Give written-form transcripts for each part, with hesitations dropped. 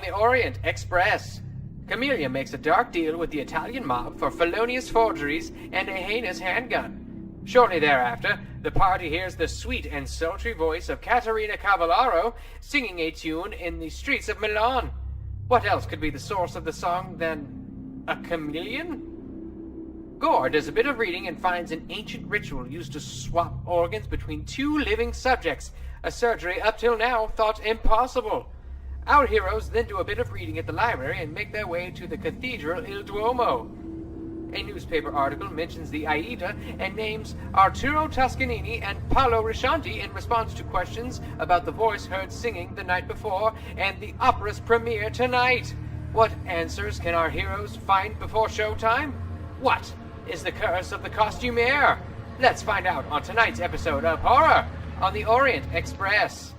the Orient Express. Camellia makes a dark deal with the Italian mob for felonious forgeries and a heinous handgun. Shortly thereafter, the party hears the sweet and sultry voice of Caterina Cavallaro singing a tune in the streets of Milan. What else could be the source of the song than a chameleon? Gore does a bit of reading and finds an ancient ritual used to swap organs between two living subjects, a surgery up till now thought impossible. Our heroes then do a bit of reading at the library and make their way to the Cathedral Il Duomo. A newspaper article mentions the Aida and names Arturo Toscanini and Paolo Riscianti in response to questions about the voice heard singing the night before and the opera's premiere tonight. What answers can our heroes find before showtime? What is the curse of the costumier? Let's find out on tonight's episode of Horror on the Orient Express.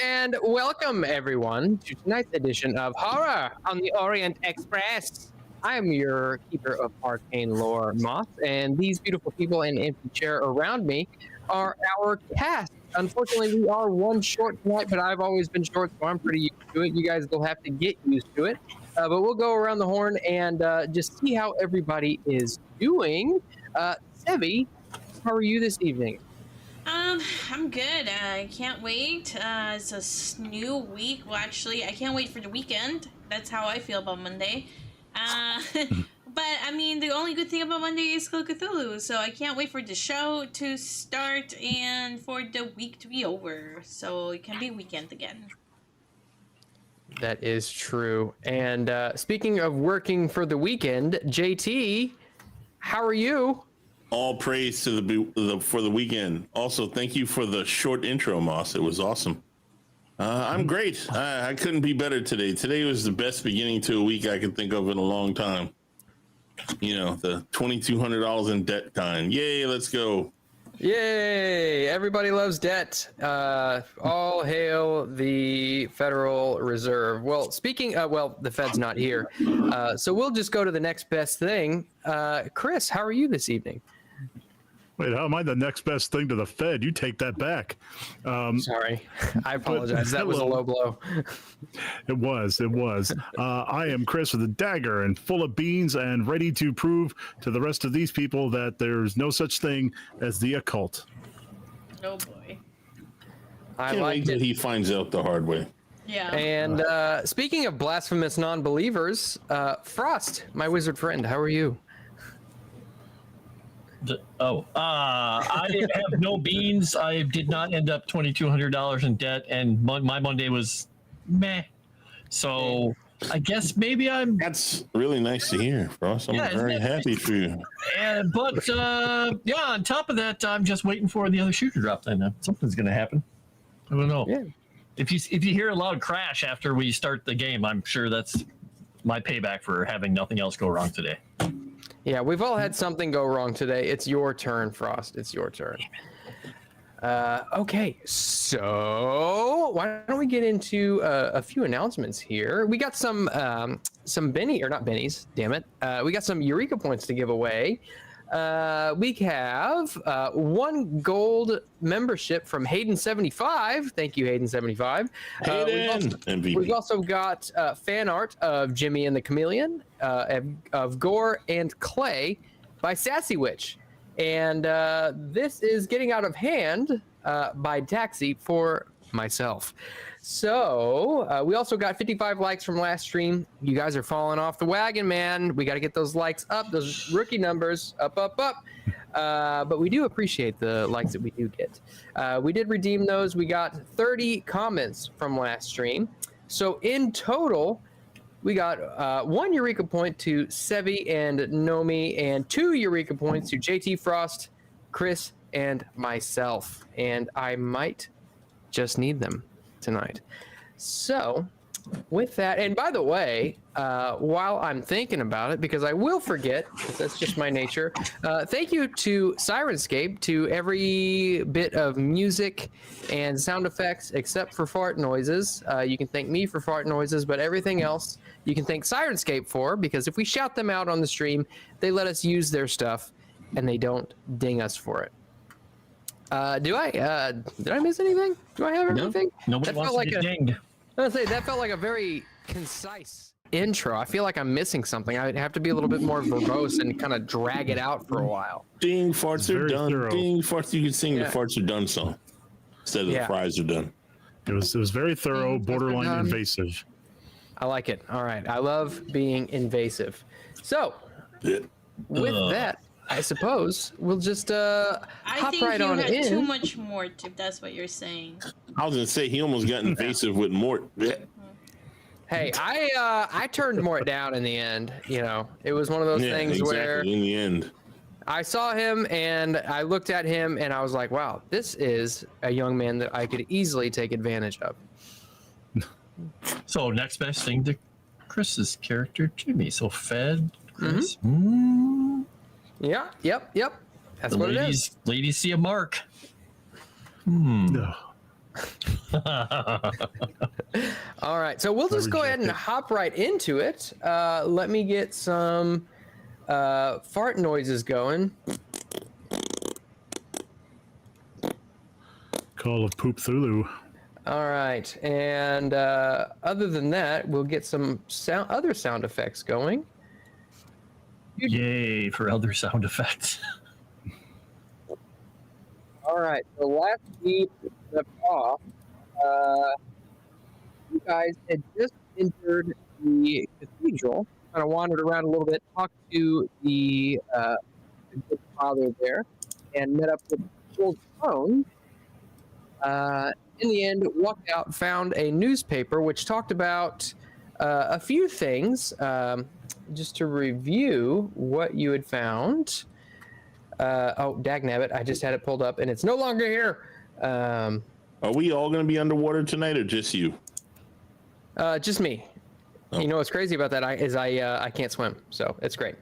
And welcome everyone to tonight's edition of Horror on the Orient Express. I'm your keeper of arcane lore, Moth, and these beautiful people in empty chair around me are our cast. Unfortunately, we are one short tonight, but I've always been short, so I'm pretty used to it. You guys will have to get used to it. But we'll go around the horn and just see how everybody is doing. Sevi, how are you this evening? I'm good. I can't wait. It's a new week. Well, actually, I can't wait for the weekend. That's how I feel about Monday. But, I mean, the only good thing about Monday is Call of Cthulhu, so I can't wait for the show to start and for the week to be over, so it can be weekend again. That is true. And speaking of working for the weekend, JT, how are you? All praise to for the weekend. Also, thank you for the short intro, Moss. It was awesome. I'm great. I couldn't be better today. Today was the best beginning to a week I could think of in a long time. You know, the $2,200 in debt time. Yay, let's go. Yay! Everybody loves debt. All hail the Federal Reserve. Well, speaking of, well, the Fed's not here. So we'll just go to the next best thing. Chris, how are you this evening? Wait, how am I the next best thing to the Fed? You take that back. Sorry, I apologize. That was a low blow. It was. I am Chris with a dagger and full of beans and ready to prove to the rest of these people that there's no such thing as the occult. Oh boy. I Can't like wait till it. he finds out the hard way. Yeah. And speaking of blasphemous non-believers, Frost, my wizard friend, how are you? I have no beans. I did not end up $2,200 in debt, and my Monday was meh. So I guess maybe I'm. That's really nice to hear, Frost. I'm very happy for you. But on top of that, I'm just waiting for the other shoe to drop. Then something's going to happen. I don't know. Yeah. If you hear a loud crash after we start the game, I'm sure that's my payback for having nothing else go wrong today. Yeah, we've all had something go wrong today. It's your turn, Frost. It's your turn. Okay, so why don't we get into a few announcements here? We got some Benny, or not Bennies, damn it. We got some Eureka points to give away. We have 1 gold membership from Hayden75. Thank you, Hayden75. We've also got fan art of Jimmy and the Chameleon, of Gore and Clay by Sassy Witch. And this is Getting Out of Hand by Taxi for myself. So we also got 55 likes from last stream. You guys are falling off the wagon, man. We got to get those likes up, those rookie numbers up. But we do appreciate the likes that we do get. We did redeem those. We got 30 comments from last stream. So in total, we got 1 Eureka point to Sevi and Nomi, and 2 Eureka points to JT Frost, Chris, and myself. And I might just need them tonight. So with that, and by the way, while I'm thinking about it, because I will forget, because that's just my nature, thank you to Sirenscape, to every bit of music and sound effects except for fart noises. You can thank me for fart noises, but everything else you can thank Sirenscape for, because if we shout them out on the stream, they let us use their stuff and they don't ding us for it. Did I miss anything? Do I have everything? Nobody wants to get dinged. I was gonna say, that felt like a very concise intro. I feel like I'm missing something. I'd have to be a little bit more verbose and kind of drag it out for a while. Ding, farts are done. Thorough. Ding, farts. You could sing the farts are done song instead of the fries are done. It was very thorough, borderline invasive. I like it. All right. I love being invasive. So, with that, I suppose we'll just hop right on in. I think you had too much Mort, if that's what you're saying. I was gonna say he almost got invasive with Mort. Hey, I turned Mort down in the end. You know, it was one of those things where in the end, I saw him and I looked at him and I was like, wow, this is a young man that I could easily take advantage of. So next best thing to Chris's character, Jimmy. So Fed, Chris. Yeah, yep. That's what it is. Ladies see a mark. No. All right, so we'll just go ahead and hop right into it. Let me get some fart noises going. Call of Cthulhu. All right, and other than that, we'll get some other sound effects going. Yay for other sound effects. All right, so last week, off, you guys had just entered the cathedral, kind of wandered around a little bit, talked to the good father there, and met up with old Stone. In the end, walked out, found a newspaper which talked about a few things. Just to review what you had found. Oh, dagnabbit, I just had it pulled up and it's no longer here. Are we all going to be underwater tonight or just you? Just me. Oh. You know what's crazy about that is I can't swim, so it's great.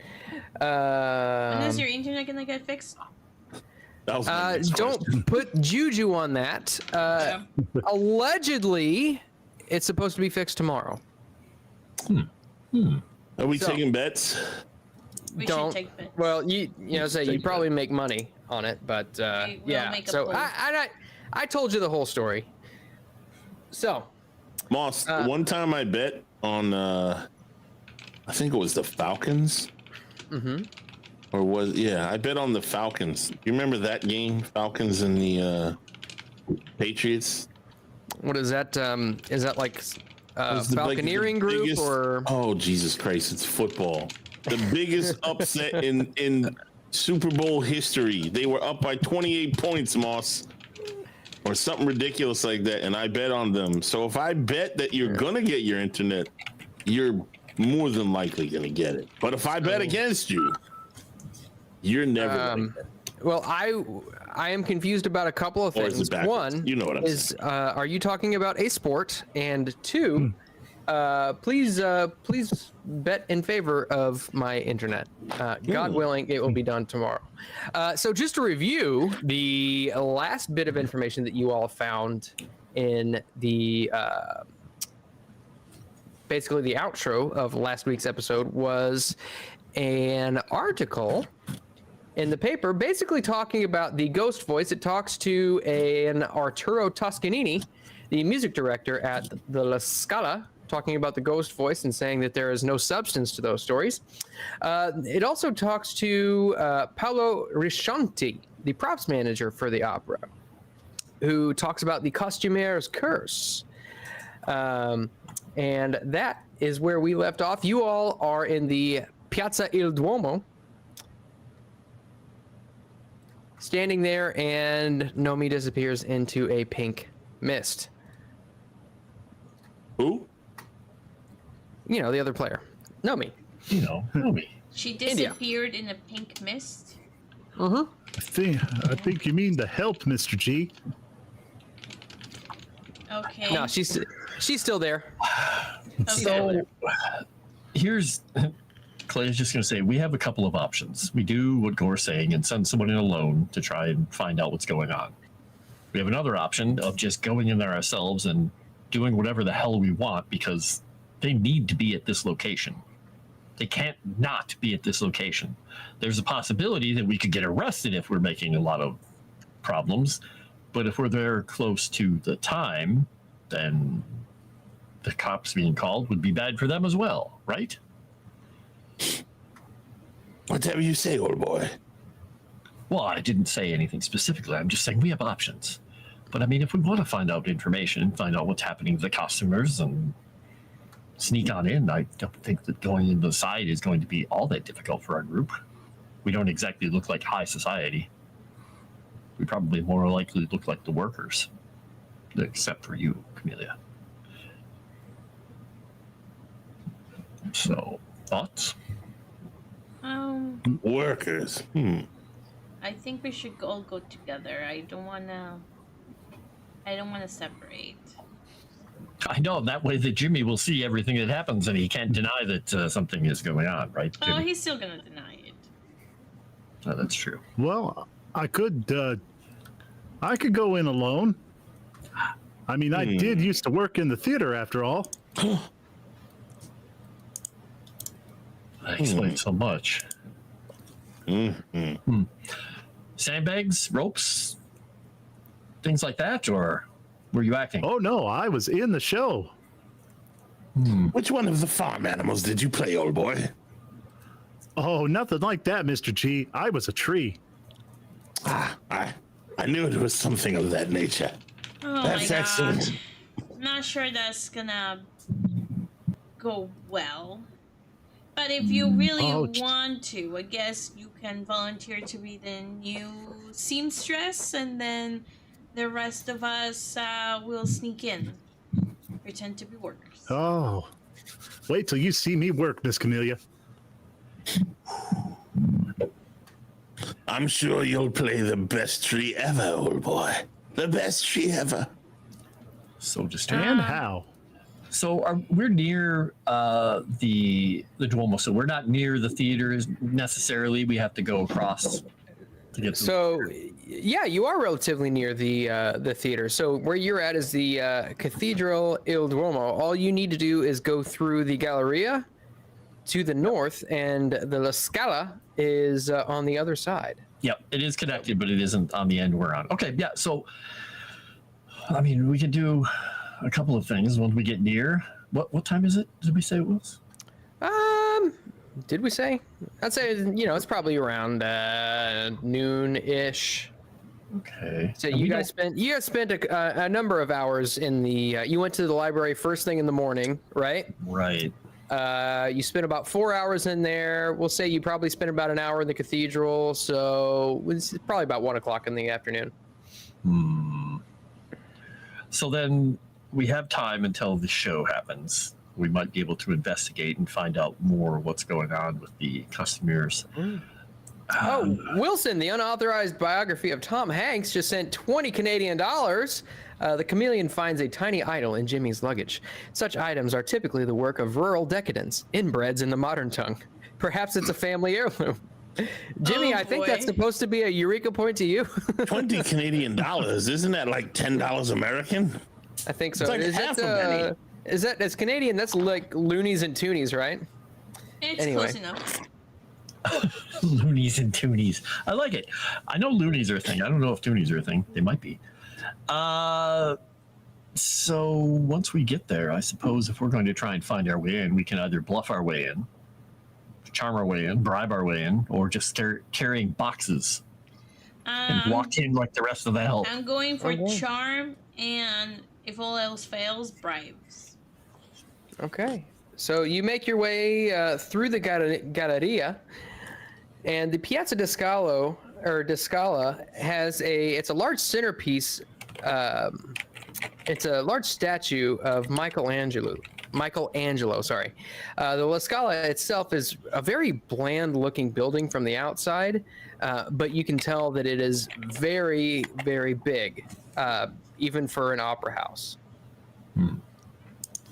When is your internet going to get fixed? Don't put juju on that. Allegedly, it's supposed to be fixed tomorrow. Are we taking bets? We should take bets. Well, you probably make money on it, but yeah. So I told you the whole story. So, Moss, one time I bet on I think it was the Falcons. Or I bet on the Falcons. You remember that game, Falcons and the Patriots? What is that? Is that like Falconeering group biggest, or? Oh, Jesus Christ! It's football. The biggest upset in Super Bowl history. They were up by 28 points, Moss. or something ridiculous like that, and I bet on them. So if I bet that you're gonna get your internet, you're more than likely gonna get it. But if I bet against you, you're never gonna get it. Well, I am confused about a couple of Or is things. it backwards? One, You know what I'm is are you talking about a sport? And two, please bet in favor of my internet. God willing, it will be done tomorrow. So just to review the last bit of information that you all found in the basically the outro of last week's episode was an article in the paper basically talking about the ghost voice. It talks to an Arturo Toscanini, the music director at the La Scala, talking about the ghost voice and saying that there is no substance to those stories. It also talks to Paolo Riscianti, the props manager for the opera, who talks about the costumier's curse. And that is where we left off. You all are in the Piazza Il Duomo, standing there, and Nomi disappears into a pink mist. Who? You know, the other player. Nomi. You know, Nomi. She disappeared in a pink mist. Mm-hmm. I think you mean the help, Mr. G. Okay. No, she's still there. So here's Clay's just going to say we have a couple of options. We do what Gore's saying and send someone in alone to try and find out what's going on. We have another option of just going in there ourselves and doing whatever the hell we want because they need to be at this location. They can't not be at this location. There's a possibility that we could get arrested if we're making a lot of problems, but if we're there close to the time, then the cops being called would be bad for them as well, right? Whatever you say, old boy. Well, I didn't say anything specifically. I'm just saying we have options. But I mean, if we want to find out information, find out what's happening to the customers and sneak on in, I don't think that going into the side is going to be all that difficult for our group. We don't exactly look like high society. We probably more likely look like the workers, except for you, Camellia. So, thoughts? Workers. I think we should all go together. I don't wanna separate. I know, that way that Jimmy will see everything that happens and he can't deny that something is going on, right, Oh, Jimmy? he's still gonna deny it. Oh, that's true. Well, I could go in alone. I mean, I did used to work in the theater after all. That explains so much. Sandbags, ropes, things like that, or were you acting? Oh no, I was in the show. Which one of the farm animals did you play, old boy? Oh, nothing like that, Mr. G. I was a tree. I knew it was something of that nature. Oh That's my god. excellent. Not sure that's gonna go well. But if you really want to, I guess you can volunteer to be the new seamstress, and then the rest of us will sneak in, pretend to be workers. Oh, wait till you see me work, Miss Camellia. I'm sure you'll play the best tree ever, old boy. The best tree ever. So disturbing. And how? So we're near the Duomo, so we're not near the theaters necessarily. We have to go across to get. So, yeah, you are relatively near the theater. So where you're at is the Cathedral Il Duomo. All you need to do is go through the Galleria to the north, and the La Scala is on the other side. Yep, it is connected, but it isn't on the end we're on. Okay, yeah. So, I mean, we could do a couple of things when we get near. What time is it? Did we say it was? Did we say? I'd say, it's probably around noon-ish. Okay. So you guys spent a number of hours in the. You went to the library first thing in the morning, right? Right. You spent about 4 hours in there. We'll say you probably spent about an hour in the cathedral. So it's probably about 1 o'clock in the afternoon. So then we have time until the show happens. We might be able to investigate and find out more what's going on with the customers. Wilson, the unauthorized biography of Tom Hanks, just sent 20 Canadian dollars. The chameleon finds a tiny idol in Jimmy's luggage. Such items are typically the work of rural decadents, inbreds in the modern tongue. Perhaps it's a family heirloom. Jimmy, I think that's supposed to be a eureka point to you. 20 Canadian dollars. Isn't that like $10 American? I think so. It's like half a penny. That's Canadian? That's like loonies and toonies, right? It's Anyway. close enough. Loonies and toonies. I like it. I know loonies are a thing. I don't know if toonies are a thing. They might be. So once we get there, I suppose if we're going to try and find our way in, we can either bluff our way in, charm our way in, bribe our way in, or just start carrying boxes and walk in like the rest of the help. I'm going for charm, and if all else fails, bribes. Okay. So you make your way through the Galleria, and the Piazza di Scala has it's a large centerpiece. It's a large statue of Michelangelo, sorry. The La Scala itself is a very bland-looking building from the outside, but you can tell that it is very, very big, even for an opera house.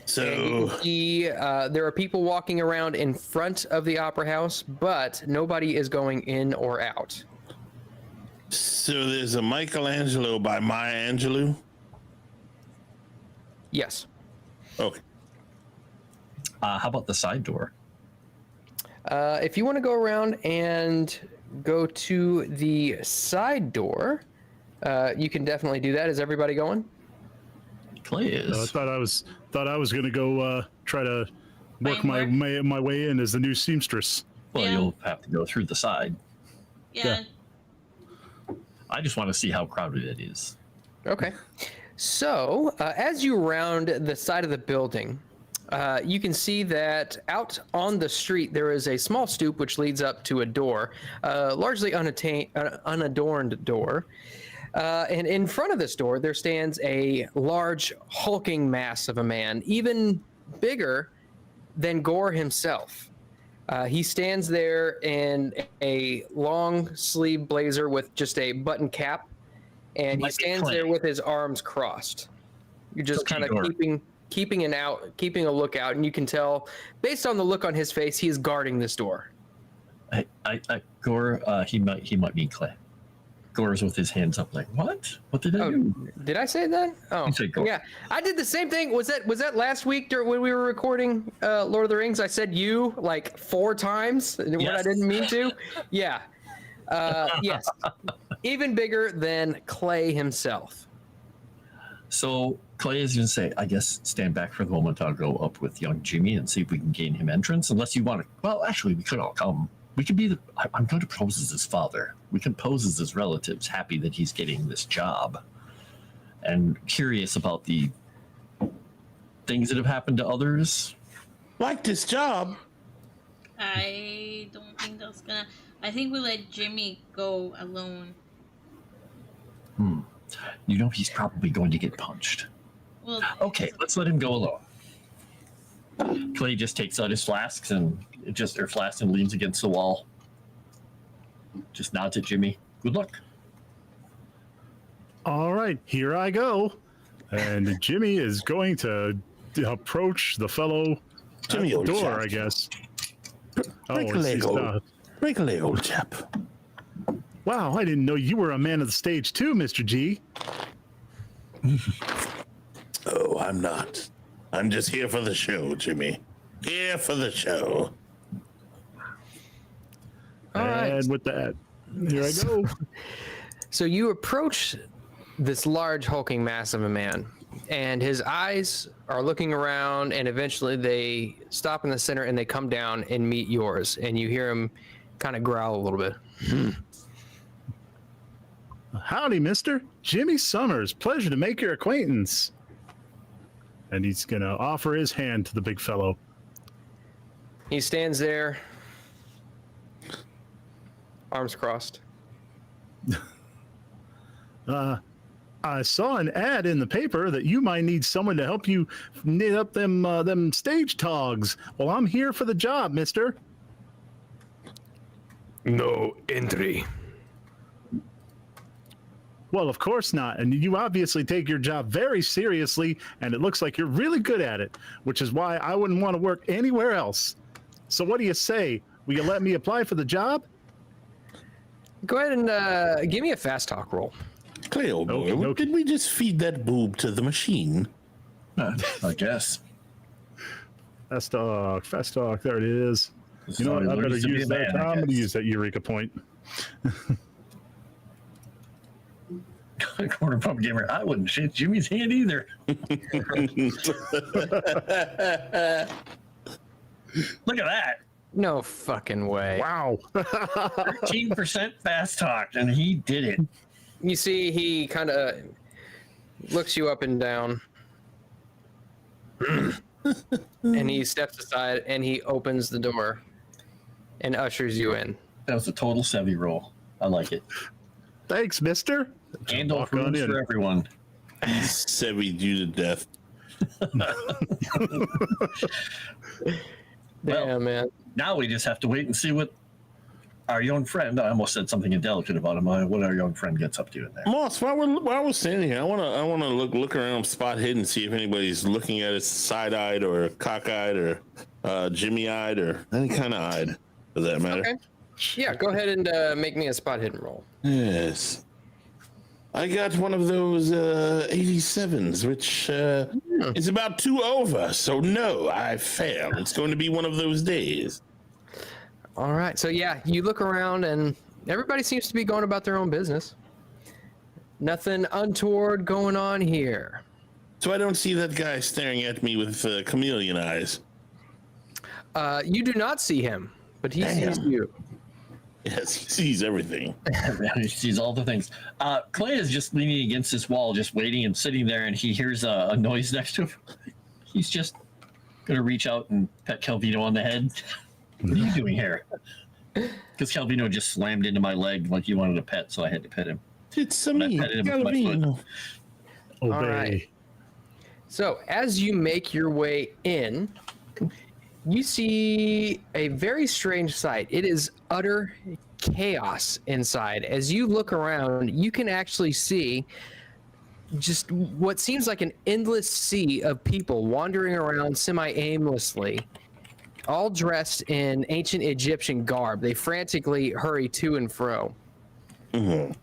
So And you can see there are people walking around in front of the opera house, but nobody is going in or out. So there's a Michelangelo by Maya Angelou. Yes. Okay. How about the side door? If you want to go around and go to the side door, you can definitely do that. Is everybody going? Clay is. I thought I was going to go try to work my way in as the new seamstress. Well, Yeah. you'll have to go through the side. Yeah. I just want to see how crowded it is. Okay. So, as you round the side of the building, you can see that out on the street there is a small stoop which leads up to a door, largely unadorned door. And in front of this door, there stands a large, hulking mass of a man, even bigger than Gore himself. He stands there in a long sleeve blazer with just a button cap, and he stands there with his arms crossed. You're just kind of keeping a lookout, and you can tell, based on the look on his face, he is guarding this door. Gore, he might mean Clay. Gore's with his hands up, like, what? What did I do? Did I say that? Oh, You said Gore. yeah. I did the same thing. Was that last week when we were recording Lord of the Rings? I said you like 4 times when I didn't mean to. Yeah. Yes. Even bigger than Clay himself. So Clay is going to say, I guess stand back for the moment. I'll go up with young Jimmy and see if we can gain him entrance. Unless you want to. Well, actually, we could all come. We could be I'm going to pose as his father. We can pose as his relatives, happy that he's getting this job, and curious about the things that have happened to others. Like this job. I don't think that's gonna. I think we let Jimmy go alone. You know he's probably going to get punched. Well, Okay, let's let him go alone. Clay just takes out his flasks and leans against the wall. Just nods at Jimmy. Good luck. All right, here I go. And Jimmy is going to approach the fellow Jimmy, at the old door, chap. I guess. Break a it's- leg, it's old, not. break a leg, old chap. Wow, I didn't know you were a man of the stage too, Mr. G. Oh, I'm not. I'm just here for the show, Jimmy. Here for the show. All right. And with that, here I go. So you approach this large hulking mass of a man, and his eyes are looking around, and eventually they stop in the center and they come down and meet yours, and you hear him kind of growl a little bit. Howdy, mister. Jimmy Summers. Pleasure to make your acquaintance. And he's going to offer his hand to the big fellow. He stands there, arms crossed. I I saw an ad in the paper that you might need someone to help you knit up them stage togs. Well, I'm here for the job, mister. No entry. Well, of course not. And you obviously take your job very seriously, and it looks like you're really good at it, which is why I wouldn't want to work anywhere else. So what do you say? Will you let me apply for the job? Go ahead and give me a fast talk roll. Cleo, boy, Okay. did we just feed that boob to the machine? I guess. Fast talk. There it is. This You know is what? how I he better learns to be use a that. man, I I'm going to guess. use that Eureka point. Corner pub gamer. I wouldn't shake Jimmy's hand either. Look at that. No fucking way. Wow. 13% fast talk, and he did it. You see, he kind of looks you up and down. And he steps aside and he opens the door and ushers you in. That was a total Sevy roll. I like it. Thanks, mister. Gandalf Walk on rooms in. for everyone. Sevied you to death. Well, Yeah, man. now we just have to wait and see what our young friend. I almost said something indelicate about him. What our young friend gets up to in there. Moss, while we're standing here, I wanna look around, spot hidden, see if anybody's looking at us side-eyed or cockeyed or Jimmy-eyed or any kind of eyed, for that matter. Okay. Yeah, go ahead and make me a spot hidden roll. Yes. I got one of those 87s, which is about 2 over. So no, I failed. It's going to be one of those days. All right. So, yeah, you look around and everybody seems to be going about their own business. Nothing untoward going on here. So I don't see that guy staring at me with chameleon eyes. You do not see him, but he sees Damn. you. Yes, he sees everything. He sees all the things. Clay is just leaning against this wall, just waiting and sitting there, and he hears a noise next to him. He's just gonna reach out and pet Calvino on the head. What are you doing here? Because Calvino just slammed into my leg like he wanted a pet, so I had to pet him. It's And I me, petted him with my foot. Calvino. Obey. All right. So, as you make your way in, you see a very strange sight. It is utter chaos inside. As you look around, you can actually see just what seems like an endless sea of people wandering around semi-aimlessly, all dressed in ancient Egyptian garb. They frantically hurry to and fro. You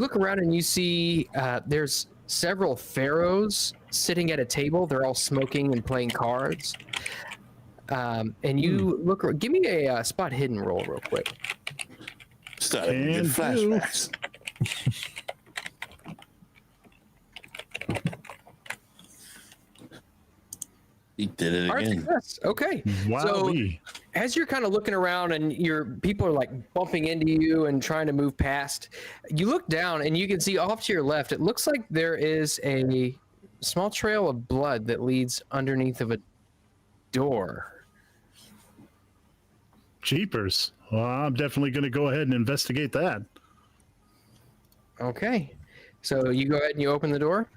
look around and you see there's several pharaohs sitting at a table. They're all smoking and playing cards. And you look. Give me a spot hidden roll real quick. Starting to Can get flashbacks. He did it Hard again. success. Okay. So Wowee. as you're kind of looking around and people are like bumping into you and trying to move past, you look down and you can see off to your left. It looks like there is a small trail of blood that leads underneath of a door. Jeepers. Well, I'm definitely going to go ahead and investigate that. Okay. So you go ahead and you open the door.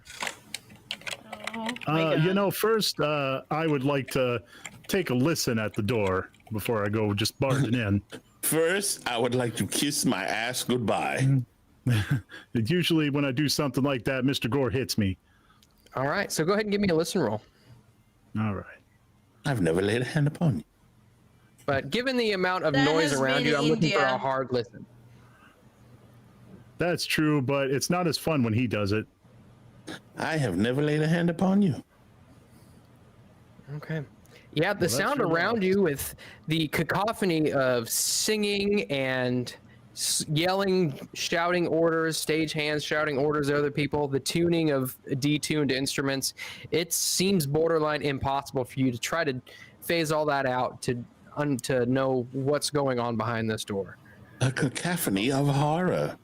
Oh, my You God. know, first, I would like to take a listen at the door before I go just barging in. First, I would like to kiss my ass goodbye. Usually when I do something like that, Mr. Gore hits me. All right. So go ahead and give me a listen roll. All right. I've never laid a hand upon you. But given the amount of That noise has around been you, I'm looking for India. a hard listen. That's true, but it's not as fun when he does it. I have never laid a hand upon you. Okay. Yeah, the that's sound really around you with the cacophony of singing and yelling, shouting orders, stagehands shouting orders to other people, the tuning of detuned instruments, it seems borderline impossible for you to try to phase all that out to know what's going on behind this door. A cacophony of horror.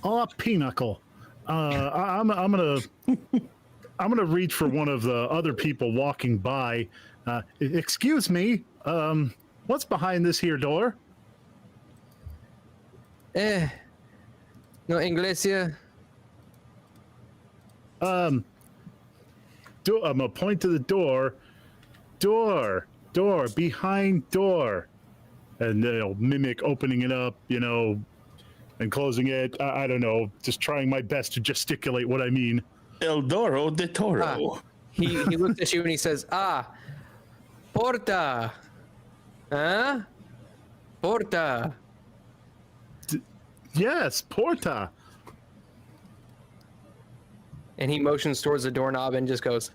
Oh, pinochle. I'm gonna reach for one of the other people walking by. Excuse me. What's behind this here door? No, Inglesia. I'm gonna point to the door. Door, behind door. And they'll mimic opening it up, and closing it. I don't know, just trying my best to gesticulate what I mean. El Doro de Toro. He looks at you and he says, porta. Huh? Porta. Yes, porta. And he motions towards the doorknob and just goes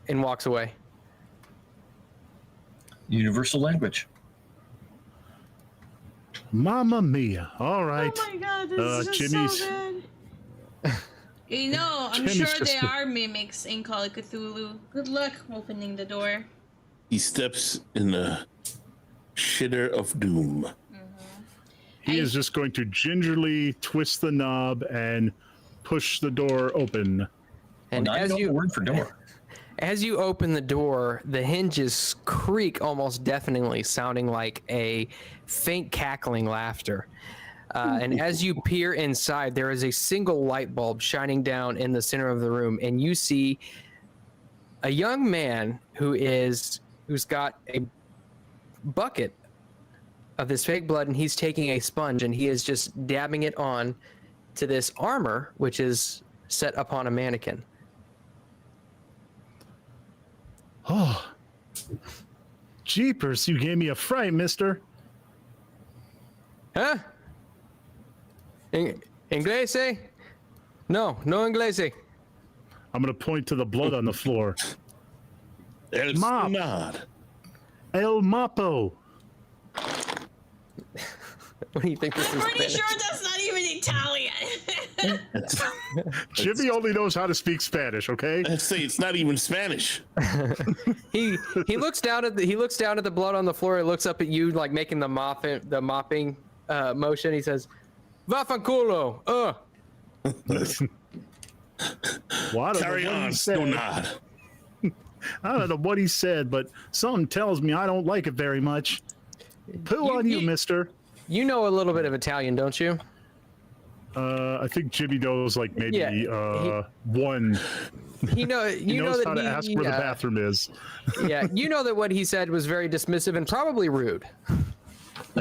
and walks away. Universal language. Mamma mia. All right. Oh my god, this is just Jimmy's- so good. I'm Jimmy's sure just- there are mimics in Call of Cthulhu. Good luck opening the door. He steps in the shitter of doom. He is just going to gingerly twist the knob and push the door open. And Now you as know the you word for door. As you open the door, the hinges creak almost deafeningly, sounding like a faint cackling laughter. And as you peer inside, there is a single light bulb shining down in the center of the room, and you see a young man who's got a bucket of this fake blood, and he's taking a sponge and he is just dabbing it on to this armor, which is set upon a mannequin. Oh, jeepers, you gave me a fright, mister. Huh? Inglese? No inglese. I'm going to point to the blood on the floor. El Mop. Senad. El Mapo. What do you think this I'm is? pretty Spanish? sure that's not even Italian. Jimmy only knows how to speak Spanish, okay? Let's say it's not even Spanish. He looks down at the blood on the floor. He looks up at you, like making the mopping motion. He says, "Vaffanculo." Well, I don't Carry know what on, he said. Stonad. I don't know what he said, but something tells me I don't like it very much. Poo on you, mister. You know a little bit of Italian, don't you? I think Jimmy knows like maybe Yeah, one. He knows that how to ask where the bathroom is. Yeah, you know that what he said was very dismissive and probably rude.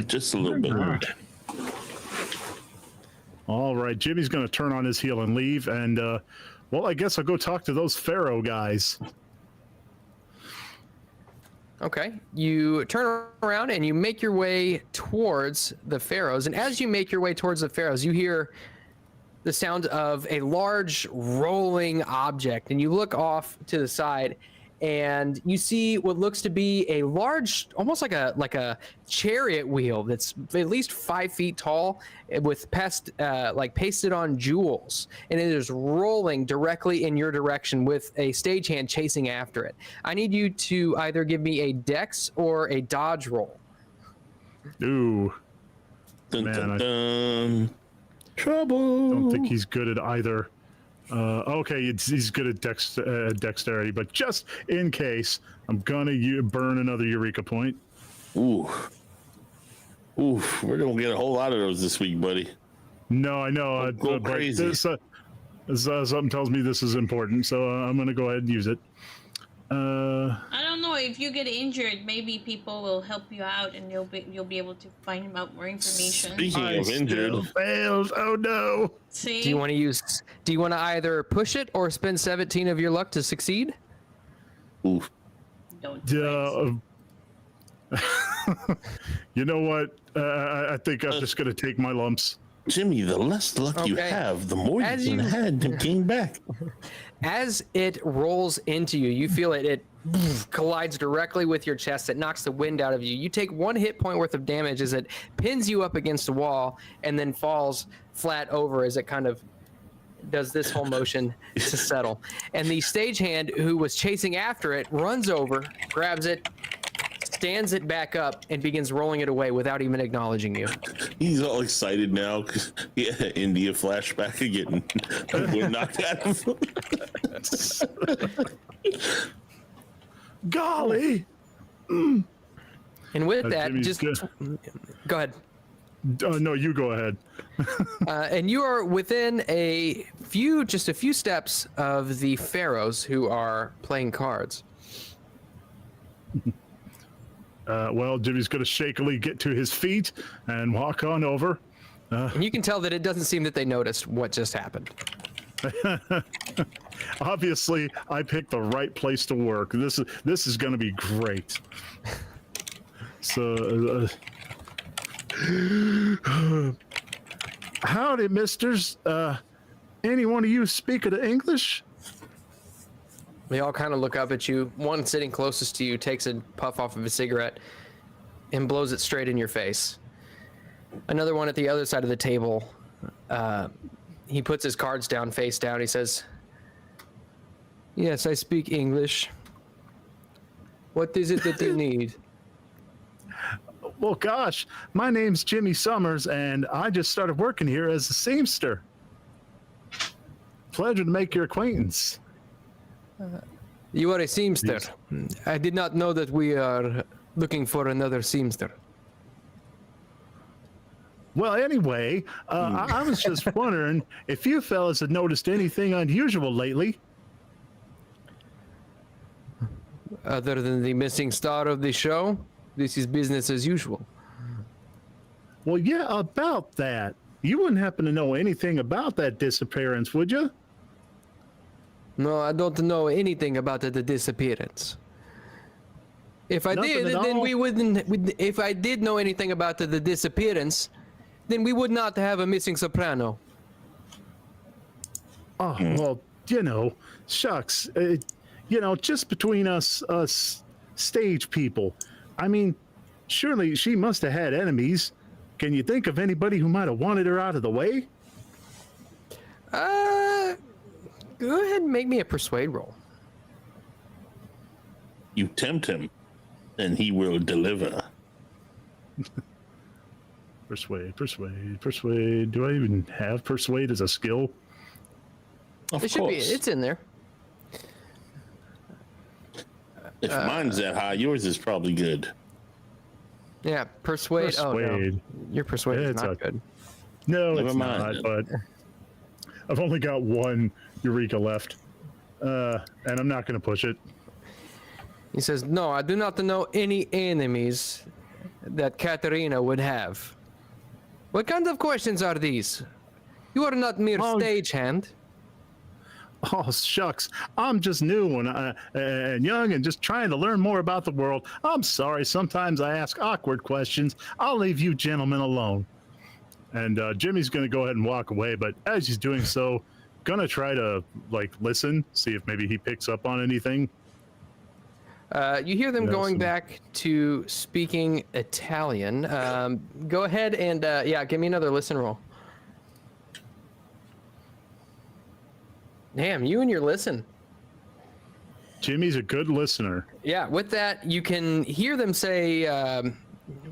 Just a little bit rude. All right, Jimmy's going to turn on his heel and leave, and well, I guess I'll go talk to those Pharaoh guys. Okay, you turn around and you make your way towards the Pharaohs, and as you make your way towards the Pharaohs, you hear the sound of a large rolling object, and you look off to the side, and you see what looks to be a large, almost like a chariot wheel that's at least 5 feet tall, with pasted on jewels, and it is rolling directly in your direction with a stagehand chasing after it. I need you to either give me a dex or a dodge roll. Ooh, Dun, Man, dun, I- dun. Trouble. I don't think he's good at either. Okay, he's good at dexterity, but just in case, I'm gonna burn another Eureka point. Ooh. Ooh, we're going to get a whole lot of those this week, buddy. No, I know. Go but crazy. this, something tells me this is important, so I'm gonna go ahead and use it. I don't know, if you get injured, maybe people will help you out and you'll be able to find out more information. Speaking of injured, still failed. Oh no! See? Do you want to either push it or spend 17 of your luck to succeed? ooh, Don't do it. You know what? I think I'm just gonna take my lumps. Jimmy, the less luck you Okay. have, the more As you can you- have to gain back. As it rolls into you, you feel it collides directly with your chest. It knocks the wind out of you. You take 1 hit point worth of damage as it pins you up against a wall and then falls flat over as it kind of does this whole motion to settle. And the stagehand who was chasing after it runs over, grabs it, stands it back up, and begins rolling it away without even acknowledging you. He's all excited now because he had an India flashback again. Wind knocked out of him. Golly! And with that, Jimmy's just good. go ahead. No, you go ahead. And you are within just a few steps of the pharaohs who are playing cards. Well, Jimmy's going to shakily get to his feet and walk on over. And you can tell that it doesn't seem that they noticed what just happened. Obviously, I picked the right place to work. This is going to be great. So, howdy, misters. Any one of you speak of the English? They all kind of look up at you. One sitting closest to you takes a puff off of a cigarette and blows it straight in your face. Another one at the other side of the table, he puts his cards down, face down. He says, "Yes, I speak English. What is it that you need?" Well, gosh, my name's Jimmy Summers, and I just started working here as a seamster. Pleasure to make your acquaintance. You are a seamster. I did not know that we are looking for another seamster. Well, anyway, I was just wondering if you fellas had noticed anything unusual lately. Other than the missing star of the show, this is business as usual. Well, yeah, about that. You wouldn't happen to know anything about that disappearance, would you? No, I don't know anything about the disappearance. If I Nothing did, at then all? we wouldn't. If I did know anything about the disappearance, then we would not have a missing soprano. Oh, well, shucks. Just between us stage people. I mean, surely she must have had enemies. Can you think of anybody who might have wanted her out of the way? Go ahead and make me a persuade roll. You tempt him, and he will deliver. Persuade. Do I even have persuade as a skill? Of It should be. It's in there. If mine's that high, yours is probably good. Yeah, persuade. Oh no, Persuade. your persuade is It's not a- good. No, Never it's mind not, then. but I've only got one Eureka left. And I'm not going to push it. He says, "No, I do not know any enemies that Katerina would have." What kind of questions are these? You are not mere Oh, stagehand. Oh, shucks. I'm just new and young and just trying to learn more about the world. I'm sorry. Sometimes I ask awkward questions. I'll leave you gentlemen alone. And Jimmy's going to go ahead and walk away. But as he's doing so, going to try to, listen, see if maybe he picks up on anything. You hear them Yeah, going some- back to speaking Italian. Go ahead and, give me another listen roll. Damn, you and your listen. Jimmy's a good listener. Yeah, with that, you can hear them say,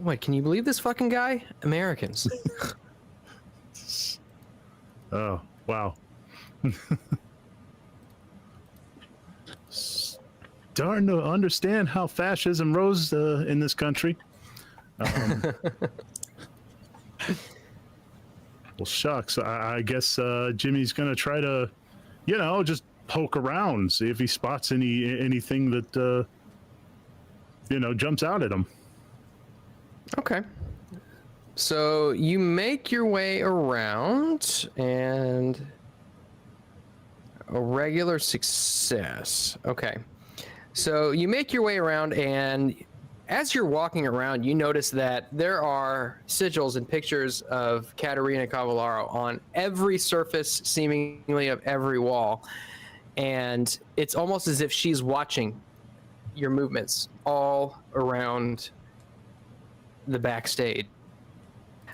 what, can you believe this fucking guy? Americans. Oh, wow. Starting to understand how fascism rose in this country. Well, shucks. I guess Jimmy's going to try to, just poke around, see if he spots anything that, jumps out at him. Okay. So you make your way around and a regular success. Okay. So you make your way around, and as you're walking around, you notice that there are sigils and pictures of Caterina Cavallaro on every surface, seemingly of every wall. And it's almost as if she's watching your movements all around the backstage.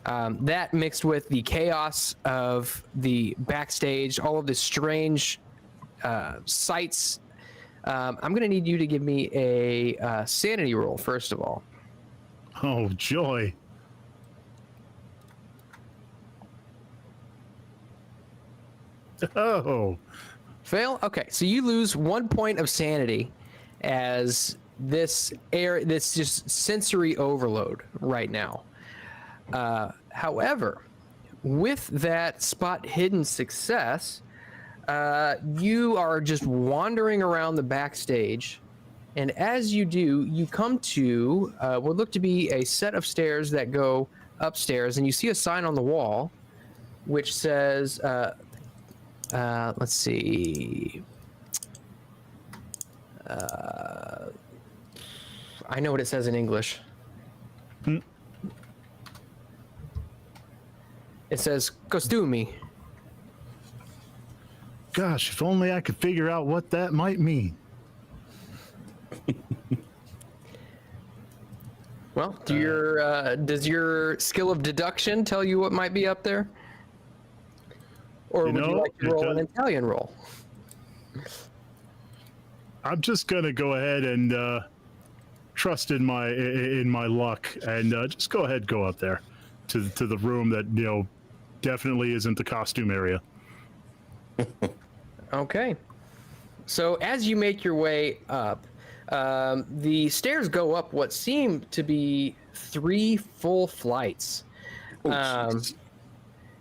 That mixed with the chaos of the backstage, all of the strange sights. I'm going to need you to give me a sanity roll, first of all. Oh, joy. Oh, Fail? Okay, so you lose 1 point of sanity as this just sensory overload right now. However, with that spot hidden success, you are just wandering around the backstage. And as you do, you come to what look to be a set of stairs that go upstairs, and you see a sign on the wall which says, let's see. I know what it says in English. It says costumi. Gosh, if only I could figure out what that might mean. Well, does your skill of deduction tell you what might be up there? Or would you like to roll an Italian roll? I'm just gonna go ahead and trust in my luck and just go ahead and go up there to the room that definitely isn't the costume area. Okay. So as you make your way up, the stairs go up what seem to be 3 full flights.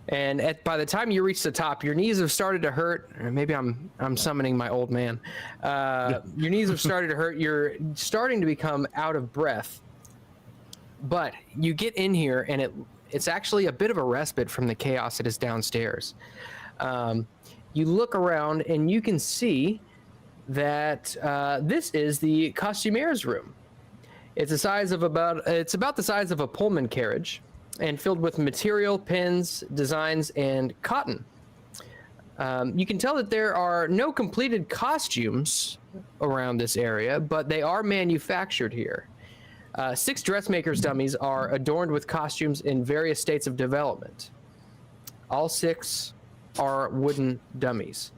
And by the time you reach the top, your knees have started to hurt. Or maybe I'm summoning my old man. Your knees have started to hurt. You're starting to become out of breath. But you get in here, and it's actually a bit of a respite from the chaos that is downstairs. You look around, and you can see that this is the costumier's room. It's about the size of a Pullman carriage, and filled with material, pins, designs, and cotton. You can tell that there are no completed costumes around this area, but they are manufactured here. 6 dressmakers' dummies are adorned with costumes in various states of development. All 6 are wooden dummies.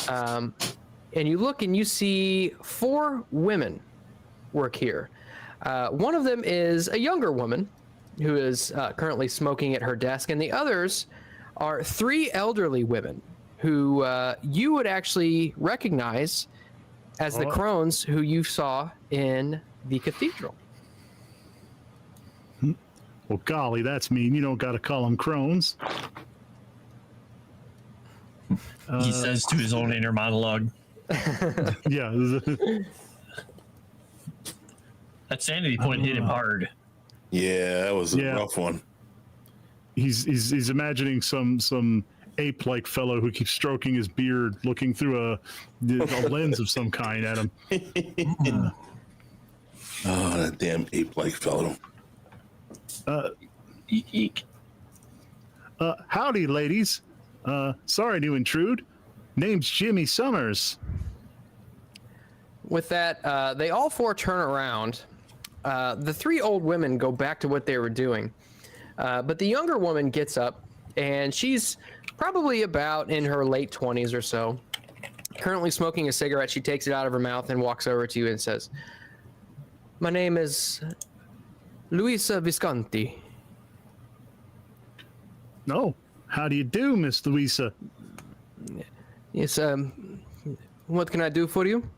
And you look and you see 4 women work here. One of them is a younger woman who is currently smoking at her desk, and the others are 3 elderly women who you would actually recognize as the crones who you saw in the cathedral. Well, golly, that's mean. You don't got to call them crones. He says to his own inner monologue. Yeah. That sanity point hit him hard. Yeah, that was a rough one. He's imagining some ape-like fellow who keeps stroking his beard, looking through a lens of some kind at him. Oh, that damn ape-like fellow. Eek. Howdy, ladies. Sorry to intrude. Name's Jimmy Summers. With that, they all 4 turn around. The 3 old women go back to what they were doing. But the younger woman gets up, and she's probably about in her late 20s or so. Currently smoking a cigarette, she takes it out of her mouth and walks over to you and says, "My name is Luisa Visconti." No. How do you do, Miss Luisa? Yes, what can I do for you?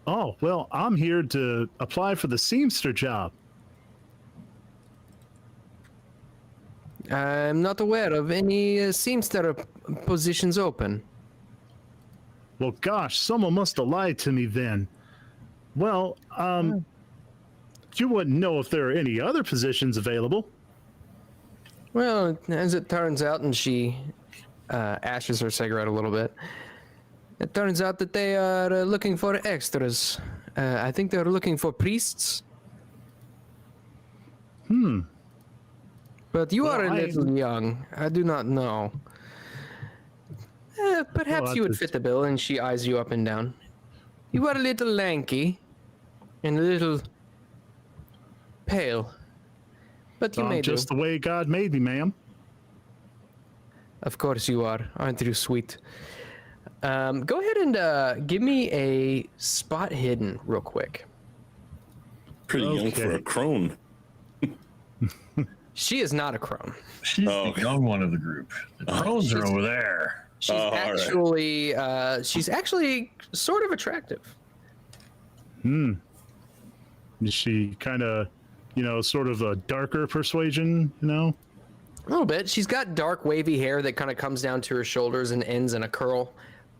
Oh, well, I'm here to apply for the Seamster job. I'm not aware of any seamster positions open. Well, gosh, someone must have lied to me then. Well, you wouldn't know if there are any other positions available. Well, as it turns out, and she ashes her cigarette a little bit, it turns out that they are looking for extras. I think they're looking for priests. But you are a little young. I do not know. Perhaps you would fit the bill, and she eyes you up and down. You are a little lanky and a little pale. But you may just do. the way God made me, ma'am. Of course you are. Aren't you sweet? Go ahead and give me a spot hidden real quick. Pretty young for a crone. She is not a crone. She's the young one of the group. The crones are over there. She's she's actually sort of attractive. Is she kind of sort of a darker persuasion, A little bit. She's got dark wavy hair that kind of comes down to her shoulders and ends in a curl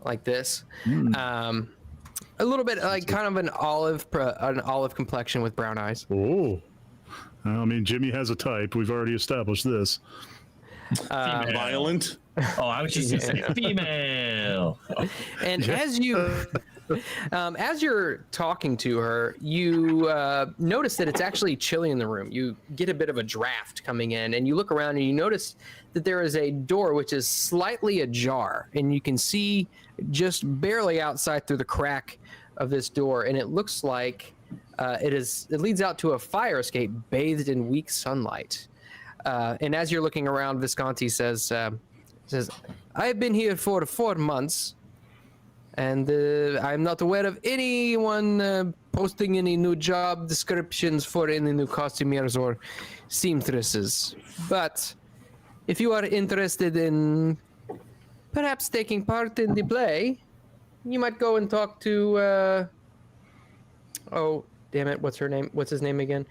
like this. A little bit like kind of an olive complexion with brown eyes. Oh. I mean, Jimmy has a type. We've already established this. Violent. Oh, I was just going to say female. And as you're talking to her, you notice that it's actually chilly in the room. You get a bit of a draft coming in, and you look around and you notice that there is a door which is slightly ajar, and you can see just barely outside through the crack of this door, and it looks like it leads out to a fire escape bathed in weak sunlight. And as you're looking around, Visconti says, "I've been here for 4 months, and I'm not aware of anyone posting any new job descriptions for any new costumiers or seamstresses. But if you are interested in perhaps taking part in the play, you might go and talk to, oh, damn it, what's her name? What's his name again?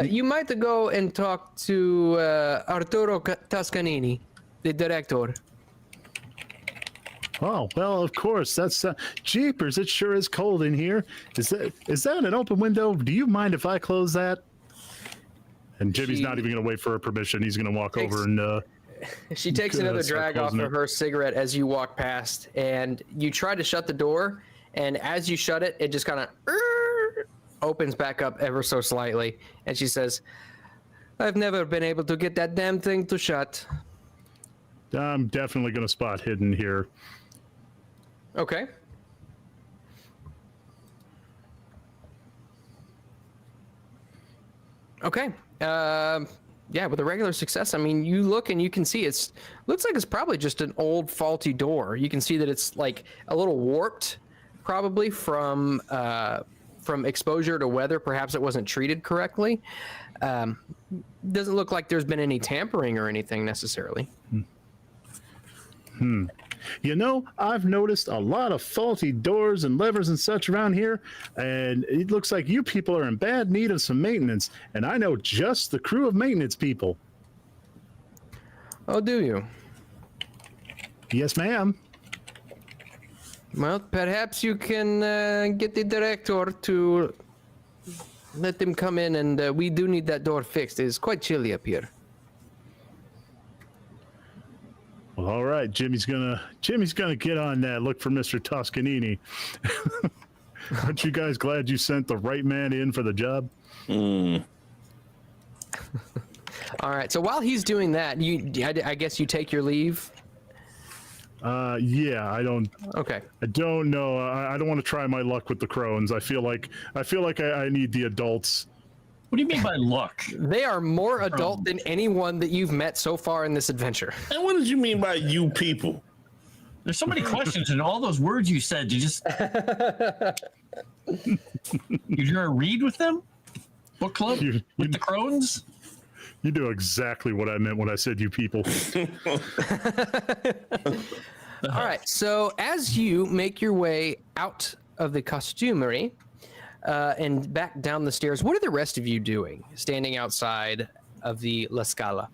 You might go and talk to Arturo Toscanini, the director." Oh, well, of course. That's jeepers. It sure is cold in here. Is that an open window? Do you mind if I close that? And Jimmy's not even going to wait for her permission. He's going to walk over and. She takes another drag off of her cigarette as you walk past, and you try to shut the door. And as you shut it, it just kind of opens back up ever so slightly. And she says, "I've never been able to get that damn thing to shut." I'm definitely going to spot hidden here. Okay. Okay. Yeah, with a regular success, I mean, you look and you can see looks like it's probably just an old faulty door. You can see that it's like a little warped, probably from exposure to weather. Perhaps it wasn't treated correctly. Doesn't look like there's been any tampering or anything necessarily. I've noticed a lot of faulty doors and levers and such around here, and it looks like you people are in bad need of some maintenance, and I know just the crew of maintenance people. Oh, do you? Yes, ma'am. Well, perhaps you can get the director to let them come in, and we do need that door fixed. It's quite chilly up here. Well, all right, Jimmy's gonna get on that. Look for Mr. Toscanini. Aren't you guys glad you sent the right man in for the job? All right. So while he's doing that, I guess you take your leave. Yeah, I don't. Okay. I don't know. I don't want to try my luck with the crones. I feel like I need the adults. What do you mean by luck? They are more adult than anyone that you've met so far in this adventure. And what did you mean by you people? There's so many questions and all those words you said. You just you're gonna read with them? Book club with the crones? You know exactly what I meant when I said you people. All right. So as you make your way out of the costumery and back down the stairs, what are the rest of you doing, standing outside of the La Scala?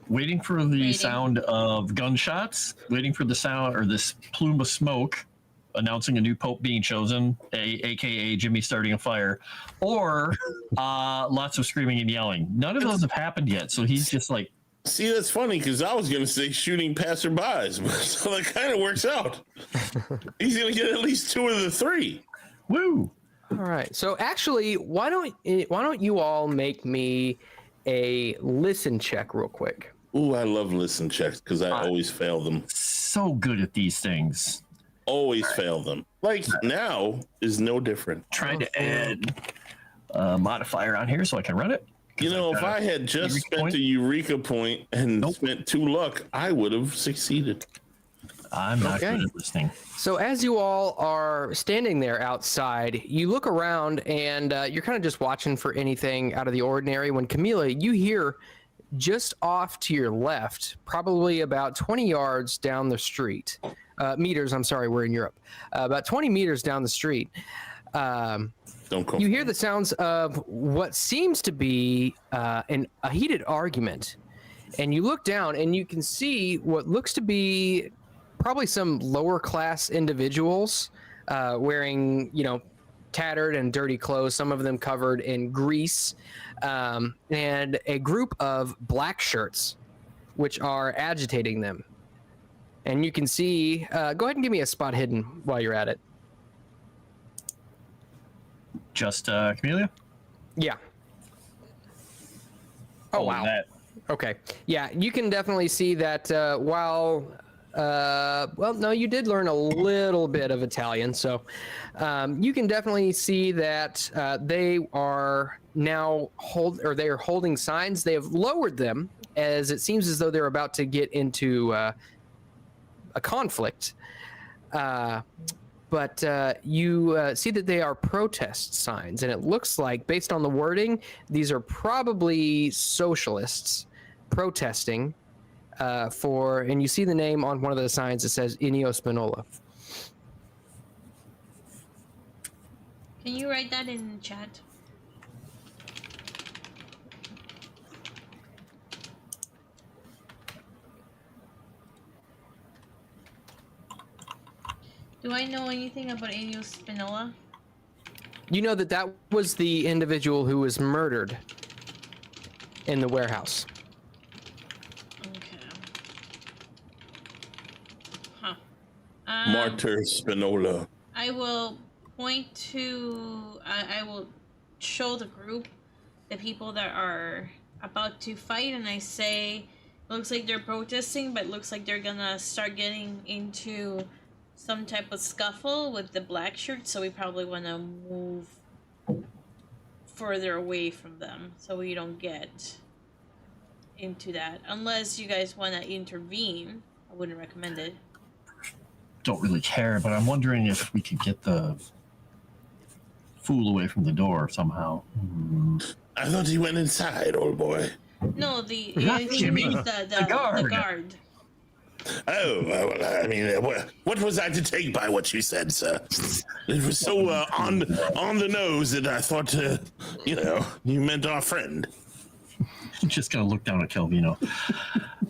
Waiting for the sound of gunshots, waiting for the sound or this plume of smoke announcing a new pope being chosen, aka Jimmy starting a fire, or lots of screaming and yelling. None of those have happened yet, so he's just like... See, that's funny, because I was going to say shooting passerbys, so that kind of works out. He's going to get at least 2 of the 3. Woo! All right. So actually, why don't you all make me a listen check real quick? Ooh, I love listen checks because I always fail them. So good at these things. Always fail them. Like now is no different. Trying to add a modifier on here so I can run it. You know, if I had just spent a Eureka point and spent 2 luck, I would have succeeded. I'm not good at listening. So as you all are standing there outside, you look around and you're kind of just watching for anything out of the ordinary when, Camila, you hear just off to your left, probably about 20 yards down the street, meters, I'm sorry, we're in Europe, about 20 meters down the street. Don't Stone Cold. You hear the sounds of what seems to be a heated argument, and you look down and you can see what looks to be probably some lower class individuals wearing, tattered and dirty clothes, some of them covered in grease, and a group of black shirts, which are agitating them. And you can see, go ahead and give me a spot hidden while you're at it. Just Camellia? Yeah. Oh, wow. That. Okay. Yeah, you can definitely see that while... no, you did learn a little bit of Italian, so you can definitely see that they are now they are holding signs. They have lowered them as it seems as though they're about to get into a conflict. But you see that they are protest signs, and it looks like, based on the wording, these are probably socialists protesting and you see the name on one of the signs that says Ennio Spinola. Can you write that in chat? Do I know anything about Ennio Spinola? You know that was the individual who was murdered in the warehouse. Okay. Huh. Martyr Spinola. I will point to... I will show the group the people that are about to fight, and I say, looks like they're protesting, but looks like they're gonna start getting into some type of scuffle with the black shirts, so we probably want to move further away from them so we don't get into that. Unless you guys want to intervene, I wouldn't recommend it. Don't really care, but I'm wondering if we could get the fool away from the door somehow. I thought he went inside, old boy. No, I think Jimmy, the guard. Oh, well, I mean, what was I to take by what you said, sir? It was so on the nose that I thought, you meant our friend. Just gonna look down at Calvino.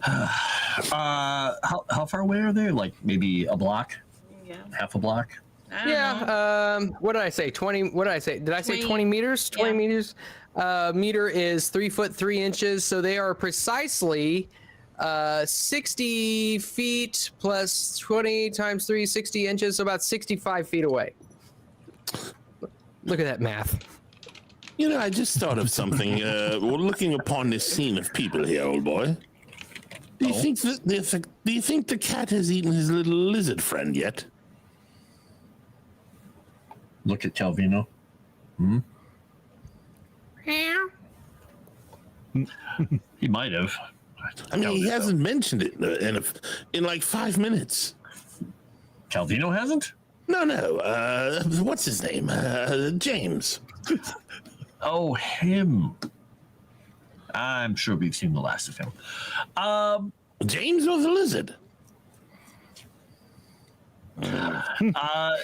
How far away are they? Like maybe a block? Yeah. Half a block? I don't know. What did I say? 20. What did I say? Did I say 20 meters? 20 Yeah. meters. Meter is 3 foot 3 inches, so they are precisely 60 feet plus 20 times 3, 60 inches, so about 65 feet away. Look at that math. I just thought of something. We're looking upon this scene of people here, old boy. Do you think the cat has eaten his little lizard friend yet? Look at Calvino. He might have. I mean, he hasn't mentioned it in like 5 minutes. Calvino hasn't? No. What's his name? James. Oh, him. I'm sure we've seen the last of him. James or the lizard?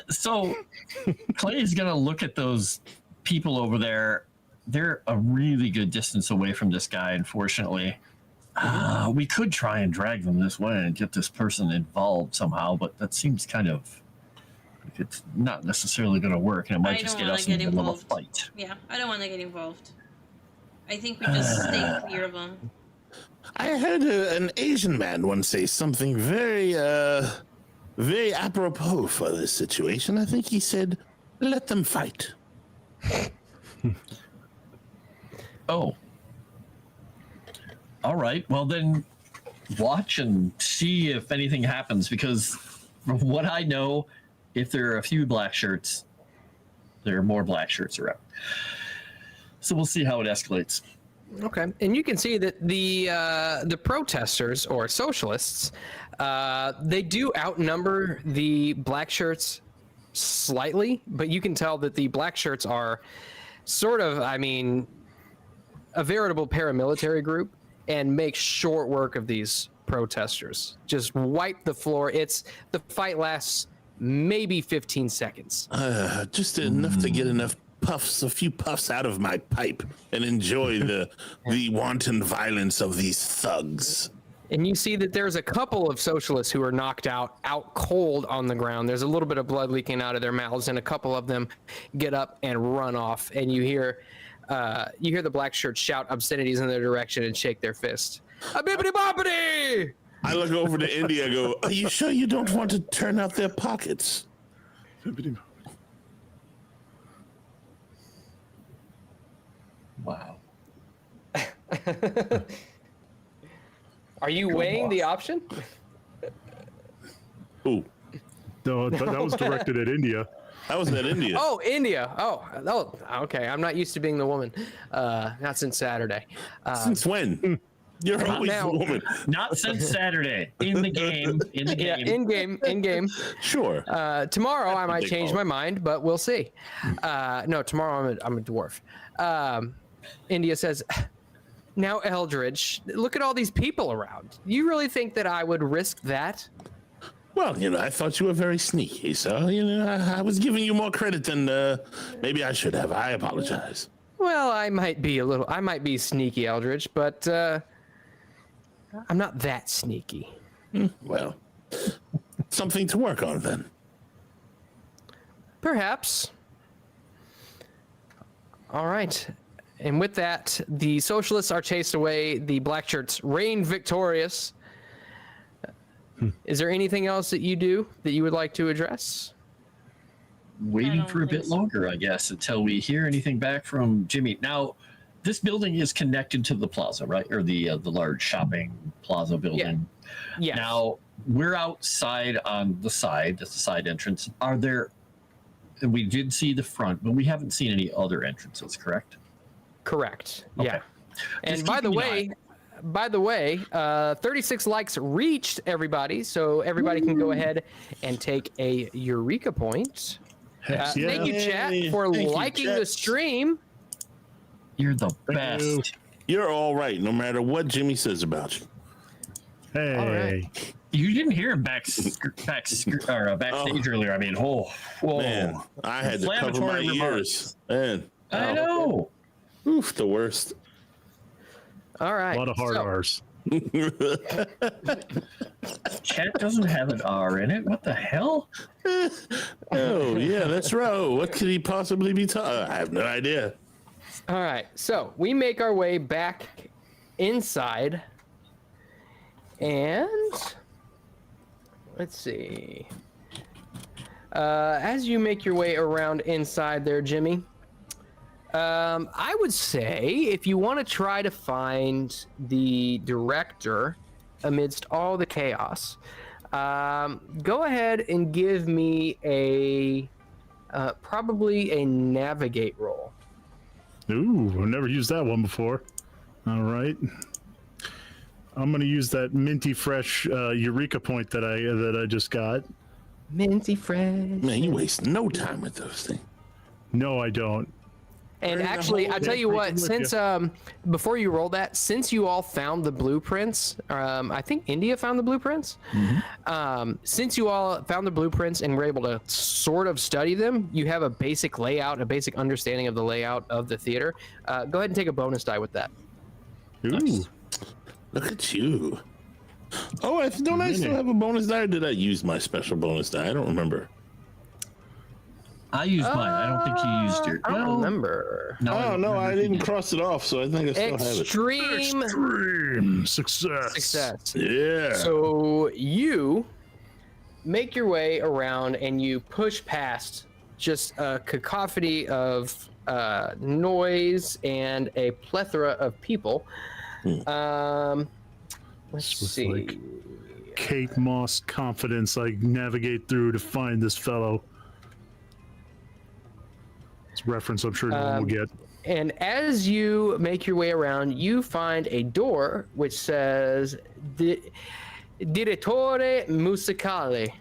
So Clay is gonna look at those people over there. They're a really good distance away from this guy, unfortunately. We could try and drag them this way and get this person involved somehow, but that seems kind of... it's not necessarily going to work, and it might just get us in the middle of a fight. Yeah, I don't want to get involved. I think we just stay clear of them. I heard an Asian man once say something very apropos for this situation. I think he said, "Let them fight." Oh. All right. Well, then watch and see if anything happens, because from what I know, if there are a few black shirts, there are more black shirts around. So we'll see how it escalates. Okay, and you can see that the protesters or socialists, they do outnumber the black shirts slightly, but you can tell that the black shirts are sort of, a veritable paramilitary group and make short work of these protesters. Just wipe the floor. The fight lasts maybe 15 seconds. Just enough to get enough few puffs out of my pipe and enjoy the wanton violence of these thugs. And you see that there's a couple of socialists who are knocked out cold on the ground. There's a little bit of blood leaking out of their mouths, and a couple of them get up and run off. And you hear the black shirts shout obscenities in their direction and shake their fist. A bibbity boppity! I look over to Indy. I go, "Are you sure you don't want to turn out their pockets?" Wow. Are you weighing the option? Ooh, No, that was directed at India. that was at India. Oh, India. Oh, okay. I'm not used to being the woman. Not since Saturday. Since when? You're always now. the woman. Not since Saturday. In the game. Yeah, in game. Sure. Tomorrow I might they change call my it. mind, but we'll see. No, tomorrow I'm a dwarf. India says, "Now, Eldritch, look at all these people around. You really think that I would risk that?" Well, I thought you were very sneaky, so I was giving you more credit than maybe I should have. I apologize. Well, I might be sneaky, Eldritch, but I'm not that sneaky. Well, something to work on then. Perhaps. All right. And with that, the socialists are chased away. The black shirts reign victorious. Is there anything else that you do that you would like to address? Waiting don't for a think bit so. longer, I guess, until we hear anything back from Jimmy. Now, this building is connected to the plaza, right? Or the large shopping plaza building. Yes. Now, we're outside on the side entrance. Are there, and we did see the front, but we haven't seen any other entrances, correct? Correct. Okay. Yeah. And Just by the keeping an way, 36 likes reached, everybody. So everybody can go ahead and take a Eureka point. Heck yeah. Thank you, chat, Yay. for Thank you, liking chat. the stream. You're the Thank best. you. You're all right, no matter what Jimmy says about you. Hey. All right. You didn't hear him backstage earlier. I mean, whoa. Man, I had to cover my Inflammatory ears. Man, I know. oof, the worst. All right. A lot of hard so, R's. Chat doesn't have an R in it. What the hell? Oh, yeah, that's right. What could he possibly be talking? I have no idea. All right. So we make our way back inside. And let's see. As you make your way around inside there, Jimmy, I would say if you want to try to find the director amidst all the chaos, go ahead and give me a probably a navigate roll. Ooh, I've never used that one before. All right. I'm going to use that minty fresh Eureka point that I just got. Minty fresh. Man, you waste no time with those things. No, I don't. And actually, I tell you what, with since before you roll that, since you all found the blueprints, I think India found the blueprints. Since you all found the blueprints and were able to sort of study them, you have a basic layout, a basic understanding of the layout of the theater. Go ahead and take a bonus die with that. Ooh. Nice. Look at you. Oh, don't I still have a bonus die, or did I use my special bonus die? I don't remember. I used mine. I don't think you used your. I don't well, remember. No, Oh, no, I if you didn't did. cross it off, so I think I still have it. Extreme Success. success. Yeah. So you make your way around and you push past just a cacophony of noise and a plethora of people. Let's With, see. like, Kate Moss confidence I navigate through to find this fellow. It's a reference I'm sure no one will get. And as you make your way around, you find a door which says Direttore Musicale.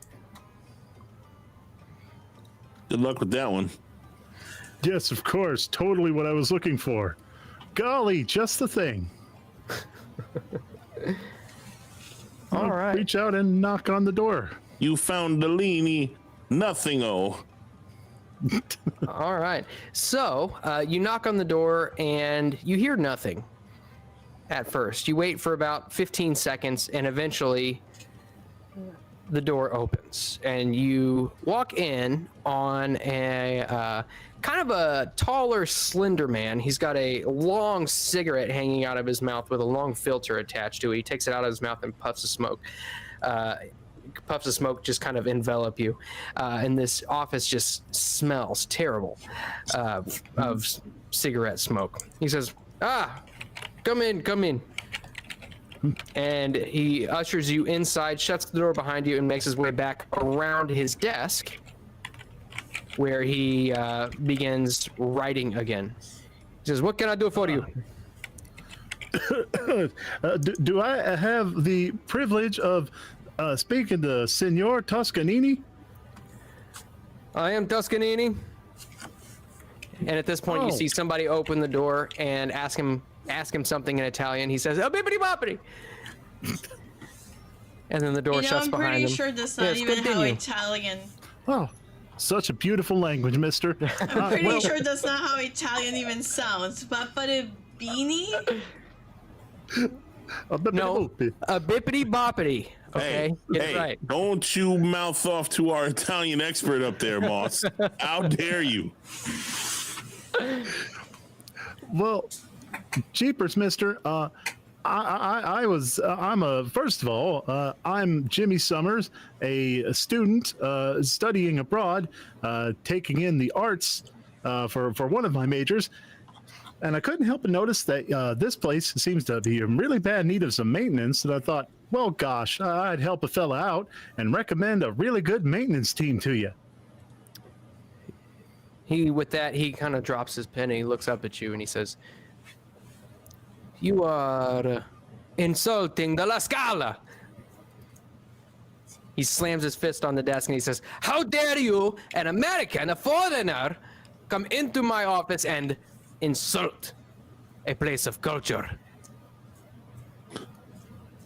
Good luck with that one. Yes, of course. Totally what I was looking for. Golly, just the thing. All right. Reach out and knock on the door. You found the leany nothing-o. All right. So you knock on the door and you hear nothing at first. You wait for about 15 seconds and eventually the door opens and you walk in on a kind of a taller, slender man. He's got a long cigarette hanging out of his mouth with a long filter attached to it. He takes it out of his mouth and puffs of smoke. Puffs of smoke just kind of envelop you. And this office just smells terrible of cigarette smoke. He says, come in. And he ushers you inside, shuts the door behind you, and makes his way back around his desk, where he begins writing again. He says, what can I do for you? Do I have the privilege of speaking to Signor Toscanini? I am Toscanini. And at this point, you see somebody open the door and ask him something in Italian. He says, "Oh, bippity boppity." And then the door shuts behind him. I'm pretty sure that's not even how Italian. Oh, such a beautiful language, mister. I'm pretty sure that's not how Italian even sounds. Beanie? No, a bippity boppity. Okay, get it hey, right. Don't you mouth off to our Italian expert up there, Moss. How dare you? Well, jeepers, mister. First of all, I'm Jimmy Summers, a student studying abroad, taking in the arts for one of my majors. And I couldn't help but notice that this place seems to be in really bad need of some maintenance. And I thought, well, gosh, I'd help a fella out and recommend a really good maintenance team to you. With that, he kind of drops his pen and he looks up at you and he says, "You are insulting the La Scala." He slams his fist on the desk and he says, "How dare you, an American, a foreigner, come into my office and insult a place of culture?"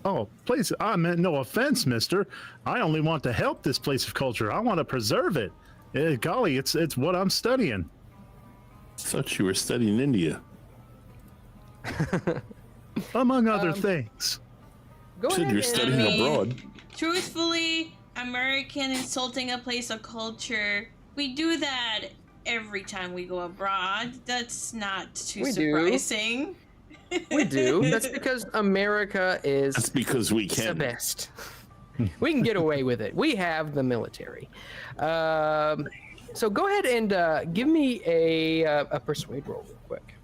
Oh, please, I meant no offense, mister. I only want to help this place of culture. I want to preserve it. Golly, it's what I'm studying. Thought you were studying India. Among other things. Go Said ahead. you're studying abroad. Truthfully, American insulting a place of culture, we do that every time we go abroad. That's not too surprising. We do. That's because America is That's because we the can. best. We can get away with it. We have the military. So go ahead and give me a persuade roll real quick.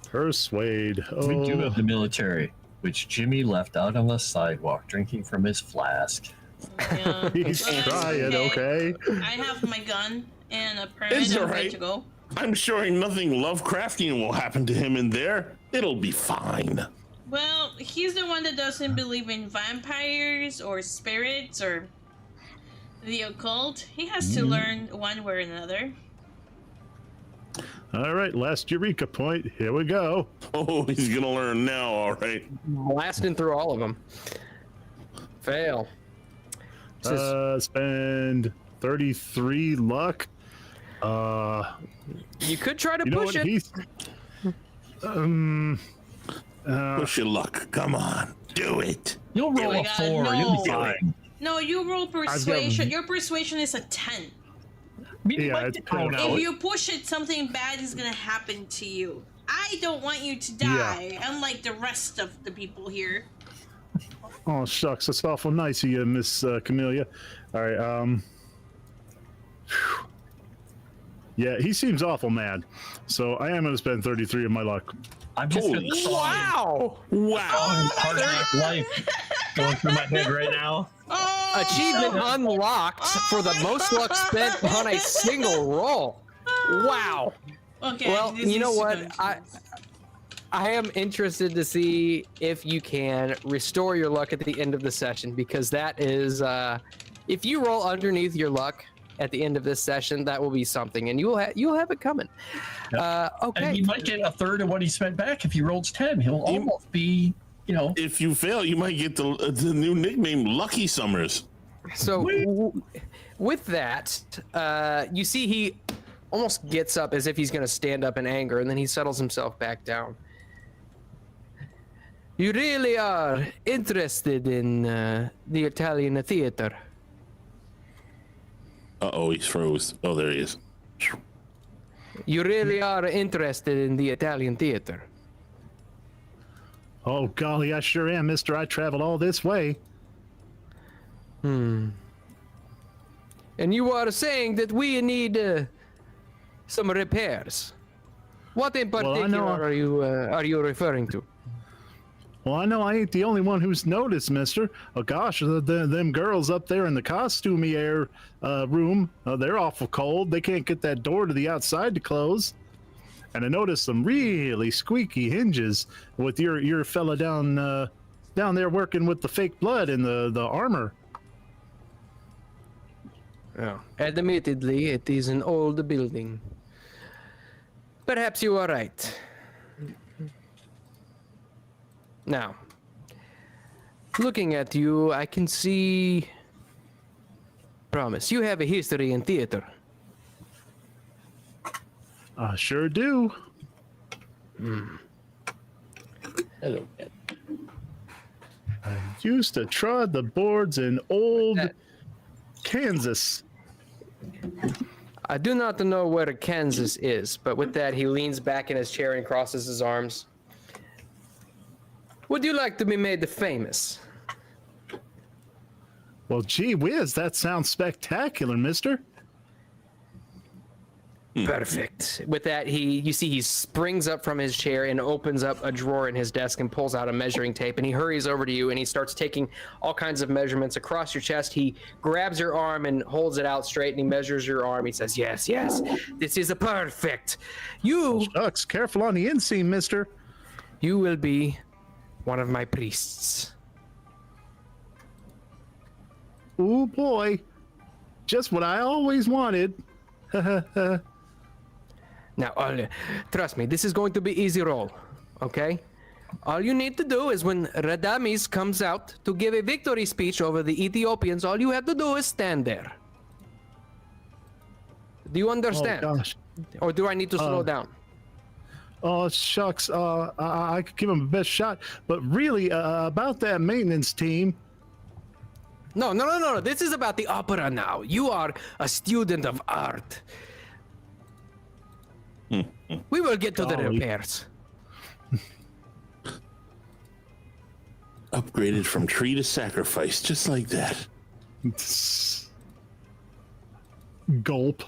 Persuade. We do have the military, which Jimmy left out on the sidewalk drinking from his flask. Yeah. He's Well, that's trying, okay? I have my gun and a permit. It's I'm all ready right. to go. I'm sure nothing Lovecraftian will happen to him in there. It'll be fine. Well, he's the one that doesn't believe in vampires or spirits or the occult. He has to learn one way or another. All right, last Eureka point. Here we go. Oh, he's gonna learn now, all right. Blasting through all of them. Fail. Spend 33 luck. You could try to You know push what? it. He's Push your luck. Come on. Do it. You'll roll my a God, 4. no. You'll be fine. No, you roll persuasion. Your persuasion is a 10. I mean, you Yeah, might it's get thrown kind of- out. If you push it, something bad is gonna happen to you. I don't want you to die, unlike the rest of the people here. Oh, shucks. That's awful nice of you, Miss Camellia. All right. Phew. Yeah, he seems awful mad. So I am going to spend 33 of my luck. I'm just Holy gonna Wow! Wow. hard life going through my head right now. Oh! Achievement unlocked for the most luck spent on a single roll. Wow. Okay. Well, this you know is what? good. I am interested to see if you can restore your luck at the end of the session, because that is, if you roll underneath your luck at the end of this session, that will be something, and you'll have it coming. And Okay. he might get a third of what he spent back if he rolls 10. He'll almost be, If you fail, you might get the new nickname Lucky Summers. So with that, you see he almost gets up as if he's going to stand up in anger, and then he settles himself back down. You really are interested in the Italian theater? Uh-oh, he's froze. Oh, there he is. You really are interested in the Italian theater? Oh, golly, I sure am, mister. I traveled all this way. And you are saying that we need some repairs. What in particular are you referring to? Well, I know I ain't the only one who's noticed, mister. Oh, gosh, them girls up there in the costumey room, they're awful cold. They can't get that door to the outside to close. And I noticed some really squeaky hinges with your fella down there working with the fake blood and the armor. Oh. Admittedly, it is an old building. Perhaps you are right. Now, looking at you, I can see... Promise, you have a history in theater. I sure do. Hello, Ed. I used to trod the boards in old Kansas. I do not know where Kansas is, but with that, he leans back in his chair and crosses his arms. Would you like to be made famous? Well, gee whiz, that sounds spectacular, mister. Perfect. With that, you see he springs up from his chair and opens up a drawer in his desk and pulls out a measuring tape, and he hurries over to you and he starts taking all kinds of measurements across your chest. He grabs your arm and holds it out straight, and he measures your arm. He says, yes, this is a perfect. You... Shucks, careful on the inseam, mister. You will be one of my priests. Oh boy, just what I always wanted. Now, trust me, this is going to be easy roll, okay? All you need to do is when Radames comes out to give a victory speech over the Ethiopians, all you have to do is stand there. Do you understand? Oh gosh. Or do I need to slow down? Oh shucks, I could give him a best shot, but really about that maintenance team. No. This is about the opera now. You are a student of art. We will get to the repairs. Upgraded from tree to sacrifice, just like that. Gulp.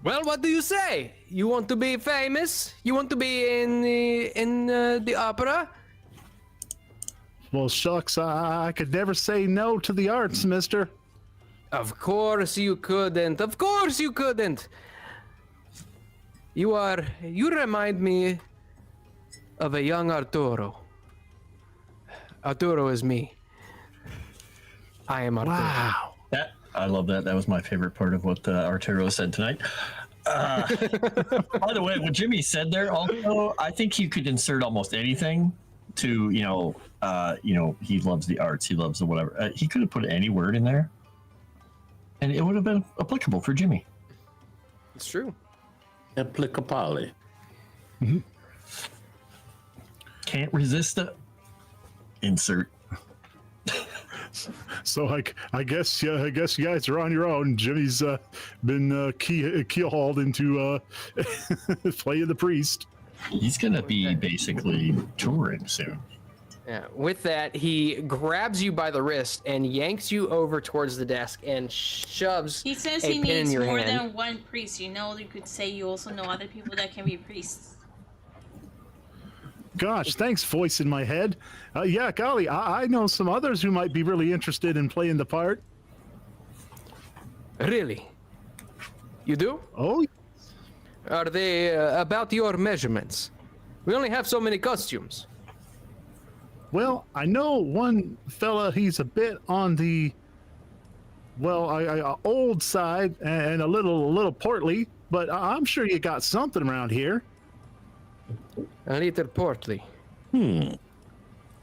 Well, what do you say? You want to be famous? You want to be in the opera? Well, shucks, I could never say no to the arts, mister. Of course you couldn't. Of course you couldn't. You remind me of a young Arturo. Arturo is me. I am Arturo. Wow. I love that. That was my favorite part of what Arturo said tonight. By the way, what Jimmy said there also, I think you could insert almost anything to, he loves the arts, he loves the whatever. He could have put any word in there, and it would have been applicable for Jimmy. It's true. Applicable. Can't resist it. Insert. So I guess you guys are on your own. Jimmy's been keel-hauled into playing the priest. He's gonna be basically touring soon. Yeah. With that, he grabs you by the wrist and yanks you over towards the desk and shoves He says a he pin in needs your more hand. than one priest. You could say you also know other people that can be priests. Gosh, thanks, voice in my head. Yeah, golly, I know some others who might be really interested in playing the part. Really? You do? Oh, Are they about your measurements? We only have so many costumes. well, I know one fella, he's a bit on the, old side and a little portly, but I'm sure you got something around here. A little portly.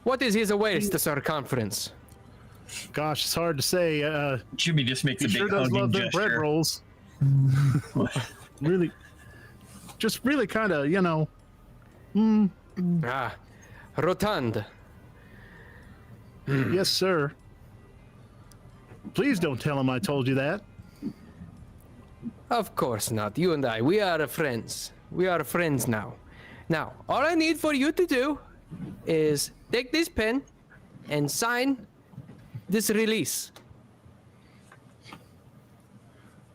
What is his waist circumference? Gosh, it's hard to say. Jimmy just makes He a big sure does hugging love them gesture. bread rolls. Really, just really kind of, Ah, rotund. Yes, sir. Please don't tell him I told you that. Of course not. You and I, we are friends. We are friends now. Now, all I need for you to do is take this pen and sign this release.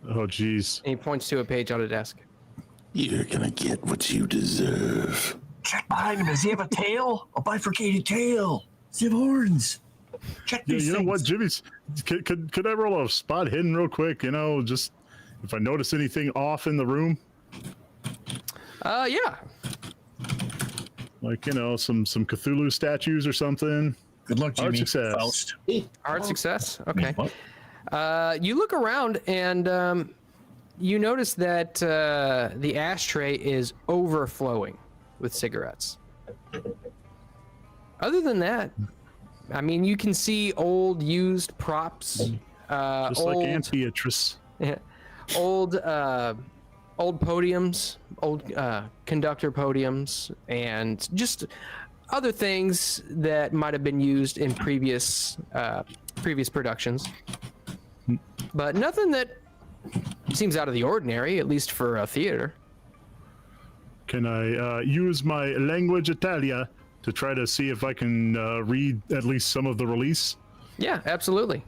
Oh, jeez. And he points to a page on a desk. You're gonna get what you deserve. Check behind him. Does he have a tail? A bifurcated tail. Does he have horns? Check Yeah, these you know things. what, Jimmy's? Could I roll a spot hidden real quick? Just if I notice anything off in the room, Yeah. like some Cthulhu statues or something. Good luck, Jimmy. Hard success. Faust. Hard success. Okay. What? You look around and you notice that the ashtray is overflowing with cigarettes. Other than that, I mean, you can see old used props, Just old, like Aunt Beatrice. old podiums, old conductor podiums, and just other things that might have been used in previous productions. But nothing that seems out of the ordinary, at least for a theater. Can I use my language Italia to try to see if I can read at least some of the release? Yeah, absolutely.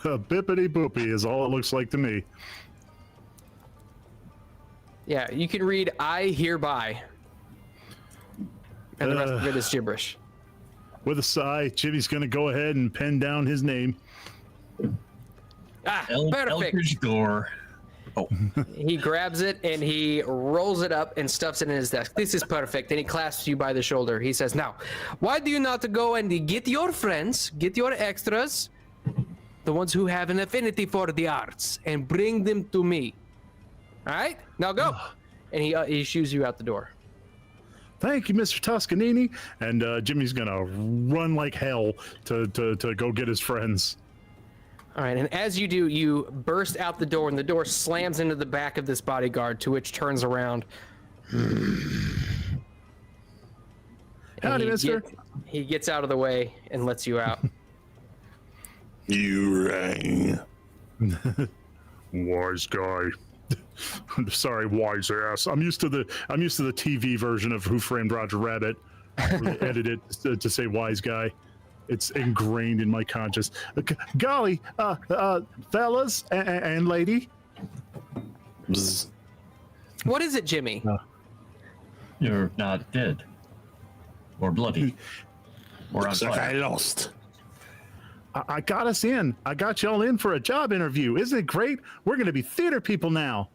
Bippity boopy is all it looks like to me. Yeah, you can read "I hereby," and the rest of it is gibberish. With a sigh, Jimmy's going to go ahead and pen down his name. Ah, perfect. Eldritch Gore. Oh, He grabs it and he rolls it up and stuffs it in his desk. This is perfect. And he clasps you by the shoulder. He says, "Now, why do you not go and get your friends, get your extras, the ones who have an affinity for the arts, and bring them to me? All right, now go." And he shoos you out the door. Thank you, Mr. Toscanini. And Jimmy's going to run like hell to go get his friends. All right, and as you do, you burst out the door, and the door slams into the back of this bodyguard, to which turns around. Howdy, mister. He gets out of the way and lets you out. You rang. Wise guy. I'm sorry, wise ass. I'm used to the TV version of Who Framed Roger Rabbit, where they edit it to say wise guy. It's ingrained in my conscience. Golly, fellas and lady. Bzz. What is it, Jimmy? you're not dead. Or bloody. Or on Looks like I fire. lost. I got us in. I got y'all in for a job interview. Isn't it great? We're going to be theater people now.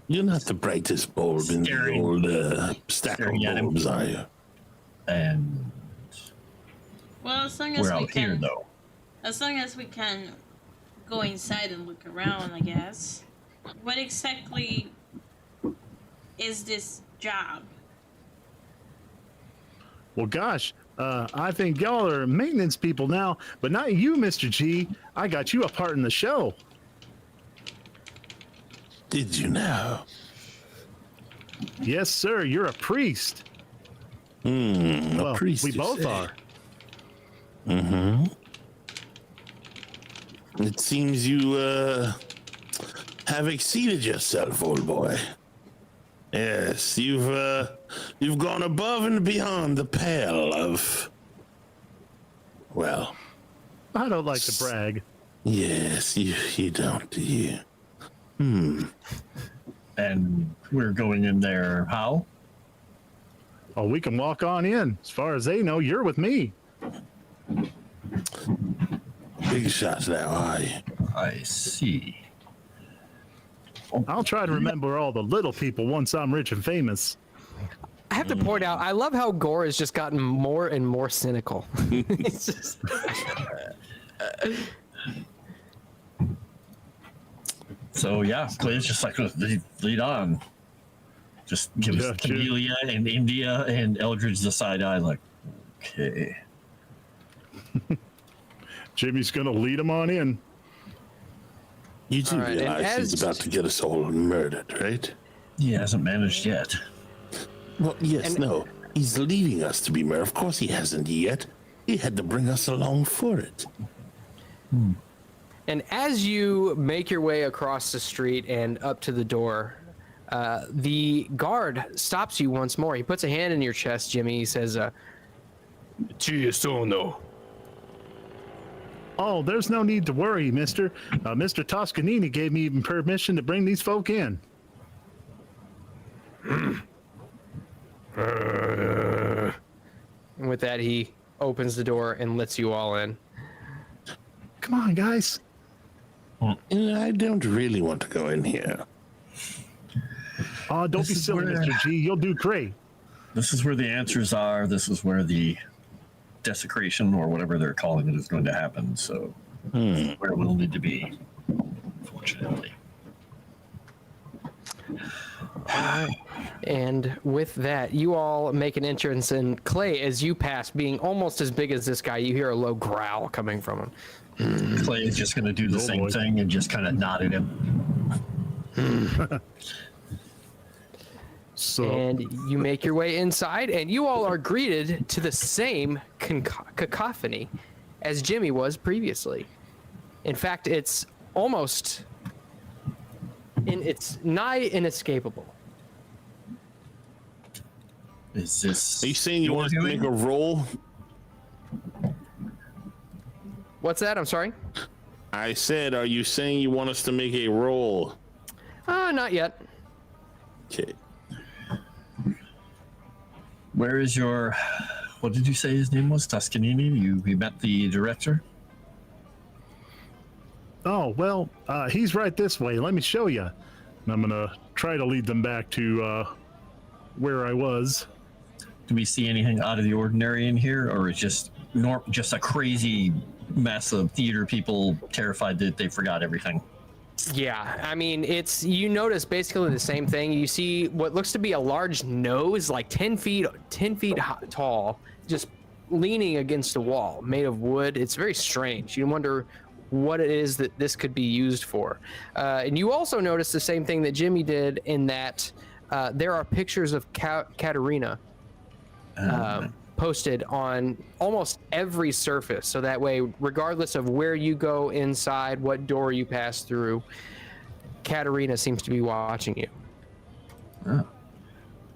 You're not the brightest bulb in the Staring- old stack of staring at him. bulbs, are you? And Well, as long as we're we out here, can, though. as long as we can go inside and look around, I guess. What exactly is this job? Well, gosh, I think y'all are maintenance people now, but not you, Mr. G. I got you a part in the show. Did you know? Yes, sir. You're a priest. Well, A priest, we you both say? are. It seems you have exceeded yourself, old boy. Yes, you've gone above and beyond the pale of. Well, I don't like to brag. yes, you don't, do you? And we're going in there. How? Oh, we can walk on in. As far as they know, you're with me. Big shots now, are you? I see. I'll try to remember all the little people once I'm rich and famous. I have to point out, I love how Gore has just gotten more and more cynical. It's just, So yeah, Clay's just like lead on. Just gives Camellia and India and Eldridge the side eye, like, okay. Jimmy's going to lead him on in. You do right, realize he's about to get us all murdered, right? He hasn't managed yet. Well, yes, no. He's leaving us to be murdered. Of course he hasn't yet. He had to bring us along for it. And as you make your way across the street and up to the door, the guard stops you once more. He puts a hand in your chest, Jimmy. He says, "Ci sono." Oh, there's no need to worry, mister. Mr. Toscanini gave me even permission to bring these folk in. And with that, he opens the door and lets you all in. Come on, guys. I don't really want to go in here. Oh, don't be silly, Mr. G. You'll do great. This is where the answers are. This is where the desecration, or whatever they're calling it, is going to happen. So, this is where we'll need to be, fortunately. And with that, you all make an entrance, and Clay, as you pass, being almost as big as this guy, you hear a low growl coming from him. Clay is just going to do the same thing and just kind of nod at him. And you make your way inside, and you all are greeted to the same cacophony as Jimmy was previously. In fact, it's almost, it's nigh inescapable. Is this? Are you saying you want us to make a roll? What's that? I'm sorry? I said, are you saying you want us to make a roll? Not yet. Okay. Where is your? What did you say his name was? Toscanini. You met the director. Oh, well, he's right this way. Let me show you. And I'm going to try to lead them back to where I was. Do we see anything out of the ordinary in here, or is just a crazy mess of theater people terrified that they forgot everything? Yeah, I mean, you notice basically the same thing. You see what looks to be a large nose, like 10 feet tall, just leaning against a wall, made of wood. It's very strange. You wonder what it is that this could be used for. And you also notice the same thing that Jimmy did, in that there are pictures of Katerina posted on almost every surface, so that way, regardless of where you go inside, what door you pass through, Katerina seems to be watching you.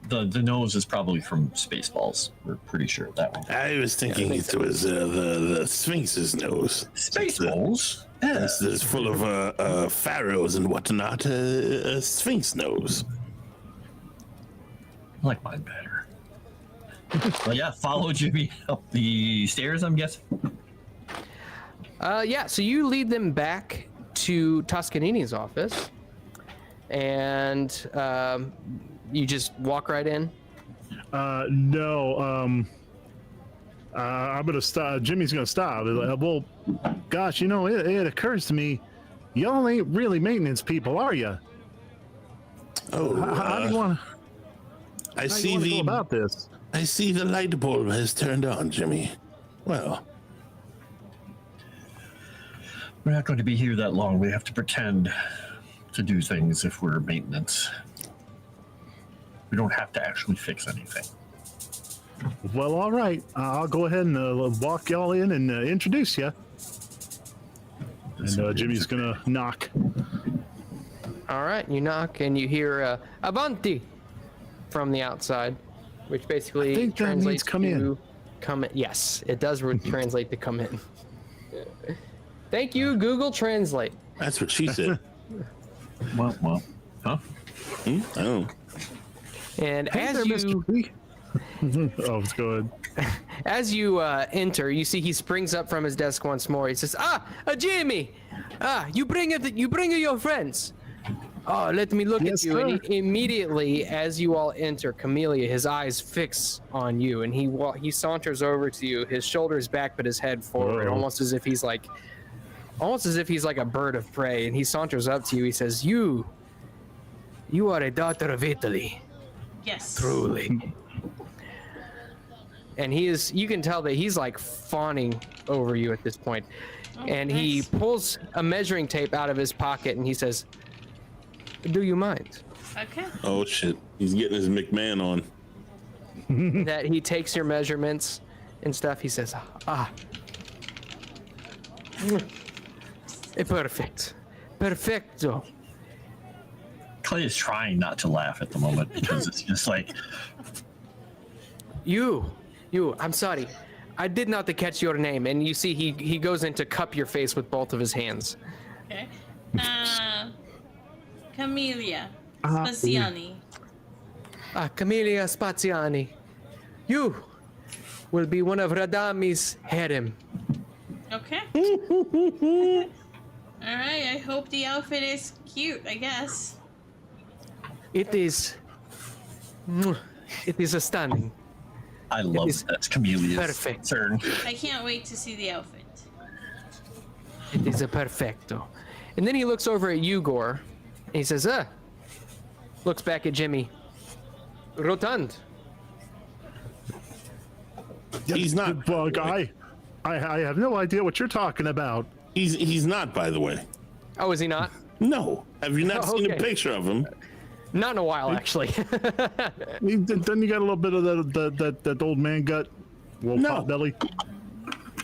The nose is probably from Spaceballs. We're pretty sure of that one. I was thinking it was the Sphinx's nose. Spaceballs? It's full of pharaohs and whatnot. A Sphinx nose. I like mine better. Well, yeah, follow Jimmy up the stairs, I'm guessing. Yeah, so you lead them back to Toscanini's office, and you just walk right in. No, I'm gonna stop. Jimmy's gonna stop. Well, gosh, it occurs to me, y'all ain't really maintenance people, are you? Oh, how do you want? I see go about this. I see the light bulb has turned on, Jimmy. Well, we're not going to be here that long. We have to pretend to do things if we're maintenance. We don't have to actually fix anything. Well, all right. I'll go ahead and walk y'all in and introduce you. And Jimmy's gonna knock. All right, you knock, and you hear "Avanti" from the outside, which basically I think that translates means come in. Come in. Yes, it does translate to come in. Thank you, Google Translate. that's what she said. Well, huh? Oh. And Hey as there, you Mr. P. Oh, let's go ahead. as you enter, you see he springs up from his desk once more. He says, Jimmy, you bring your friends. Oh, let me look Yes, at you. sir. And he, immediately, as you all enter, Camellia, his eyes fix on you, and he saunters over to you, his shoulders back, but his head forward, Uh-oh. almost as if he's like a bird of prey. And he saunters up to you. He says, "You are a daughter of Italy. Yes. Truly. And you can tell that he's like fawning over you at this point. Oh, And he nice. pulls a measuring tape out of his pocket and he says, "Do you mind Okay. Oh shit, he's getting his McMahon on. that he takes your measurements and stuff?" He says, perfect. Perfecto. Clay is trying not to laugh at the moment because it's just like, I'm sorry. I did not catch your name." And you see he goes in to cup your face with both of his hands. Okay. Camellia Spaziani. Camellia Spaziani. You will be one of Radami's harem. Okay. All right. I hope the outfit is cute. I guess. It is stunning. I love is that's Camellia's perfect. turn. I can't wait to see the outfit. It is a perfecto. And then he looks over at you, Gore, and he says, looks back at Jimmy. Rotund. He's not. Bug. I have no idea what you're talking about. He's not, by the way. Oh, is he not? No. Have you not Oh, seen a okay. picture of him? Not in a while, actually. Then you got a little bit of that old man gut, little No. pot belly.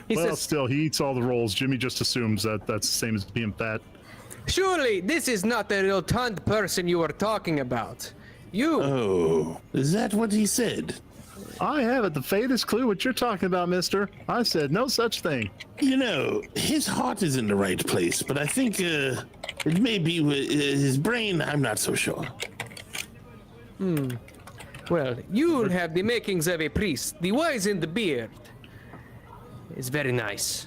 He Well, says, still, he eats all the rolls. Jimmy just assumes that that's the same as being fat. "Surely this is not the rotund person you were talking about. You, Oh, is that what he said? I haven't the faintest clue what you're talking about, mister. I said no such thing. You know, his heart is in the right place, but I think it may be with his brain. I'm not so sure. well, you have the makings of a priest. The wise in the beard is very nice.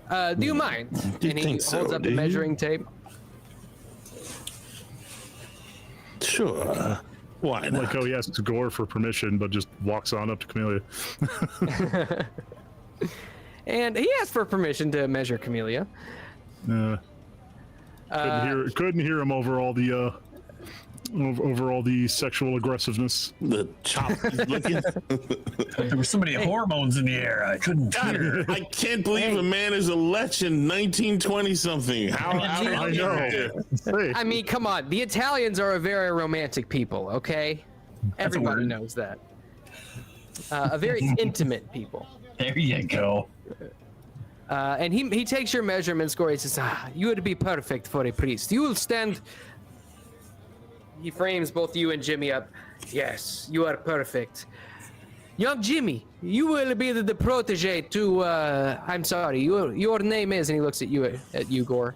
Do you mind?" Do you And he think so, holds up do the you? measuring tape. Sure. Why not? Like how he asks Gore for permission, but just walks on up to Camellia. And he asked for permission to measure Camellia. Couldn't hear him over all the sexual aggressiveness. The chop he's looking. There were so many hormones in the air. I couldn't hear. I can't believe a man is a lech in 1920 something. How I know. Hey, I mean, come on. The Italians are a very romantic people, okay? Everybody word. knows that. A very intimate people. There you go. And he takes your measurements, Gore. He says, "You would be perfect for a priest. You will stand." He frames both you and Jimmy up. "Yes, you are perfect. Young Jimmy, you will be the protege to, I'm sorry, your name is," and he looks at you, Gore.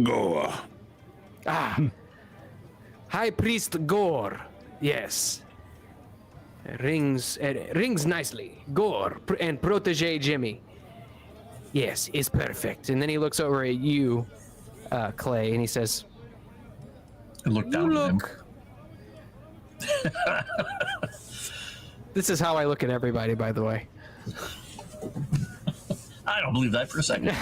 Go. High Priest Gore. Yes. Rings nicely. Gore and protege Jimmy. Yes, is perfect. And then he looks over at you, Clay, and he says, I look "You down at him. look." This is how I look at everybody, by the way. I don't believe that for a second.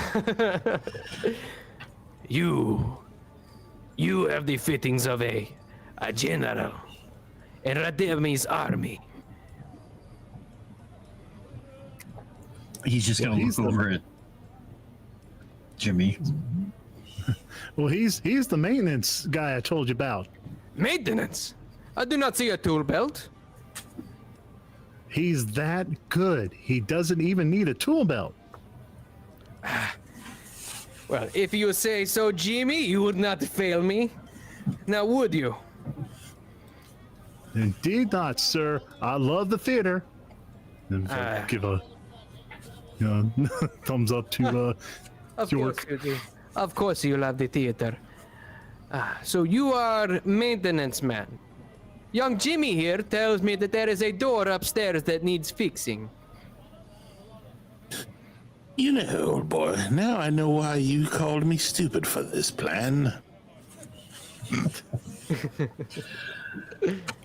You have the fittings of a general in Rademi's army. He's just Well, gonna he's look the- over at Jimmy. well, he's the maintenance guy I told you about. Maintenance. I do not see a tool belt. He's that good. He doesn't even need a tool belt. Well, if you say so, Jimmy, you would not fail me. Now, would you? Indeed not, sir. I love the theater. And give a thumbs up to Of York. course you do. Of course you love the theater. So you are maintenance man. Young Jimmy here tells me that there is a door upstairs that needs fixing. You know, old boy, now I know why you called me stupid for this plan.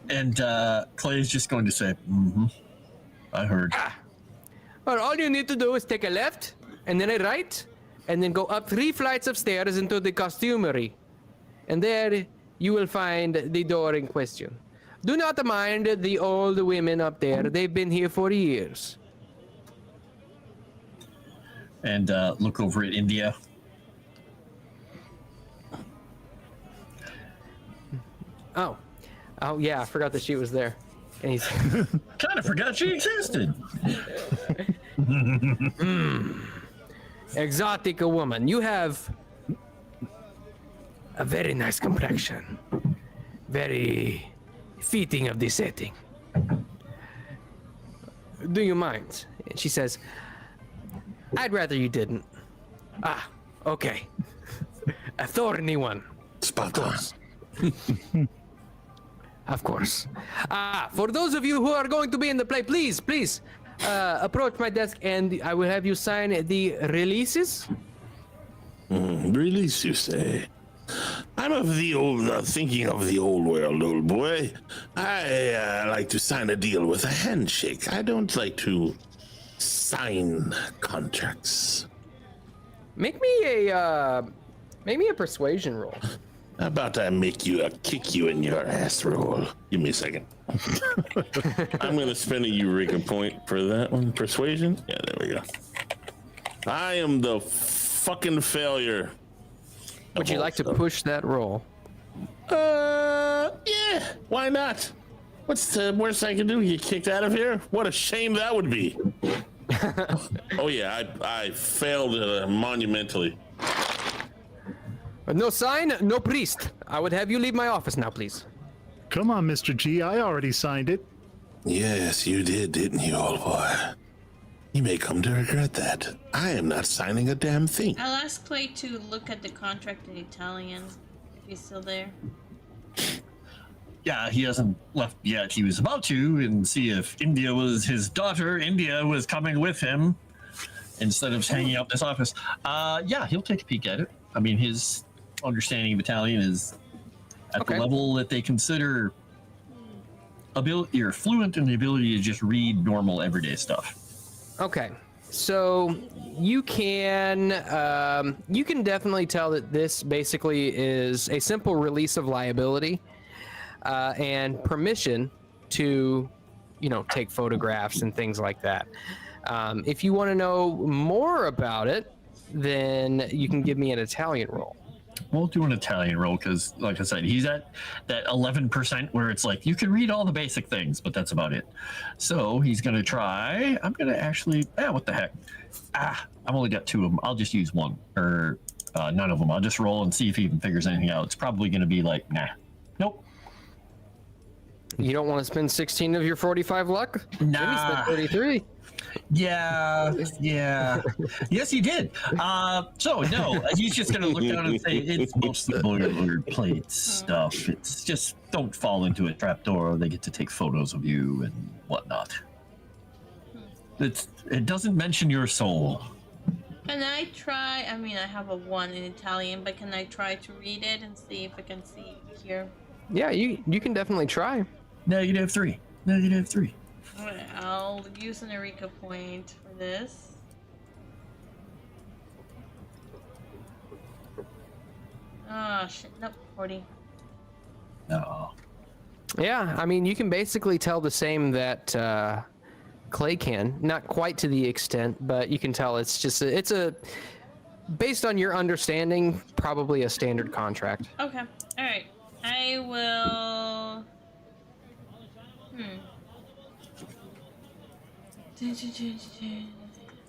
And Clay's just going to say, "Mm-hmm. I heard." Well, all you need to do is take a left, and then a right, and then go up 3 flights of stairs into the costumery. And there you will find the door in question. Do not mind the old women up there. They've been here for years. And look over at India. Oh, yeah, I forgot that she was there. And he's Kind of forgot she existed. exotic woman. You have a very nice complexion. Very fitting of the setting. Do you mind? And she says, I'd rather you didn't. Ah, okay. A thorny one. Spot on. Of course. For those of you who are going to be in the play, please, approach my desk and I will have you sign the releases. Release, you say? I'm of the old, thinking of the old world, old boy. I like to sign a deal with a handshake. I don't like to sign contracts. Make me a persuasion roll. How about I make you a kick you in your ass roll? Give me a second. I'm gonna spend a Eureka point for that one. Persuasion? Yeah, there we go. I am the fucking failure. Would you like to push that roll? Yeah, why not? What's the worst I can do? Get kicked out of here? What a shame that would be. Oh yeah, I failed monumentally. No sign, no priest. I would have you leave my office now, please. Come on, Mr. G. I already signed it. Yes, you did, didn't you, old boy? You may come to regret that. I am not signing a damn thing. I'll ask Clay to look at the contract in Italian, if he's still there. Yeah, he hasn't left yet. He was about to and see if India was his daughter. India was coming with him instead of hanging out in this office. Yeah, he'll take a peek at it. I mean, his understanding of Italian is at the level that they consider you're fluent in the ability to just read normal everyday stuff. Okay, so you can definitely tell that this basically is a simple release of liability and permission to, take photographs and things like that. If you want to know more about it, then you can give me an Italian roll. We'll do an Italian roll because, like I said, he's at that 11% where it's like you can read all the basic things, but that's about it. So he's going to try. I'm going to actually, what the heck? I've only got 2 of them. I'll just use 1 or none of them. I'll just roll and see if he even figures anything out. It's probably going to be like, nah, nope. You don't want to spend 16 of your 45 luck? Nah. Maybe spend 33. Yeah. Yes, he did. So no, he's just gonna look down and say it's mostly boilerplate stuff. It's just don't fall into a trapdoor. They get to take photos of you and whatnot. It doesn't mention your soul. Can I try? I mean, I have a 1 in Italian, but can I try to read it and see if I can see here? Yeah, you can definitely try. -3. Alright, I'll use an Eureka point for this. Oh shit, nope, 40. No. Yeah, I mean, you can basically tell the same that Clay can. Not quite to the extent, but you can tell it's just it's a based on your understanding, probably a standard contract. Okay, alright. I will...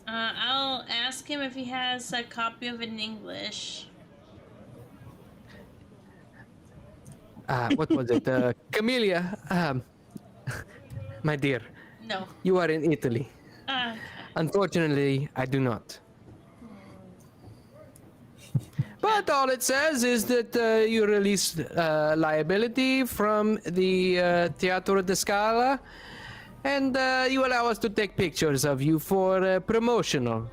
I'll ask him if he has a copy of it in English. What was it? Camellia, my dear, No. you are in Italy. Okay. Unfortunately, I do not. But all it says is that you released liability from the Teatro de Scala, and you allow us to take pictures of you for promotional.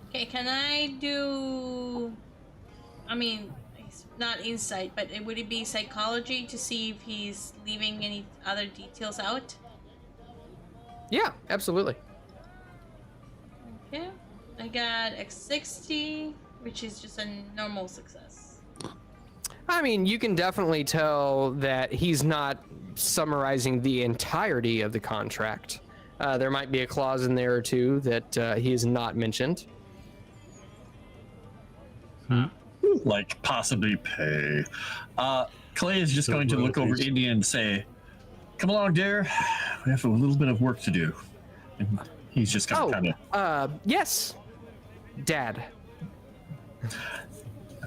Okay, can I do... I mean, it's not insight, but would it be psychology to see if he's leaving any other details out? Yeah, absolutely. Okay. I got a 60, which is just a normal success. I mean, you can definitely tell that he's not summarizing the entirety of the contract. There might be a clause in there or two that he has not mentioned. Like possibly pay. Clay is just going to look over to India and say, "Come along, dear. We have a little bit of work to do." And he's just going to kind of. Yes, Dad.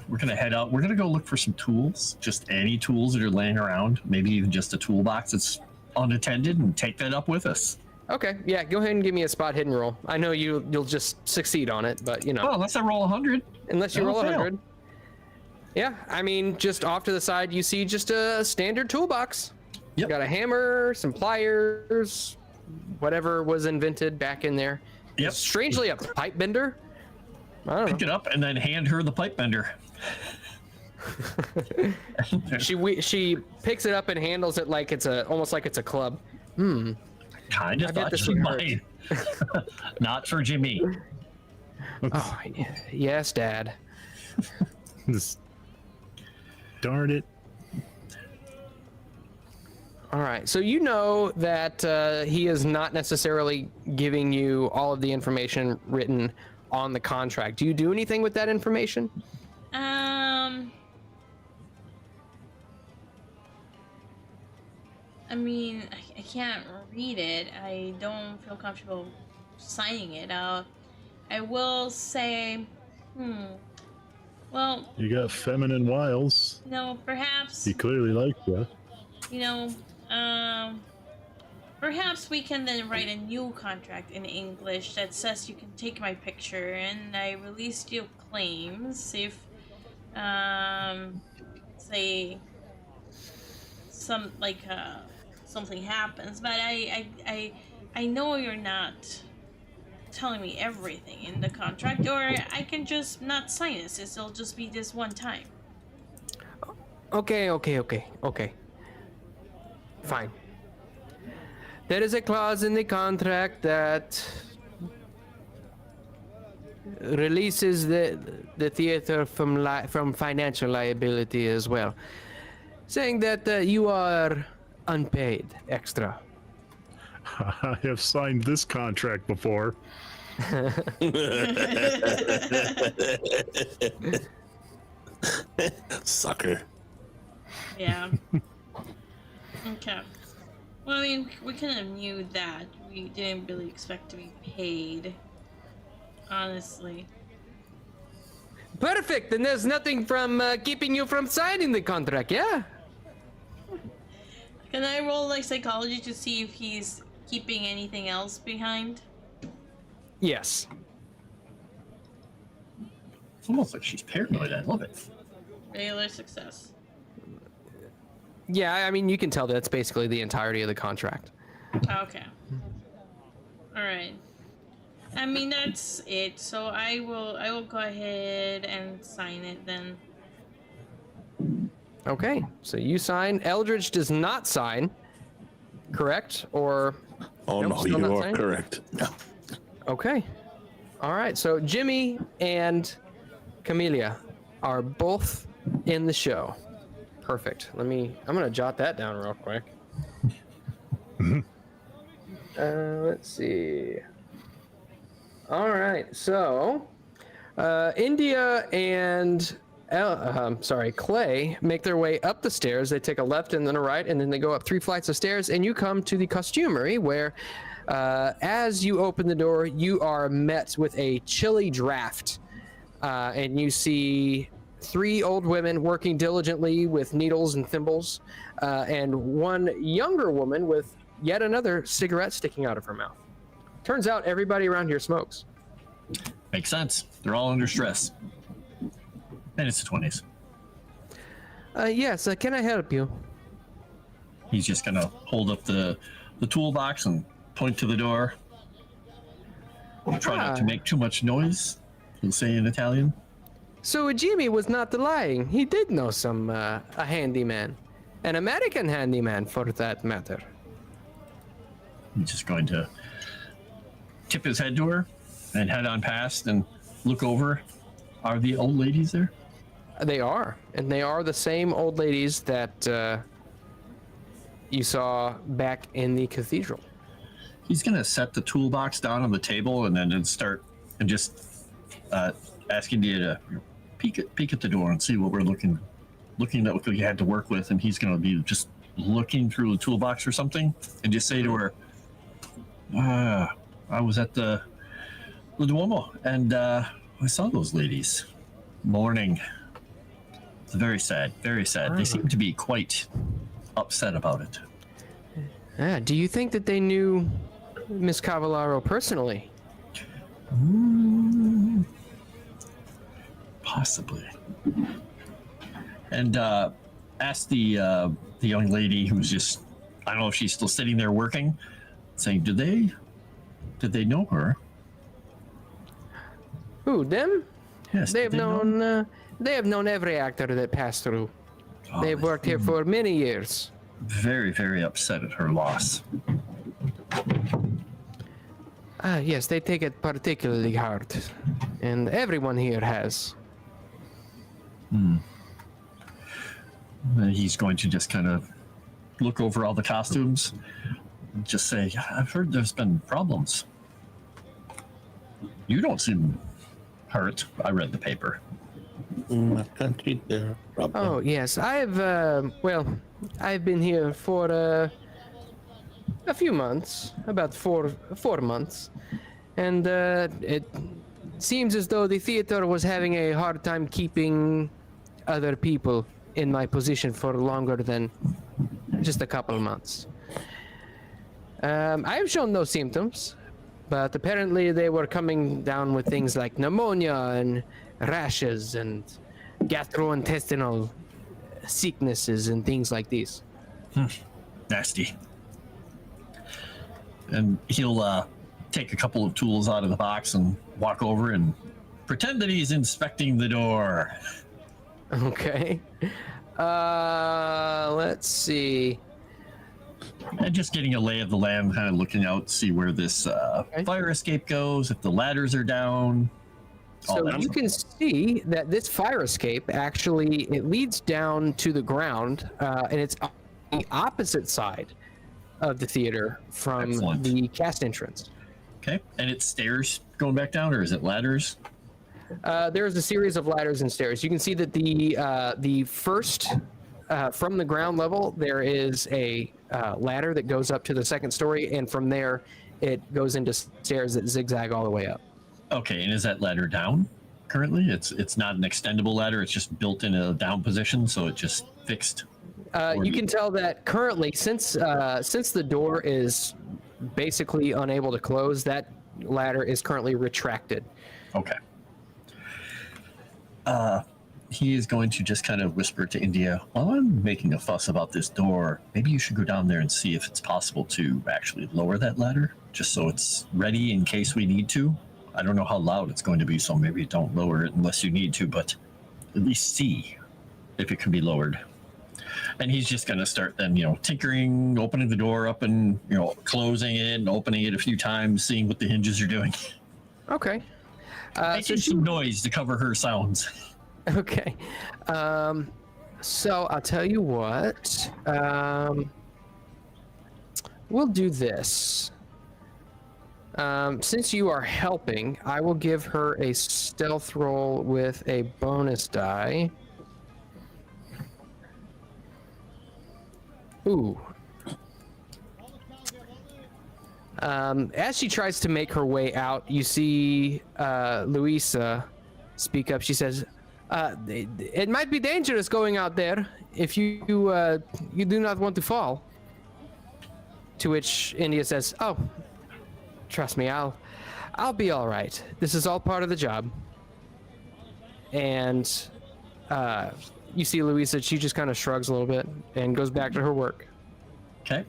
We're going to head out. We're going to go look for some tools, just any tools that are laying around, maybe even just a toolbox that's unattended, and take that up with us. Okay, yeah, go ahead and give me a spot hidden roll. I know you'll just succeed on it, but you know. Oh, unless I roll 100. Unless you roll fail. 100. Yeah, I mean, just off to the side, you see just a standard toolbox. Yep. You got a hammer, some pliers, whatever was invented back in there. Yep. Strangely, a pipe bender. I don't Pick it up and then hand her the pipe bender. know. She picks it up and handles it like it's almost like it's a club. Kind of bet thought this she would might. Not for Jimmy. Oh, yes, Dad. Just, darn it. All right, so you know that he is not necessarily giving you all of the information written on the contract. Do you do anything with that information? I mean, I can't read it. I don't feel comfortable signing it. I will say, well, You got feminine wiles. perhaps, He clearly likes you. perhaps we can then write a new contract in English that says you can take my picture and I release your claims if, say, something happens. But I know you're not telling me everything in the contract, or I can just not sign this. It'll just be this one time. Okay. Fine. There is a clause in the contract that releases the theater from financial liability as well, saying that you are unpaid extra. I have signed this contract before. Sucker. Yeah. Okay. Well, I mean, we kind of knew that. We didn't really expect to be paid. Honestly. Perfect. Then there's nothing from keeping you from signing the contract. Yeah. Can I roll like psychology to see if he's keeping anything else behind? Yes. It's almost like she's paranoid. I love it. Regular success. Yeah, I mean, you can tell that's basically the entirety of the contract. Okay. Alright. I mean, that's it. So I will go ahead and sign it then. Okay, so you sign. Eldritch does not sign, correct? Or Oh, Nope, no, still not you are signed? correct. No. okay. All right, so Jimmy and Camellia are both in the show. Perfect. I'm gonna jot that down real quick. Let's see. All right, so India and Clay make their way up the stairs. They take a left and then a right, and then they go up 3 flights of stairs, and you come to the costumery where, as you open the door, you are met with a chilly draft, and you see 3 old women working diligently with needles and thimbles, and one younger woman with yet another cigarette sticking out of her mouth. Turns out everybody around here smokes. Makes sense. They're all under stress. And it's the 20s. Yes, can I help you? He's just gonna hold up the toolbox and point to the door. Try not to make too much noise. He'll say in Italian. So Jimmy was not lying. He did know a handyman. An American handyman, for that matter. He's just going to tip his head to her and head on past and look over. Are the old ladies there? They are, and they are the same old ladies that you saw back in the cathedral. He's gonna set the toolbox down on the table and then start and just asking you to peek at the door and see what we're looking at what we had to work with. And he's gonna be just looking through the toolbox or something, and just say to her, "I was at the Duomo and I saw those ladies mourning. It's very sad, very sad. They seem to be quite upset about it." Do you think that they knew Miss Cavallaro personally? Possibly. And ask the young lady who's just, I don't know if she's still sitting there working, saying, did they know her? Who, them? Yes. They have known every actor that passed through. They've worked here for many years. Very, very upset at her loss. Yes, they take it particularly hard, and everyone here has. He's going to just kind of look over all the costumes and just say, I've heard there's been problems. You don't seem hurt. I read the paper. In my country, there are problems. Oh, yes, I've been here for a few months, about four months, and it seems as though the theater was having a hard time keeping other people in my position for longer than just a couple of months. I have shown no symptoms, but apparently they were coming down with things like pneumonia and rashes and gastrointestinal sicknesses and things like these. Nasty. And he'll take a couple of tools out of the box and walk over and pretend that he's inspecting the door. Okay. Let's see. And just getting a lay of the land, kind of looking out, see where this fire escape goes, if the ladders are down. So you can see that this fire escape actually, it leads down to the ground, and it's on the opposite side of the theater from Excellent. the cast entrance. Okay. And it's stairs going back down, or is it ladders? There's a series of ladders and stairs. You can see that the first, from the ground level, there is a ladder that goes up to the second story, and from there, it goes into stairs that zigzag all the way up. Okay, and is that ladder down currently? It's not an extendable ladder. It's just built in a down position, so it's just fixed. You can tell that currently, since the door is basically unable to close, that ladder is currently retracted. Okay. He is going to just kind of whisper to India, while I'm making a fuss about this door, maybe you should go down there and see if it's possible to actually lower that ladder, just so it's ready in case we need to. I don't know how loud it's going to be, so maybe don't lower it unless you need to, but at least see if it can be lowered. And he's just going to start then, tinkering, opening the door up and, closing it and opening it a few times, seeing what the hinges are doing. Okay. Making some noise to cover her sounds. Okay. So I'll tell you what. We'll do this. Since you are helping, I will give her a stealth roll with a bonus die. Ooh. As she tries to make her way out, you see Louisa speak up. She says, it might be dangerous going out there if you do not want to fall. To which India says, oh, trust me, I'll be all right. This is all part of the job. And you see Louisa, she just kind of shrugs a little bit and goes back to her work. Okay.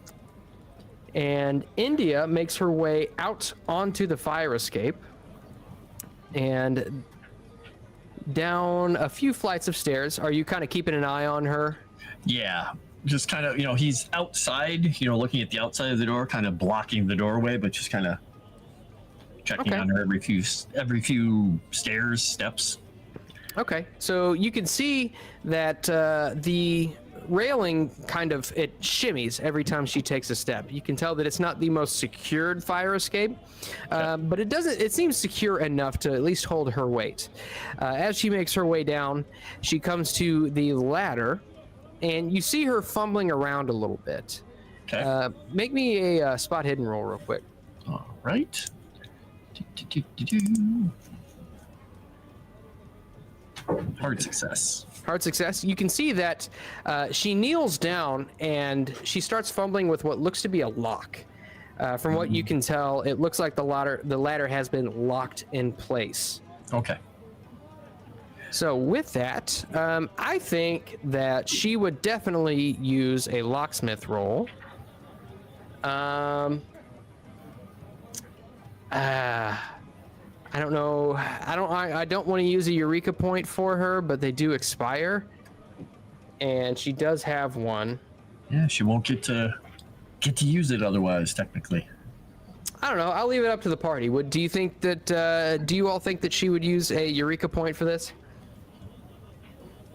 And India makes her way out onto the fire escape and down a few flights of stairs. Are you kind of keeping an eye on her? Yeah. Just kind of, he's outside, looking at the outside of the door, kind of blocking the doorway, but just kind of checking on her every few steps. Okay, so you can see that the railing kind of it shimmies every time she takes a step. You can tell that it's not the most secured fire escape, but it seems secure enough to at least hold her weight. As she makes her way down, she comes to the ladder, and you see her fumbling around a little bit. Okay. Make me a spot hidden roll real quick. All right. Hard success. Hard success. You can see that she kneels down and she starts fumbling with what looks to be a lock. From what you can tell, it looks like the ladder has been locked in place. Okay. So with that, I think that she would definitely use a locksmith roll. I don't know. I don't want to use a Eureka point for her, but they do expire, and she does have one. Yeah, she won't get to use it otherwise, technically. I don't know. I'll leave it up to the party. Do you think that? Do you all think that she would use a Eureka point for this?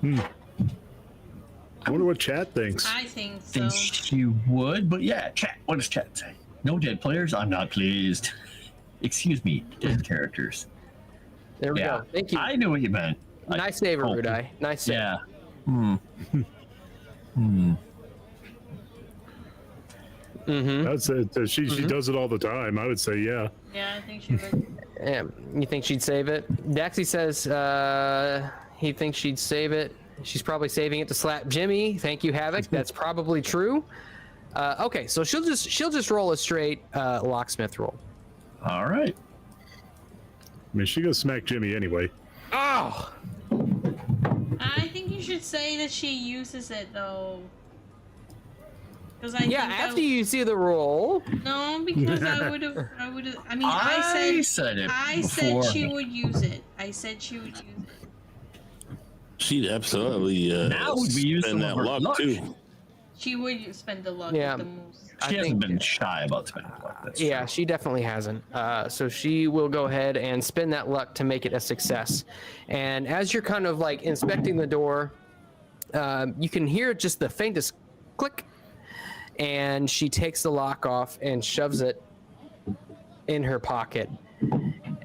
I wonder what chat thinks. I think so. Think she would, but yeah, chat. What does chat say? No dead players. I'm not pleased. Excuse me, dead characters. There we go. Thank you. I knew what you meant. Nice save, Rudai. Nice save. Yeah. I'd say she does it all the time. I would say yeah. Yeah, I think she would. You think she'd save it? Daxy says he thinks she'd save it. She's probably saving it to slap Jimmy. Thank you, Havoc. That's probably true. Okay, so she'll just roll a straight locksmith roll. All right. I mean, she's gonna smack Jimmy anyway. Oh, I think you should say that she uses it though. Because I yeah. think After you see the roll, No, because I would have. I mean, I said it I before. said she would use it. I said she would use it. She'd absolutely Now would we use spend some that of her luck luck? too. She would spend the luck Yeah. the most. She I hasn't think- been shy about spending luck. That's yeah, true. she definitely hasn't. So she will go ahead and spin that luck to make it a success. And as you're kind of like inspecting the door, you can hear just the faintest click, and she takes the lock off and shoves it in her pocket.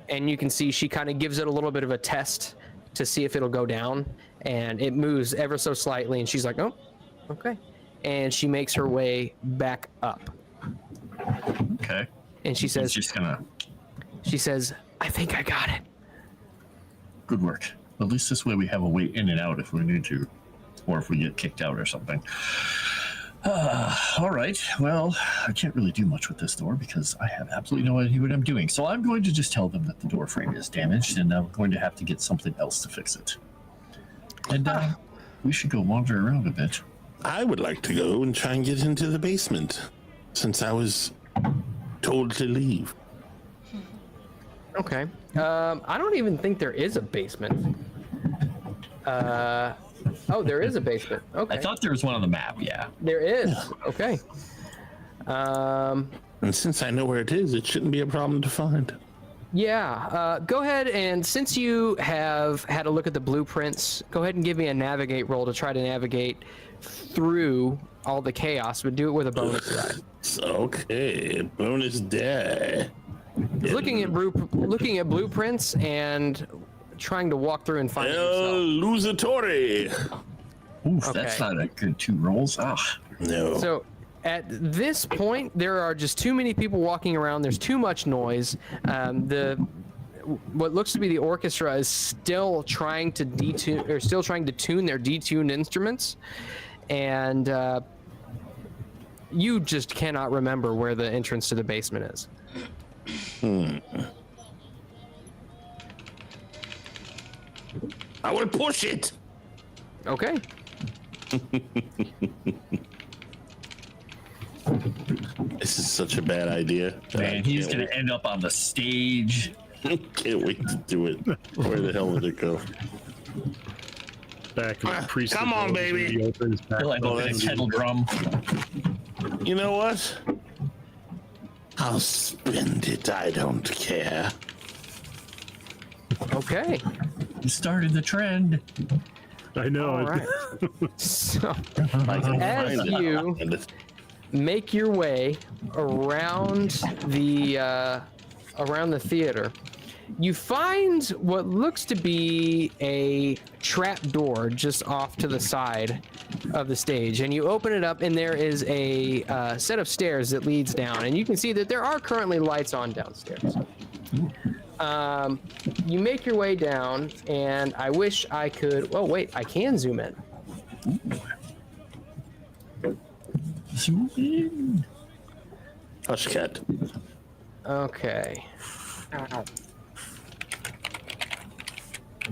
And you can see she kind of gives it a little bit of a test to see if it'll go down, and it moves ever so slightly, and she's like, oh, okay. And she makes her way back up. Okay. And she She's says, just gonna. She says, I think I got it. Good work. At least this way we have a way in and out if we need to, or if we get kicked out or something. All right. Well, I can't really do much with this door because I have absolutely no idea what I'm doing. So I'm going to just tell them that the door frame is damaged, and I'm going to have to get something else to fix it. And we should go wander around a bit. I would like to go and try and get into the basement, since I was told to leave. Okay. I don't even think there is a basement. Oh, there is a basement. Okay. I thought there was one on the map. Yeah. There is. Okay. And since I know where it is, it shouldn't be a problem to find. Yeah. Go ahead, and since you have had a look at the blueprints, go ahead and give me a navigate roll to try to navigate through all the chaos, but do it with a bonus die. Okay, bonus die. Looking at blueprints and trying to walk through and find it yourself. Lusatore. Oof, that's Okay. not a good 2 rolls. Ah. No. So at this point, there are just too many people walking around. There's too much noise. What looks to be the orchestra is still trying to tune their detuned instruments, and you just cannot remember where the entrance to the basement is. I will push it. Okay. This is such a bad idea. Man, he's going to end up on the stage. Can't wait to do it. Where the hell did it go? Back in the priest. Come on, baby. He'll end up in a kettle drum. You know what? I'll spend it. I don't care. Okay. started the trend. I know. All right. So, I can as find it. you make your way around the theater, you find what looks to be a trap door just off to the side of the stage, and you open it up, and there is a set of stairs that leads down, and you can see that there are currently lights on downstairs. You make your way down, and I wish I could. Oh wait, I can zoom in. Zoom in. Hush, cat. Okay.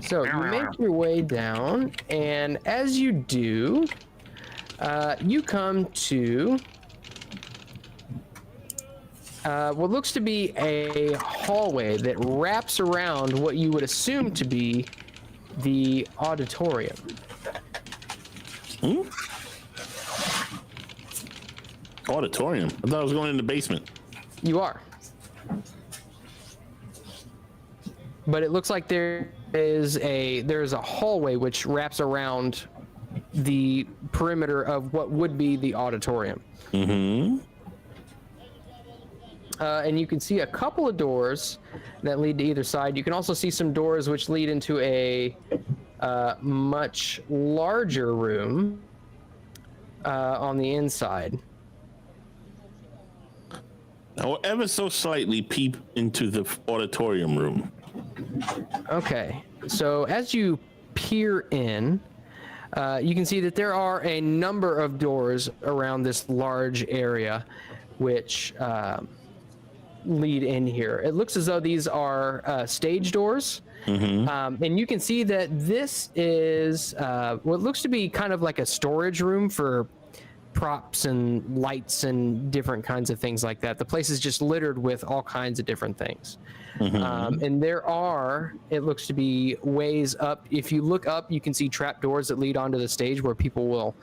So you make your way down, and as you do, you come to what looks to be a hallway that wraps around what you would assume to be the auditorium. Auditorium? I thought I was going in the basement. You are. But it looks like there's a hallway which wraps around the perimeter of what would be the auditorium. Mm-hmm. And you can see a couple of doors that lead to either side. You can also see some doors which lead into a much larger room on the inside. I will ever so slightly peep into the auditorium room. Okay, so as you peer in, you can see that there are a number of doors around this large area which lead in here. It looks as though these are stage doors. Mm-hmm. And you can see that this is what looks to be kind of like a storage room for props and lights and different kinds of things like that. The place is just littered with all kinds of different things. Mm-hmm. And there are, it looks to be ways up. If you look up, you can see trap doors that lead onto the stage where people will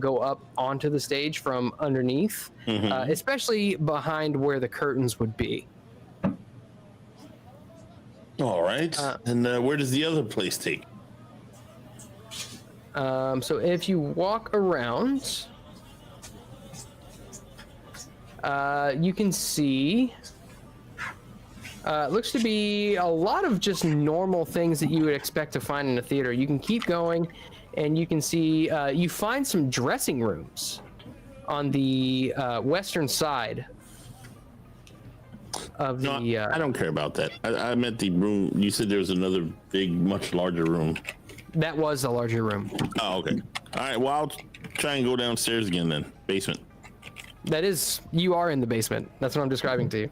go up onto the stage from underneath, Mm-hmm. especially behind where the curtains would be. All right. And where does the other place take? So if you walk around, you can see it looks to be a lot of just normal things that you would expect to find in a theater. You can keep going, and you can see you find some dressing rooms on the western side of the. No, I don't care about that. I meant the room. You said there was another big, much larger room. That was the larger room. Oh, okay. All right. Well, I'll try and go downstairs again then. Basement. That is, you are in the basement. That's what I'm describing to you.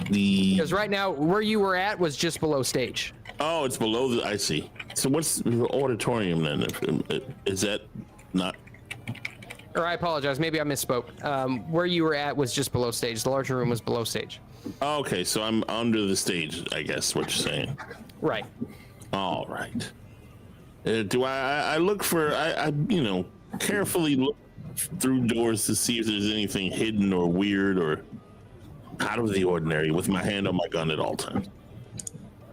Because right now, where you were at was just below stage. Oh, it's below the. I see. So what's the auditorium then? Is that not? Or I apologize. Maybe I misspoke. Where you were at was just below stage. The larger room was below stage. Oh, okay, so I'm under the stage. I guess what you're saying. Right. All right. Do I look for? I carefully look through doors to see if there's anything hidden or weird or out of the ordinary with my hand on my gun at all times.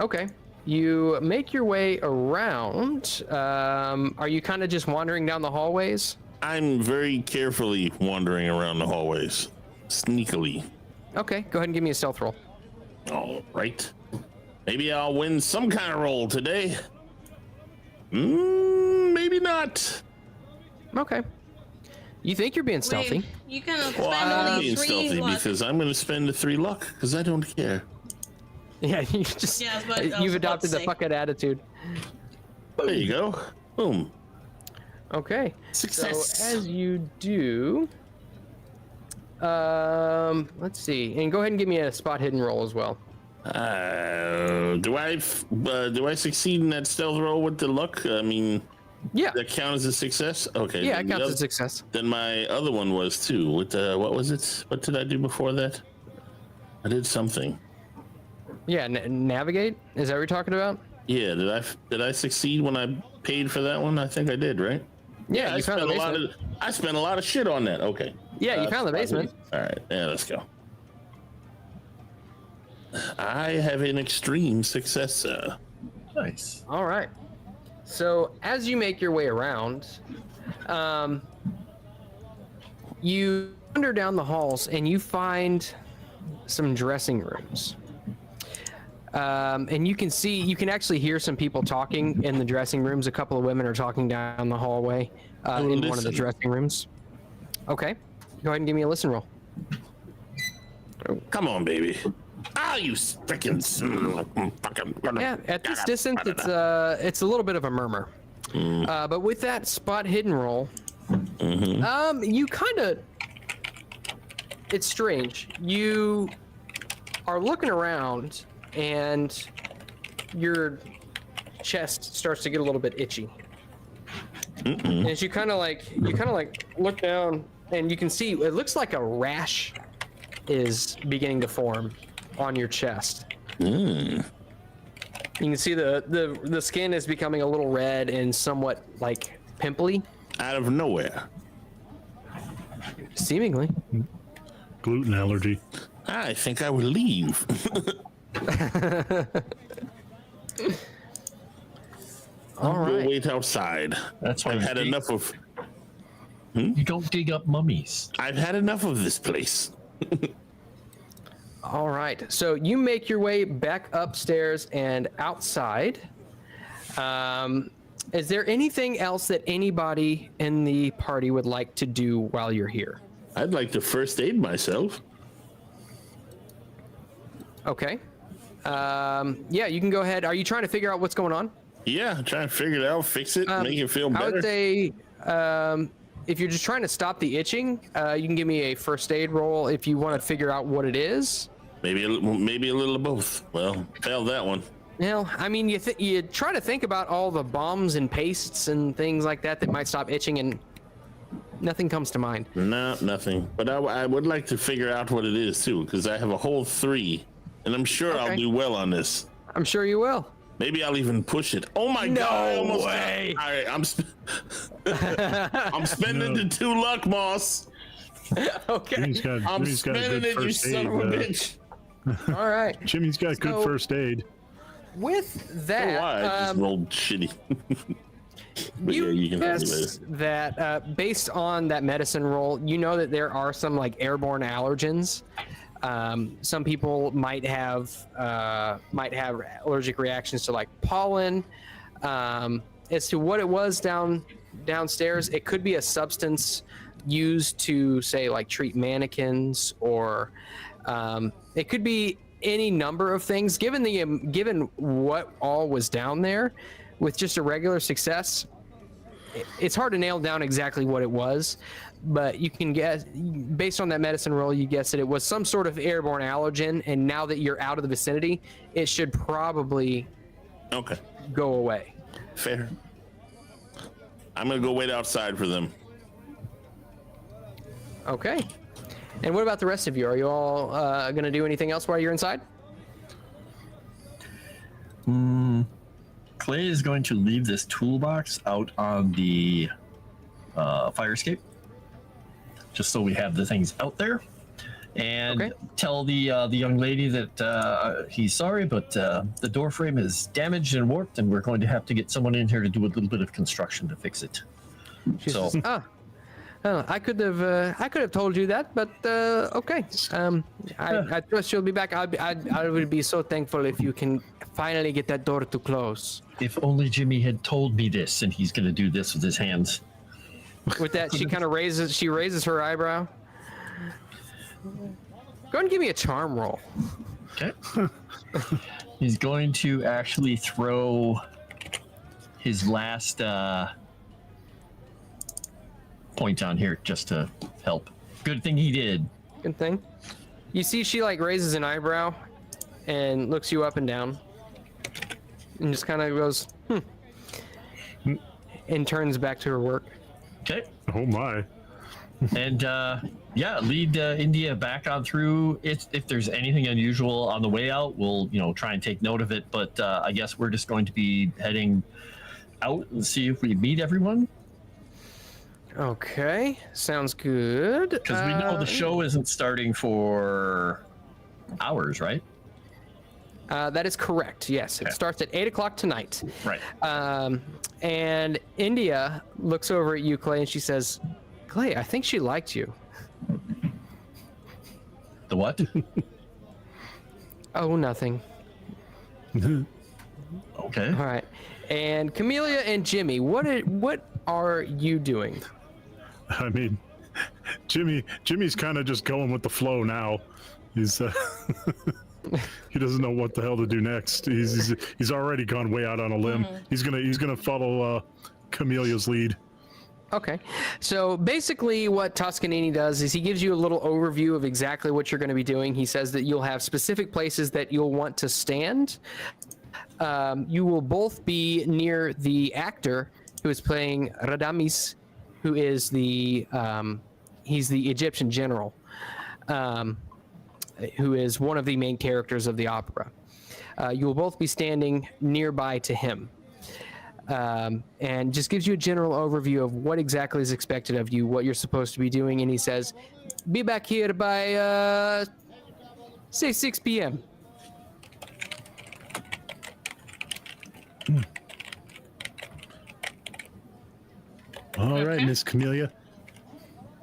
Okay. You make your way around. Are you kind of just wandering down the hallways? I'm very carefully wandering around the hallways, sneakily. Okay. Go ahead and give me a stealth roll. All right. Maybe I'll win some kind of roll today. Maybe not. Okay. You think you're being stealthy? Wait, you can spend Well, I'm only being 3 stealthy luck. because I'm going to spend the 3 luck because I don't care. Yeah, you just Yeah, that's what I was you've about adopted to the say. fuck it attitude. There you go. Boom. Okay. Success. So as you do, let's see, and go ahead and give me a spot hidden roll as well. Do I succeed in that stealth roll with the luck? I mean, Yeah. that count as a success? Okay. Yeah, then it the counts other- as success. Then my other one was too. With what was it? What did I do before that? I did something. Yeah, navigate. Is that what you're talking about? Yeah. Did I succeed when I paid for that one? I think I did, right? Yeah, I you found the spent a lot basement. of. I spent a lot of shit on that. Okay. Yeah, you found the basement. All right. Yeah, let's go. I have an extreme success. Nice. All right. So as you make your way around, you wander down the halls and you find some dressing rooms. And you can actually hear some people talking in the dressing rooms. A couple of women are talking down the hallway in one of the dressing rooms. Okay. Go ahead and give me a listen roll. Come on, baby. Ah, you freaking fucking. Yeah, at this distance, it's a little bit of a murmur. But with that spot hidden roll, you kind of, it's strange. You are looking around, and your chest starts to get a little bit itchy. And as you kind of like look down, and you can see it looks like a rash is beginning to form on your chest. You can see the skin is becoming a little red and somewhat like pimply. Out of nowhere. Seemingly. Gluten allergy. I think I will leave. All right. Go wait outside. That's why I've had enough of. You don't dig up mummies. I've had enough of this place. All right. So you make your way back upstairs and outside. Is there anything else that anybody in the party would like to do while you're here? I'd like to first aid myself. Okay. Yeah, you can go ahead. Are you trying to figure out what's going on? Yeah, trying to figure it out, fix it, make it feel better. I would say if you're just trying to stop the itching, you can give me a first aid roll if you want to figure out what it is. Maybe a little of both. Well, failed that one. Well, I mean, you try to think about all the balms and pastes and things like that might stop itching, and nothing comes to mind. No, nothing. But I would like to figure out what it is too, because I have a whole 3, and I'm sure I'll do well on this. I'm sure you will. Maybe I'll even push it. Oh my No god! I almost way. All right, I'm spending the 2 luck, Moss. Okay. Jimmy's got I'm a spending good it, you first son aid. of a bitch. All right. Jimmy's got good So- first aid. With Why? I that, just rolled shitty. But yeah, you can have me later. guess that based on that medicine roll, you know that there are some like airborne allergens. Some people might have allergic reactions to like pollen. As to what it was downstairs, it could be a substance used to say like treat mannequins, or it could be any number of things. Given what all was down there, with just a regular success, it's hard to nail down exactly what it was. But you can guess, based on that medicine roll, you guess that it was some sort of airborne allergen, and now that you're out of the vicinity, it should probably go away. Fair. I'm gonna go wait outside for them. Okay. And what about the rest of you? Are you all going to do anything else while you're inside? Clay is going to leave this toolbox out on the fire escape, just so we have the things out there, and tell the young lady that he's sorry, but the door frame is damaged and warped, and we're going to have to get someone in here to do a little bit of construction to fix it. She says, I could have told you that, but okay. I trust you'll be back. I would be so thankful if you can finally get that door to close. If only Jimmy had told me this, and he's going to do this with his hands. With that, she kind of raises her eyebrow. Go ahead and give me a charm roll. Okay. He's going to actually throw his last point on here just to help. Good thing he did. Good thing. You see, she like raises an eyebrow and looks you up and down, and just kind of goes, and turns back to her work. Okay. Oh my. And yeah, lead India back on through. If there's anything unusual on the way out, we'll try and take note of it. But I guess we're just going to be heading out and see if we meet everyone. Okay, sounds good. Because we know the show isn't starting for hours, right? That is correct. Yes, it starts at 8 o'clock tonight. Right. And India looks over at you, Clay, and she says, "Clay, I think she liked you." The what? Oh, nothing. Okay. All right. And Camellia and Jimmy, what are you doing? I mean, Jimmy's kind of just going with the flow now. He's he doesn't know what the hell to do next. He's already gone way out on a limb. He's gonna follow Camelia's lead. Okay. So basically what Toscanini does is he gives you a little overview of exactly what you're going to be doing. He says that you'll have specific places that you'll want to stand. You will both be near the actor who is playing Radames, who is he's the Egyptian general, who is one of the main characters of the opera. You will both be standing nearby to him. And just gives you a general overview of what exactly is expected of you, what you're supposed to be doing. And he says, be back here by, say 6 p.m. All right, Miss Camellia.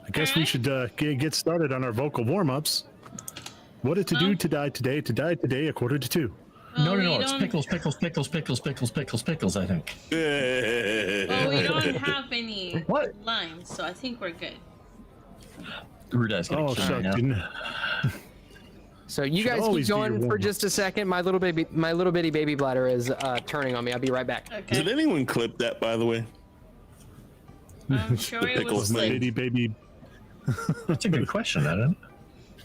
I guess we should get started on our vocal warm-ups. What to do to die today, 1:45. No, we it's don't- pickles, I think. Well, we don't have any What? lines, so I think we're good. Ruda's gonna Oh, kill me shucks. now. Didn't- So you Should guys keep always do your going for warm-up. just a second. My little bitty baby bladder is turning on me. I'll be right back. Okay. Did anyone clip that, by the way? I'm sure it pickles was my like, Lady baby. That's a good question, Adam.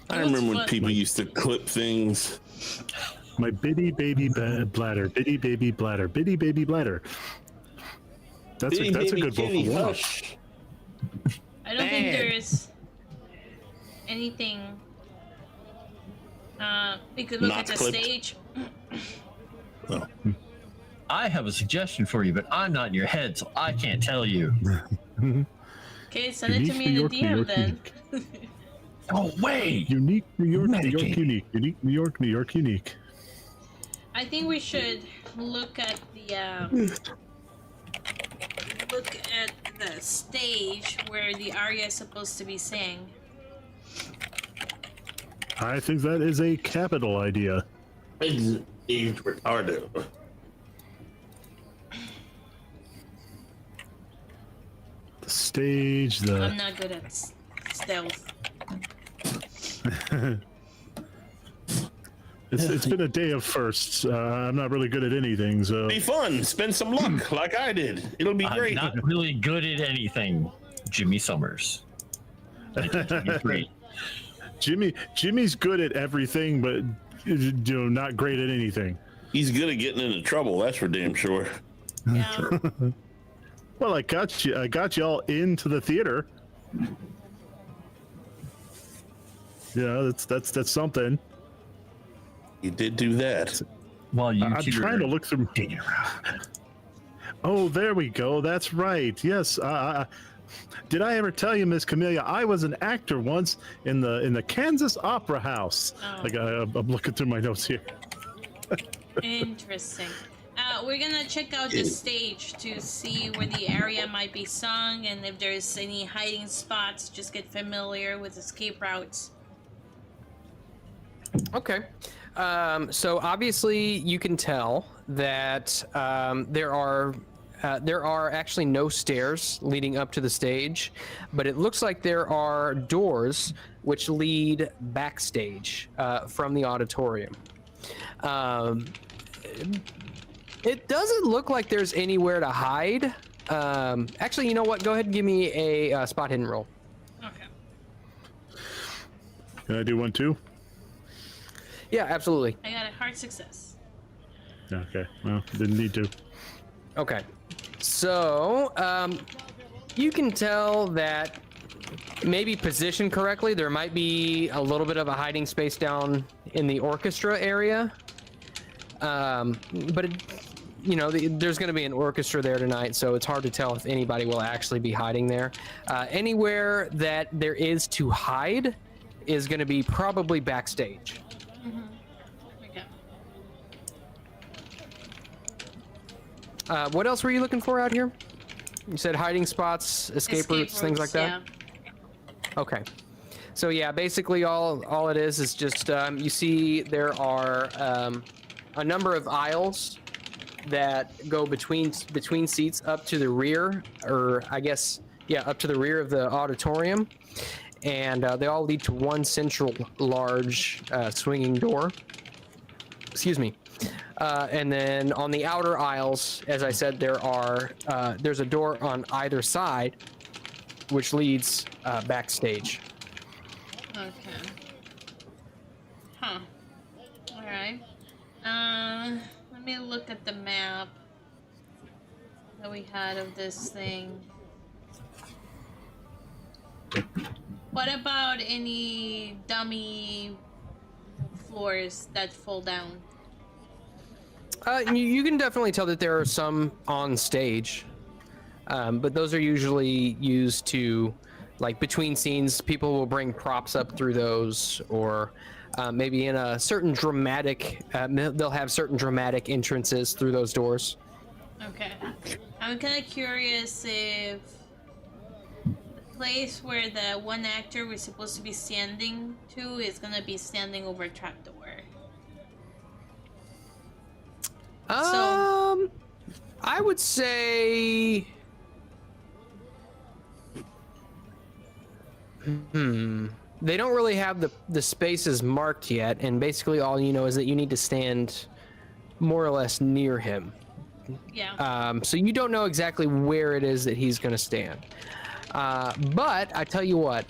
I remember when fun. people used to clip things. My bitty baby bladder. Bitty baby bladder. Bitty baby bladder. That's a good vocal warm-up. I don't think there's anything. We could look Not at the clipped. stage. No. I have a suggestion for you, but I'm not in your head, so I can't tell you. Okay, send it to me in New the York, DM then. Oh, wait! Unique New York, New York, Medicaid. unique. Unique New York, New York, unique. I think we should look at the stage where the aria is supposed to be sang. I think that is a capital idea. It's retarded. The stage, I'm not good at stealth. It's been a day of firsts. I'm not really good at anything, so Be fun. Spend some luck like I did. It'll be I'm great. not really good at anything. Jimmy Summers. 1923. Jimmy's good at everything, but not great at anything. He's good at getting into trouble. That's for damn sure. Yeah. Well, I got y'all into the theater. Yeah, that's something. You did do that. While you I'm two trying are to look through. digging around. Oh, there we go. That's right. Yes. Did I ever tell you, Miss Camellia? I was an actor once in the Kansas Opera House. Oh. Like I'm looking through my notes here. Interesting. We're gonna check out the stage to see where the area might be sung, and if there's any hiding spots, just get familiar with escape routes. Okay. So obviously you can tell that there are actually no stairs leading up to the stage, but it looks like there are doors which lead backstage from the auditorium. It doesn't look like there's anywhere to hide. Actually, you know what? Go ahead and give me a spot hidden roll. Okay. Can I do one too? Yeah, absolutely. I got a hard success. Okay. Well, didn't need to. Okay. So, you can tell that maybe positioned correctly, there might be a little bit of a hiding space down in the orchestra area. But there's going to be an orchestra there tonight, so it's hard to tell if anybody will actually be hiding there. Anywhere that there is to hide is going to be probably backstage. Okay. What else were you looking for out here? You said hiding spots, escape routes, things like that? Yeah. Okay. So yeah, basically all it is just you see there are a number of aisles that go between seats up to the rear, or I guess up to the rear of the auditorium, and they all lead to one central large swinging door. Excuse me. And then on the outer aisles, as I said, there's a door on either side, which leads backstage. Okay. Huh. All right. Let me look at the map that we had of this thing. What about any dummy floors that fall down? You can definitely tell that there are some on stage, but those are usually used to, like, between scenes, people will bring props up through those, or maybe in a certain dramatic, they'll have certain dramatic entrances through those doors. Okay. I'm kind of curious if the place where the one actor was supposed to be standing to is going to be standing over a trapdoor. I would say... They don't really have the spaces marked yet, and basically all you know is that you need to stand more or less near him. Yeah. So you don't know exactly where it is that he's going to stand. But I tell you what,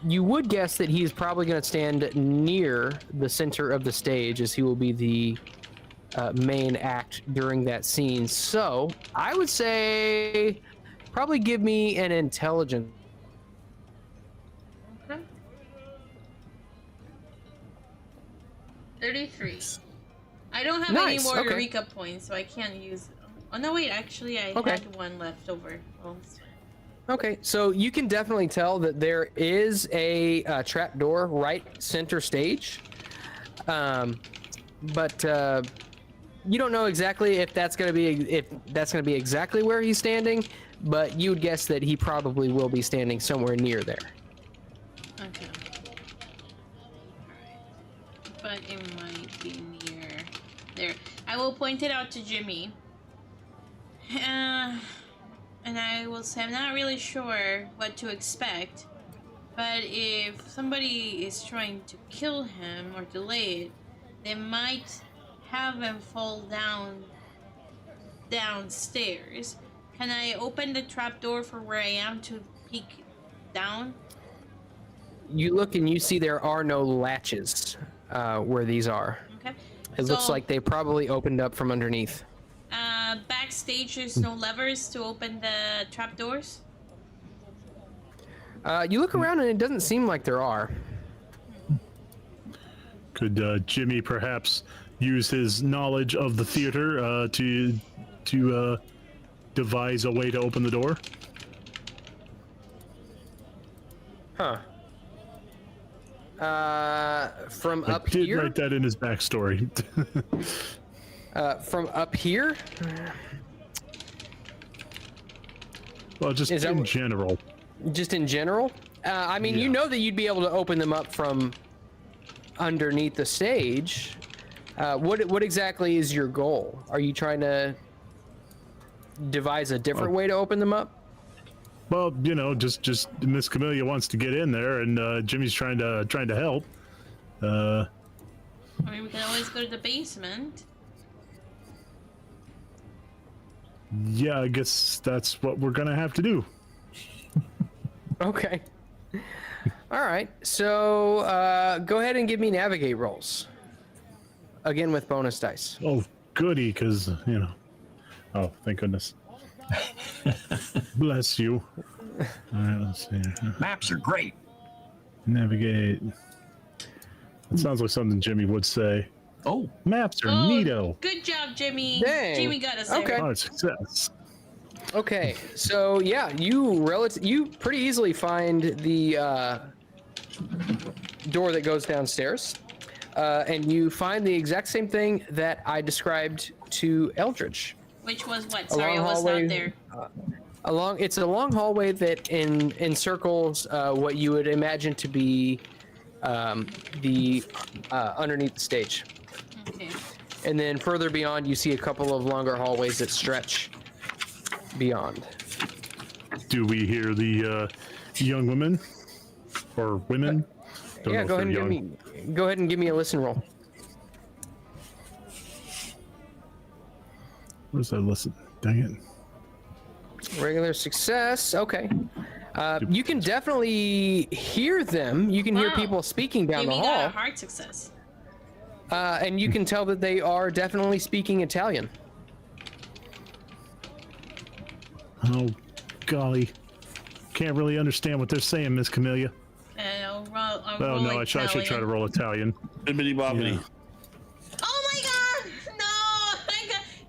you would guess that he's probably going to stand near the center of the stage, as he will be the main act during that scene. So I would say probably give me an intelligence. Okay. 33. I don't have any more Eureka points, so I can't use them. Oh, no, wait, actually, I had one left over. Oh, okay, so you can definitely tell that there is a trap door right center stage. But you don't know exactly if that's going to be exactly where he's standing, but you would guess that he probably will be standing somewhere near there. Okay. Alright. But it might be near there. I will point it out to Jimmy. And I will say I'm not really sure what to expect, but if somebody is trying to kill him or delay it, they might have him fall downstairs. Can I open the trapdoor for where I am to peek down? You look and you see there are no latches where these are. Okay. It looks like they probably opened up from underneath. Backstage, there's no levers to open the trapdoors? You look around and it doesn't seem like there are. Could Jimmy perhaps use his knowledge of the theater to devise a way to open the door? Huh. From I up did here? write that in his backstory. From up here? Well, just in general. Just in general? I mean, you know that you'd be able to open them up from underneath the stage. What exactly is your goal? Are you trying to devise a different way to open them up? Well, you know, just Miss Camellia wants to get in there, and Jimmy's trying to help. I mean, we can always go to the basement. Yeah, I guess that's what we're gonna have to do. Okay. All right. So go ahead and give me navigate rolls. Again with bonus dice. Oh, goody, because, you know. Oh, thank goodness. Bless you. All right, let's see. Maps are great. Navigate. It sounds like something Jimmy would say. Oh, Maps are neato. Good job, Jimmy. Dang. Jimmy got us there. Okay. Oh, success. Okay. So yeah, you pretty easily find the door that goes downstairs, and you find the exact same thing that I described to Eldritch. Which was what? A Sorry, I long was hallway. not there. It's a long hallway that encircles what you would imagine to be the underneath the stage. Okay. And then further beyond, you see a couple of longer hallways that stretch beyond. Do we hear the young women or women? Don't Yeah, know go if ahead they're and young. go ahead and give me a listen roll. Where's that listen? Dang it. Regular success. Okay. You can definitely hear them. You can hear Wow. people speaking down the Jamie got a hall. hard success. And you can tell that they are definitely speaking Italian. Oh, golly. Can't really understand what they're saying, Miss Camellia. I'll roll Oh, no, I should try to roll Italian. Bibbidi bobbidi. Yeah. Oh my god! No!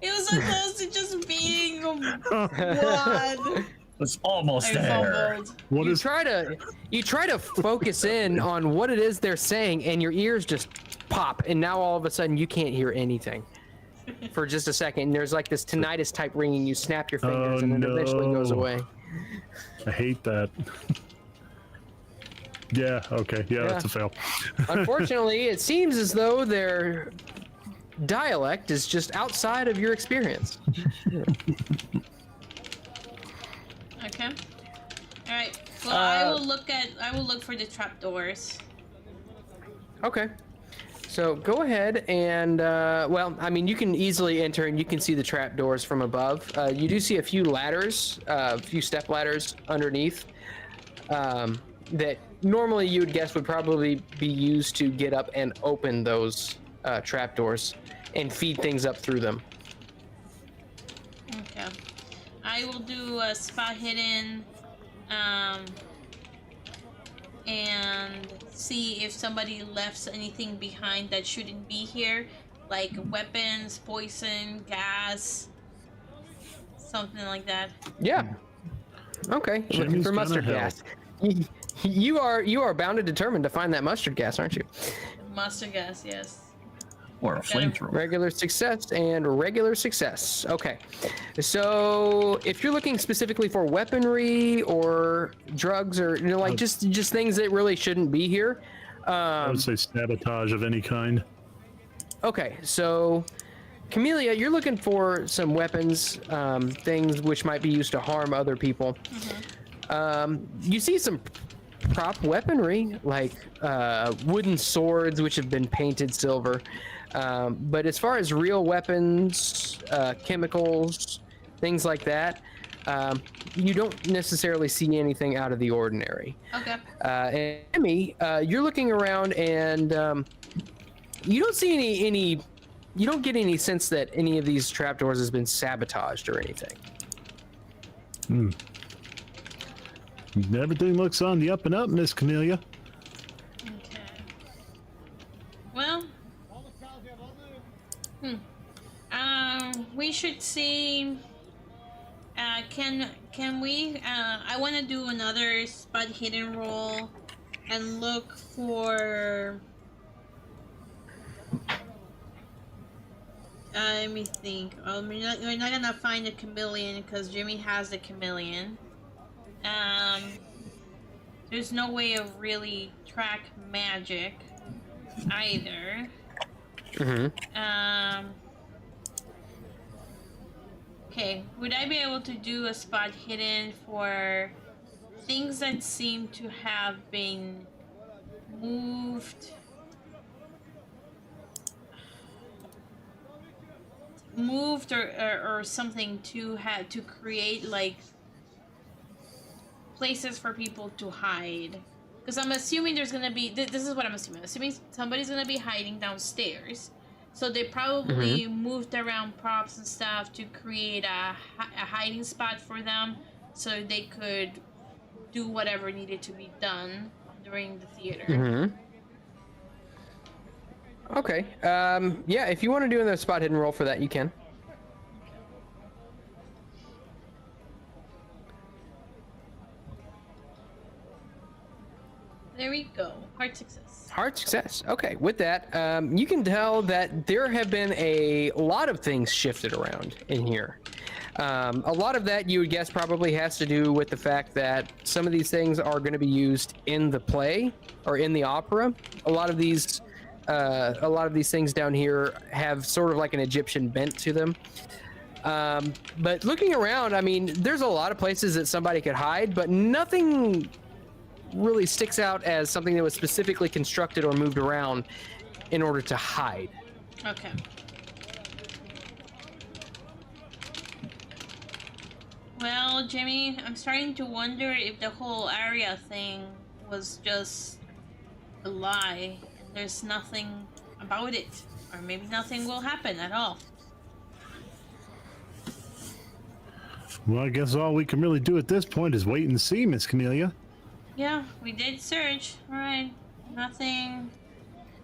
It was so close to just being blood. It's almost I there. fumbled. What You is try to focus in on what it is they're saying, and your ears just pop, and now all of a sudden you can't hear anything for just a second. And there's like this tinnitus type ringing. You snap your fingers, and it eventually goes no. away. I hate that. Yeah, okay. Yeah, that's a fail. Unfortunately, it seems as though their dialect is just outside of your experience. Okay. Alright. Well, I will look for the trapdoors. Okay. So go ahead and, well, I mean, you can easily enter and you can see the trapdoors from above. You do see a few ladders, a few step ladders underneath that normally you would guess would probably be used to get up and open those trapdoors and feed things up through them. Okay. I will do a spot hidden, and see if somebody left anything behind that shouldn't be here, like weapons, poison, gas, something like that. Yeah. Okay. Looking Jimmy's for gonna mustard help. gas. You are bound and determined to find that mustard gas, aren't you? Mustard gas, yes. Or a flamethrower. Regular success and regular success. Okay. So if you're looking specifically for weaponry or drugs or like just things that really shouldn't be here. I would say sabotage of any kind. Okay, so Camellia, you're looking for some weapons, things which might be used to harm other people. You see some prop weaponry, like wooden swords which have been painted silver. But as far as real weapons, chemicals, things like that, you don't necessarily see anything out of the ordinary. Okay. And Emmy, you're looking around and you don't see any. You don't get any sense that any of these trapdoors has been sabotaged or anything. Everything looks on the up and up, Miss Camellia. Okay. Well. We should see. Can we? I want to do another spot hidden roll, and look for. Let me think. We're not gonna find a chameleon because Jimmy has the chameleon. There's no way of really track magic either. Okay, would I be able to do a spot hidden for things that seem to have been moved or something to create like places for people to hide? Because I'm assuming there's gonna be this is what I'm assuming. I'm assuming somebody's gonna be hiding downstairs, so they probably moved around props and stuff to create a hiding spot for them, so they could do whatever needed to be done during the theater. Okay. Yeah, if you want to do another spot hidden roll for that, you can. There we go. Hard success. Hard success. Okay, with that, you can tell that there have been a lot of things shifted around in here. A lot of that you would guess probably has to do with the fact that some of these things are going to be used in the play or in the opera. A lot of these things down here have sort of like an Egyptian bent to them. But looking around, I mean, there's a lot of places that somebody could hide, but nothing really sticks out as something that was specifically constructed or moved around in order to hide. Okay. Well, Jimmy, I'm starting to wonder if the whole area thing was just a lie and there's nothing about it. Or maybe nothing will happen at all. Well, I guess all we can really do at this point is wait and see, Miss Camellia. Yeah, we did search. Alright. Nothing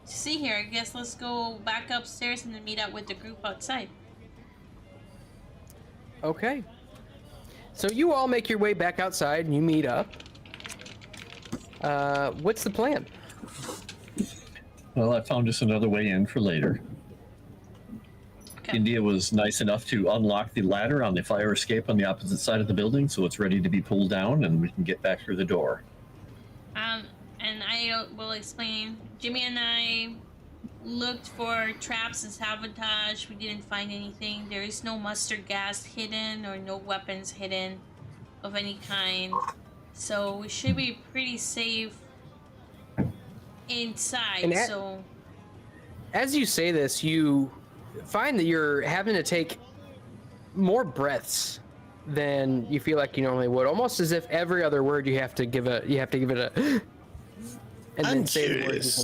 to see here. I guess let's go back upstairs and then meet up with the group outside. Okay. So you all make your way back outside and you meet up. What's the plan? Well, I found us another way in for later. Okay. India was nice enough to unlock the ladder on the fire escape on the opposite side of the building, so it's ready to be pulled down and we can get back through the door. And I will explain. Jimmy and I looked for traps and sabotage. We didn't find anything. There is no mustard gas hidden or no weapons hidden of any kind. So we should be pretty safe inside. And so as you say this, you find that you're having to take more breaths than you feel like you normally would, almost as if every other word you have to give it a and I'm then say the word. curious,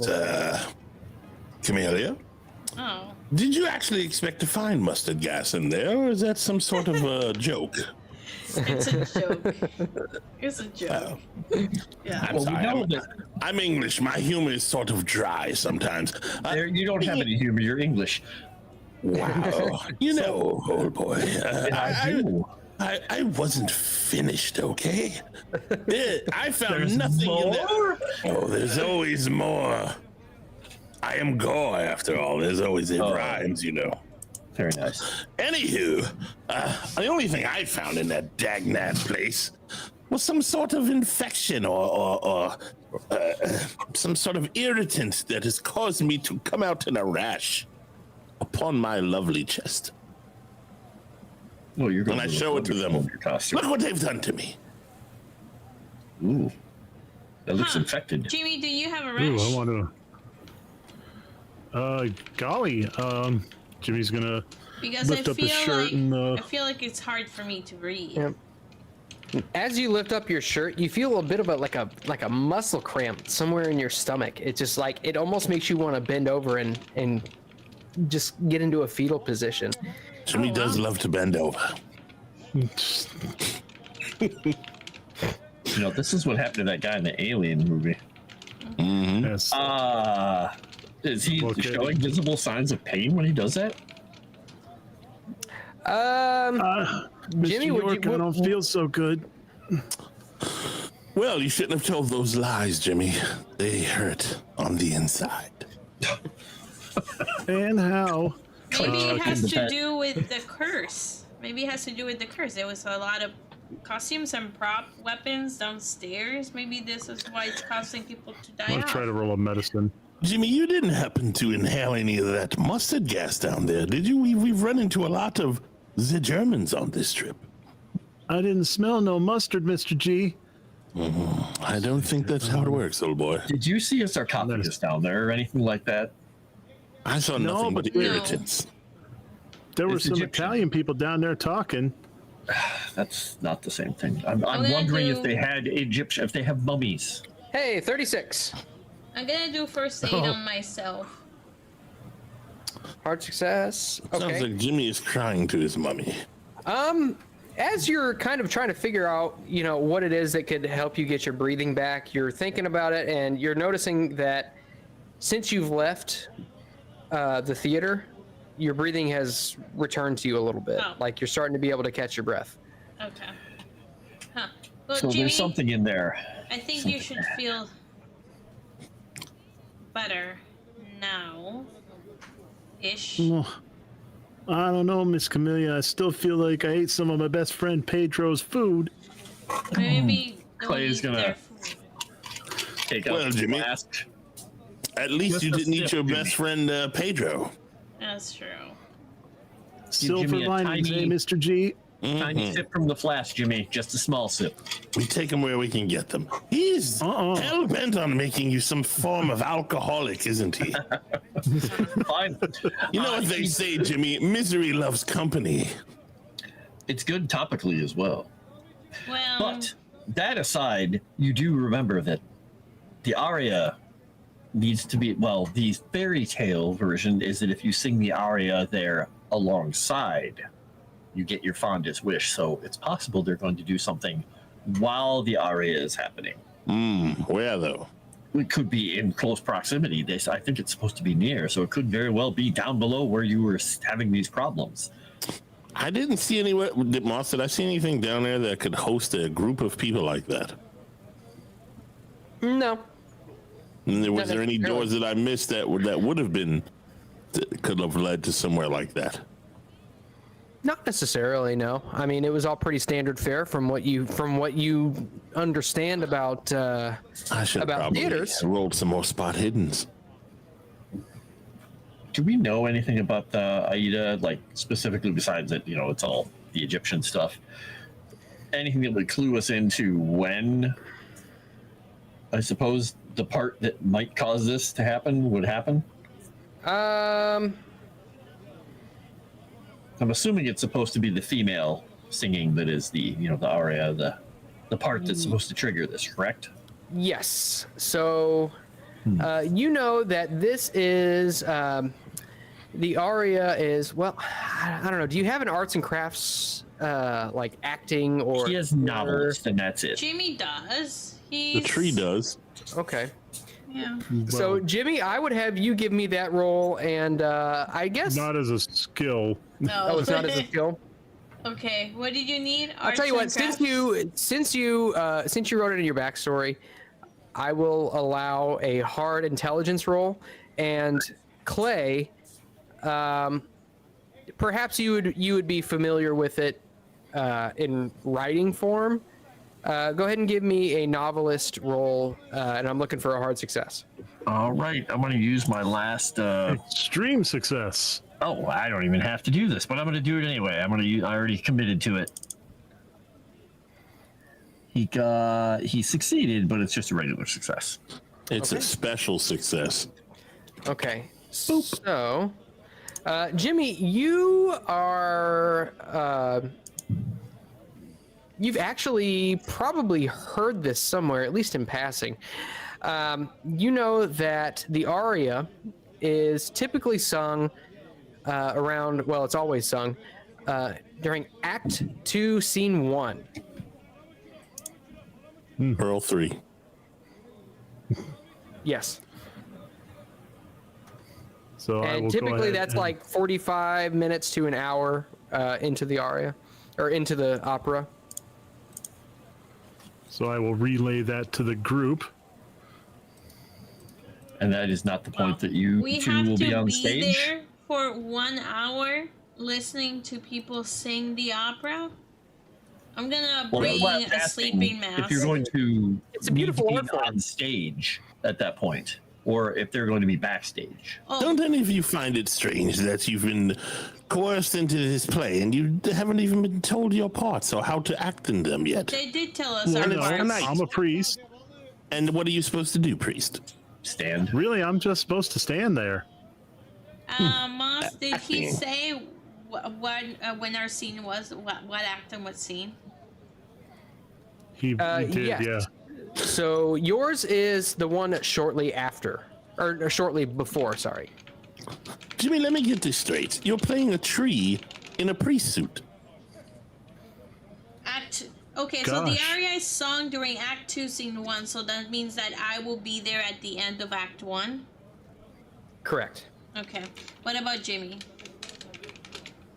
Camellia. oh. Did you actually expect to find mustard gas in there, or is that some sort of a joke? It's a joke. It's a joke. Yeah. I'm Well, we sorry. know that I'm English. My humor is sort of dry sometimes. you don't have any humor. You're English. Wow. You know, old boy. I do. I wasn't finished, okay? I found There's nothing in there. more? Oh, there's always more. I am Gore, after all. There's always it Oh. rhymes, you know. Very nice. Anywho, the only thing I found in that dagnat place was some sort of infection or some sort of irritant that has caused me to come out in a rash upon my lovely chest. Well, you're going And I to show it to them. Your costume. Look what they've done to me. Ooh, that looks Huh. infected. Jimmy, do you have a Ooh, rash? I want to. Golly, Jimmy's gonna Because lift I up his feel shirt like and, I feel like it's hard for me to breathe. Yep. As you lift up your shirt, you feel a bit of like a muscle cramp somewhere in your stomach. It's just like it almost makes you want to bend over and just get into a fetal position. Jimmy does love to bend over. You know, this is what happened to that guy in the Alien movie. Yes. Is he Okay. showing visible signs of pain when he does that? Mr. Jimmy, would York, you- I don't feel so good. Well, you shouldn't have told those lies, Jimmy. They hurt on the inside. And how? Maybe it has to that- do with the curse. Maybe it has to do with the curse. There was a lot of costumes and prop weapons downstairs. Maybe this is why it's causing people to die I'll out. try to roll a medicine. Jimmy, you didn't happen to inhale any of that mustard gas down there, did you? We've run into a lot of the Germans on this trip. I didn't smell no mustard, Mr. G. I don't think that's how it works, old boy. Did you see a sarcophagus down there or anything like that? I saw No, nothing but but- irritants. There were It's some Egyptian. Italian people down there talking. That's not the same thing. I'm gonna wondering do- if they had Egyptian, if they have mummies. Hey, 36. I'm gonna do first aid on myself. Hard success. Sounds Okay. like Jimmy is crying to his mummy. As you're kind of trying to figure out, what it is that could help you get your breathing back, you're thinking about it, and you're noticing that since you've left the theater, your breathing has returned to you a little bit. Oh. Like you're starting to be able to catch your breath. Okay. Huh. Well, So Jimmy, there's something in there. I think you should feel better now. Ish. Well, I don't know, Miss Camellia. I still feel like I ate some of my best friend Pedro's food. Maybe don't Clay's eat gonna- their food. Take out Well, the Jimmy. flask. At least Just you a didn't eat sip, your Jimmy. best friend Pedro. That's true. Silver Jimmy a linings, tiny- Mr. G. Tiny sip from the flask, Jimmy. Just a small sip. We take him where we can get them. He's hell bent on making you some form of alcoholic, isn't he? Fine. You know what they say, Jimmy? Misery loves company. It's good topically as well. Well, But that aside, you do remember that the aria needs to be, well, the fairy tale version is that if you sing the aria there alongside, you get your fondest wish. So it's possible they're going to do something while the aria is happening. Where though? It could be in close proximity. I think it's supposed to be near, so it could very well be down below where you were having these problems. I didn't see anywhere. Moss, did I see anything down there that could host a group of people like that? No. And was there any necessarily. doors that I missed that would have been that could have led to somewhere like that? Not necessarily, no. I mean, it was all pretty standard fare from what you understand about I should about probably theaters. rolled some more spot hiddens. Do we know anything about the Aida, like specifically besides that, it's all the Egyptian stuff? Anything that would clue us into when, I suppose, the part that might cause this to happen would happen? I'm assuming it's supposed to be the female singing that is the aria, the part that's supposed to trigger this, correct? Yes. So, you know that this is the aria is, well, I don't know. Do you have an arts and crafts like acting or? He has novels, and that's it. Jimmy does. The tree does. Okay. Yeah. So Jimmy, I would have you give me that role, and I guess. Not as a skill. No. Oh, it's not as a skill. Okay. What did you need? I'll tell you what. Arts and Since you wrote it in your backstory, I will allow a hard intelligence roll, and Clay, perhaps you would be familiar with it in writing form. Go ahead and give me a novelist roll, and I'm looking for a hard success. All right, I'm going to use my last. Extreme success. Oh, I don't even have to do this, but I'm going to do it anyway. I already committed to it. He succeeded, but it's just a regular success. It's a special success. Okay. So, Jimmy, you are. You've actually probably heard this somewhere, at least in passing. You know that the aria is typically sung around, well, it's always sung during Act 2, Scene 1. Earl 3. Yes. So I will And go typically ahead that's and- like 45 minutes to an hour into the aria, or into the opera. So I will relay that to the group. And that is not the point that you we two have will to be on be stage. there for 1 hour listening to people sing the opera. I'm gonna bring that's a asking sleeping mask. If you're going to, It's a beautiful need art to be form. on stage at that point, or if they're going to be backstage. Oh, Don't any of you find it strange that you've been coerced into this play and you haven't even been told your parts or how to act in them yet? they did tell us I our know, parts. I'm a priest. And what are you supposed to do, priest? Stand. Really, I'm just supposed to stand there. Moss, did he say when our scene was, what act and what scene? He did, yes. yeah. So yours is the one shortly after, or shortly before, sorry. Jimmy, let me get this straight. You're playing a tree in a priest suit. Okay, so the Gosh. aria is sung during Act 2, Scene 1, so that means that I will be there at the end of Act 1? Correct. Okay. What about Jimmy?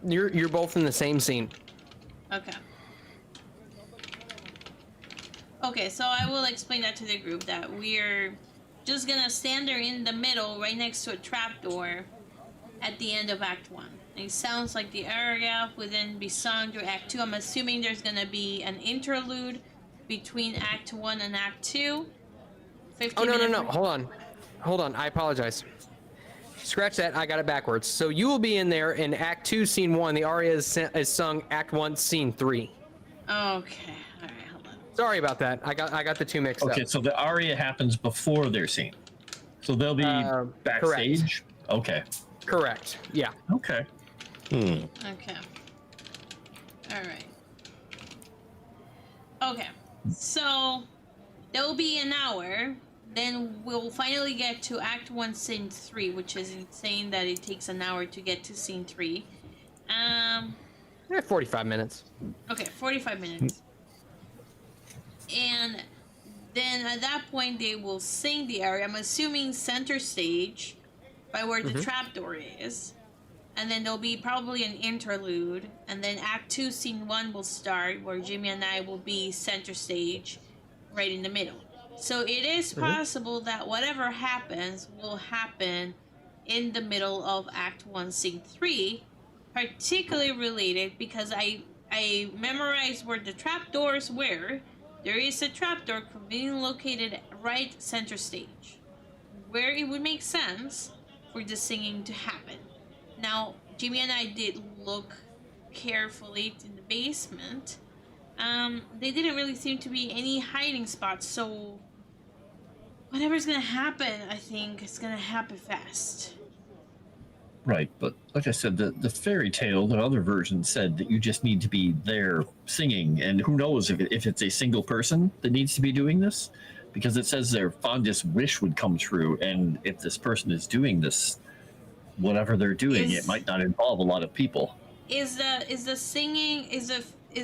You're both in the same scene. Okay. Okay, so I will explain that to the group that we're just gonna stand there in the middle, right next to a trapdoor, at the end of Act 1. And it sounds like the aria would then be sung through Act 2. I'm assuming there's gonna be an interlude between Act 1 and Act 2. Oh, no. Hold on. I apologize. Scratch that. I got it backwards. So you will be in there in Act 2, Scene 1. The aria is sung Act 1, Scene 3. Okay. All right. Hold on. Sorry about that. I got the two mixed up. Okay, so the aria happens before their scene. So they'll be backstage? Correct. Okay. Correct. Yeah. Okay. Okay. All right. Okay. So there will be an hour. Then we'll finally get to Act 1, Scene 3, which is insane that it takes an hour to get to Scene 3. 45 minutes. Okay, 45 minutes. And then at that point, they will sing the aria. I'm assuming center stage, by where the trapdoor is. And then there'll be probably an interlude. And then Act 2, Scene 1 will start, where Jimmy and I will be center stage, right in the middle. So it is possible that whatever happens will happen in the middle of Act 1, Scene 3, particularly related because I memorized where the trapdoors were. There is a trapdoor conveniently located right center stage, where it would make sense for the singing to happen. Now, Jimmy and I did look carefully in the basement. They didn't really seem to be any hiding spots, so whatever's gonna happen, I think, is gonna happen fast. Right, but like I said, the fairy tale, the other version said that you just need to be there singing, and who knows if it's a single person that needs to be doing this, because it says their fondest wish would come true, and if this person is doing this, whatever they're doing, it might not involve a lot of people. Is the singing is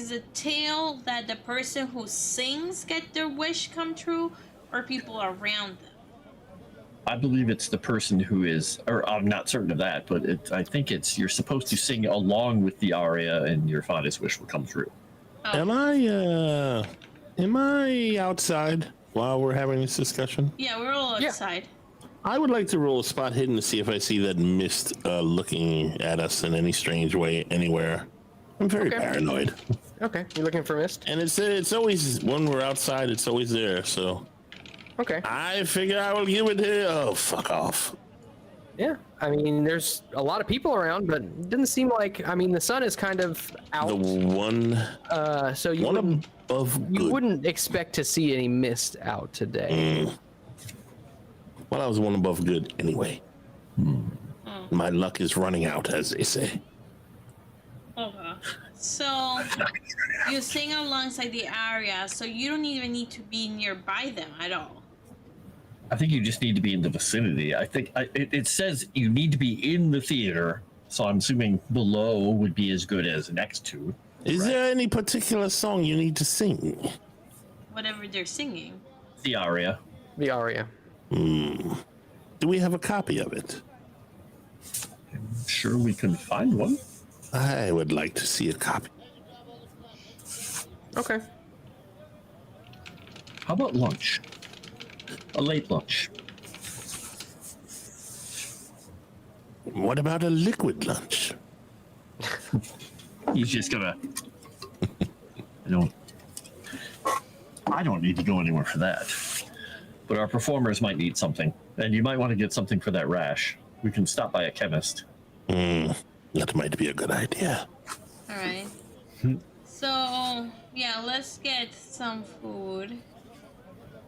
the tale that the person who sings get their wish come true, or people around them? I believe it's the person who is, or I'm not certain of that, but I think it's you're supposed to sing along with the aria, and your fondest wish will come true. Oh. Am I outside while we're having this discussion? Yeah, we're all outside. I would like to roll a spot hidden to see if I see that mist looking at us in any strange way anywhere. I'm very paranoid. Okay, you're looking for mist? And it's always, when we're outside, it's always there, so. Okay. I figure I will give it to, oh, fuck off. Yeah, I mean, there's a lot of people around, but it doesn't seem like, I mean, the sun is kind of out. The one, so you one wouldn't, above good. you wouldn't expect to see any mist out today. Well, I was one above good anyway. My luck is running out, as they say. Okay. So you sing alongside the aria, so you don't even need to be nearby them at all. I think you just need to be in the vicinity. I think it says you need to be in the theater, so I'm assuming below would be as good as next to. Is there any particular song you need to sing? Whatever they're singing. The aria. The aria. Do we have a copy of it? I'm sure we can find one. I would like to see a copy. Okay. How about lunch? A late lunch. What about a liquid lunch? He's just gonna. I don't need to go anywhere for that. But our performers might need something, and you might want to get something for that rash. We can stop by a chemist. That might be a good idea. All right. So yeah, let's get some food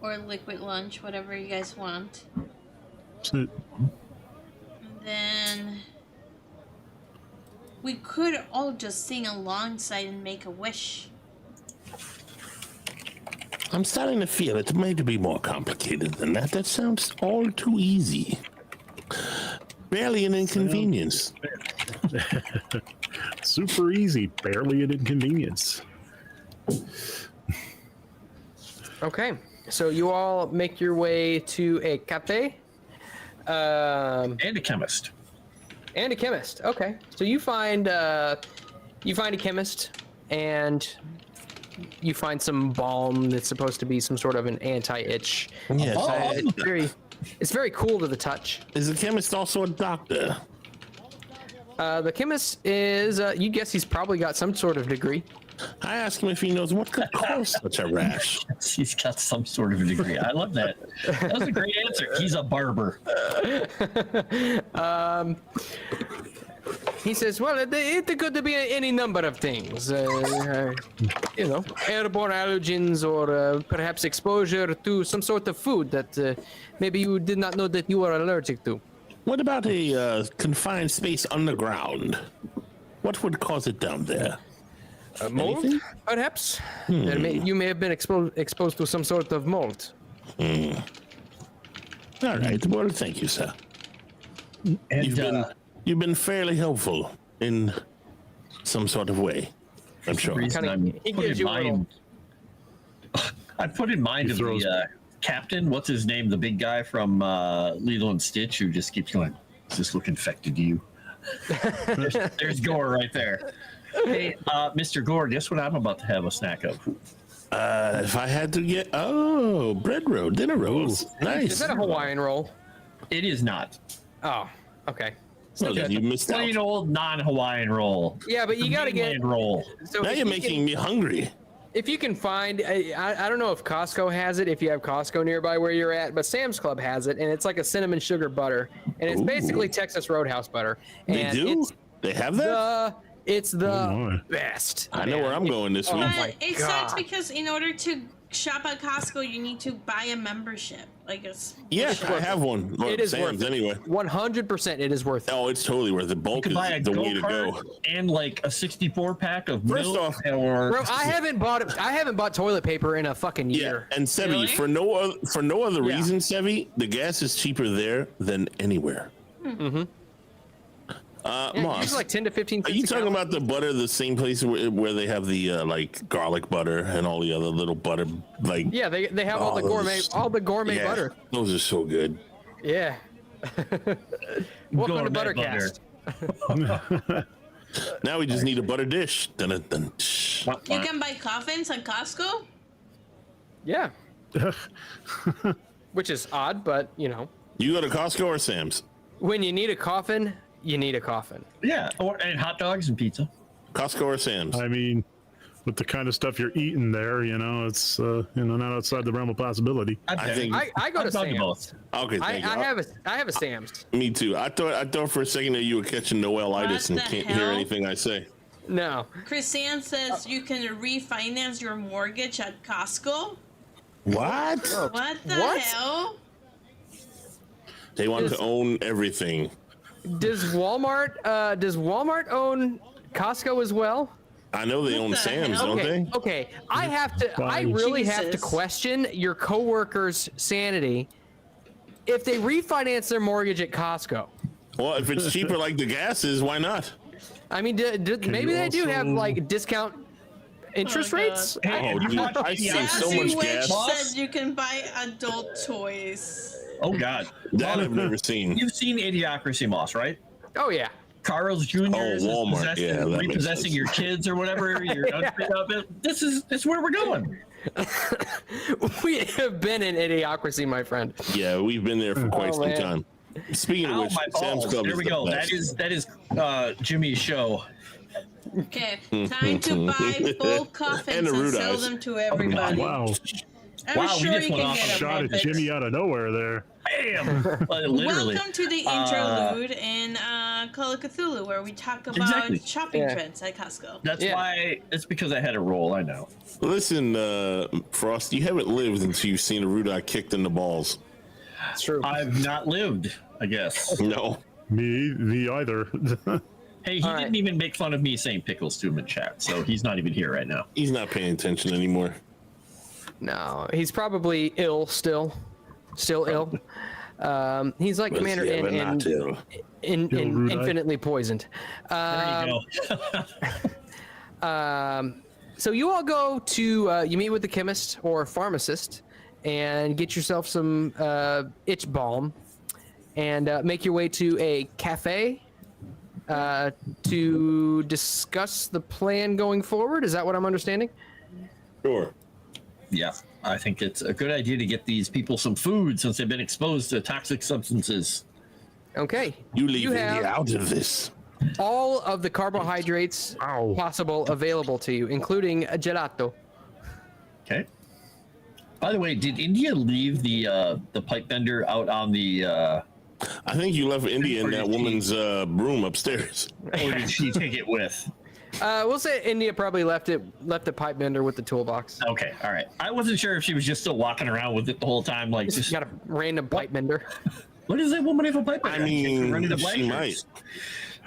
or liquid lunch, whatever you guys want. And then we could all just sing alongside and make a wish. I'm starting to feel it might be more complicated than that. That sounds all too easy. Barely an inconvenience. Super easy, barely an inconvenience. Okay, so you all make your way to a cafe. And a chemist. And a chemist. Okay, so you find a chemist, and you find some balm that's supposed to be some sort of an anti-itch. Yes. It's very, It's very cool to the touch. Is the chemist also a doctor? The chemist is, you guess he's probably got some sort of degree. I asked him if he knows what could cause such a rash. He's got some sort of degree. I love that. That was a great answer. He's a barber. He says, well, it could be any number of things. You know, airborne allergens or perhaps exposure to some sort of food that maybe you did not know that you were allergic to. What about a confined space underground? What would cause it down there? Mold, Anything? perhaps? You may have been exposed to some sort of mold. All right. Well, thank you, sir. And You've been fairly helpful in some sort of way, I'm sure. reason He gives you a little- I put in mind of throws- the captain. What's his name? The big guy from Lilo and Stitch who just keeps going, does this look infected to you? there's Gore right there. Hey, Mr. Gore, guess what I'm about to have a snack of? If I had to get bread roll, dinner rolls, nice. Is that a Hawaiian roll? It is not. Oh, okay. Well, then you missed out. Plain old non-Hawaiian roll. Yeah, but you got to get. Mainland roll. So Now if you're you making me hungry. If you can find, I don't know if Costco has it, if you have Costco nearby where you're at, but Sam's Club has it, and it's like a cinnamon sugar butter, and it's basically Texas Roadhouse butter. They And do? It's They have that? it's the my. best. I know where I'm going this week. But it sucks God. because in order to shop at Costco, you need to buy a membership. Like it's Yeah, I have one. Well, It is Sam's worth it. anyway. 100%. It is worth it. Oh, it's totally worth it. You Bulk can is buy a the way to go-kart go. and like a 64 pack of First milk off- or Bro, I haven't bought toilet paper in a fucking Yeah, year. and Sevi, Really? for no other Yeah. reason, Sevi, the gas is cheaper there than anywhere. Yeah, Moss, usually like 10 to 15 are cents. you a talking gallon. about the butter the same place where they have the like garlic butter and all the other little butter like? Yeah, they have all the Oh, those- gourmet yeah, butter. Those are so good. Yeah. Welcome to Gourmet Buttercast. Now we just need a butter dish. Dun, dun, dun. you can buy coffins at Costco. Yeah. Which is odd, but you know, You go to Costco or Sam's? when you need a coffin, you need a coffin. Yeah, and hot dogs and pizza. Costco or Sam's? I mean, with the kind of stuff you're eating there, it's not outside the realm of possibility. I think. I go to I've gone to Sam's. both. Okay, I thank you. have a Sam's. Me too. I thought for a second that you were catching Noel-itis and What the can't hear hell? anything I say. No. Chris Ann says you can refinance your mortgage at Costco. What? What the What? hell? They want to own everything. Does Walmart own Costco as well? I know they What own the Sam's, hell? don't Okay. they? Okay. I really have to Jesus. question your coworkers' sanity if they refinance their mortgage at Costco. Well, if it's cheaper like the gas is, why not? I mean, maybe you they do have also- like discount interest Oh, God. rates. Oh, dude, I see so Sassy much Witch gas. said you can buy adult toys. Oh God, That I've never seen. you've seen Idiocracy, Moss, right? Oh yeah. Carl's Jr. is Walmart. possessing- Yeah, that makes repossessing sense. your kids or whatever. You're this is where we're going. We have been in idiocracy, my friend. Yeah, we've been there for quite Oh, some man. time. Speaking of Ow, which, my Sam's balls. Club There is we the go. best. That is Jimmy's show. Okay, time to buy full coffins And and, the rude sell eyes. them to everybody. Wow, I'm Wow, we sure just you went can off get a a shot at Muppet. Jimmy out of nowhere there. Bam! Literally. Welcome to the interlude in Call of Cthulhu, where we talk about Exactly. shopping Yeah. trends at Costco. That's Yeah. why. It's because I had a roll. I know. Listen, Frost, you haven't lived until you've seen a rude eye kicked in the balls. It's true. I've not lived. I guess. No. Me either. Hey, he All didn't right. even make fun of me saying pickles to him in chat, so he's not even here right now. He's not paying attention anymore. No, he's probably ill still ill. He's like Commander Yeah, but not till. in Rude eye. infinitely poisoned. There you go. So you all go to you meet with the chemist or pharmacist and get yourself some itch balm and make your way to a cafe to discuss the plan going forward. Is that what I'm understanding? Sure. Yeah, I think it's a good idea to get these people some food since they've been exposed to toxic substances. Okay. You leave India have out of this. all of the carbohydrates possible available to you, including a gelato. Okay. By the way, did India leave the pipe bender out on the? I think you left India in that woman's room upstairs. Or did she take it with? We'll say India probably left the pipe bender with the toolbox. Okay, all right. I wasn't sure if she was just still walking around with it the whole time, like Just got a random pipe bender. What does that woman have a pipe bender? I mean, running the she might.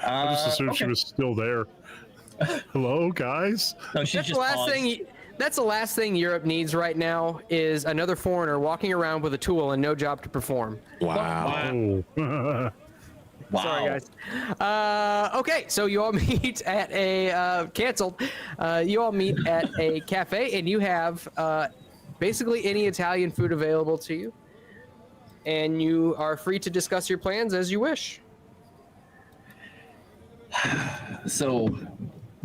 I just assumed she was still there. Hello, guys. No, she's That's just the last paused. thing. That's the last thing Europe needs right now is another foreigner walking around with a tool and no job to perform. Wow. Oh. Wow. Sorry, guys. Okay, so you all meet at a canceled. You all meet at a cafe, and you have basically any Italian food available to you, and you are free to discuss your plans as you wish. So,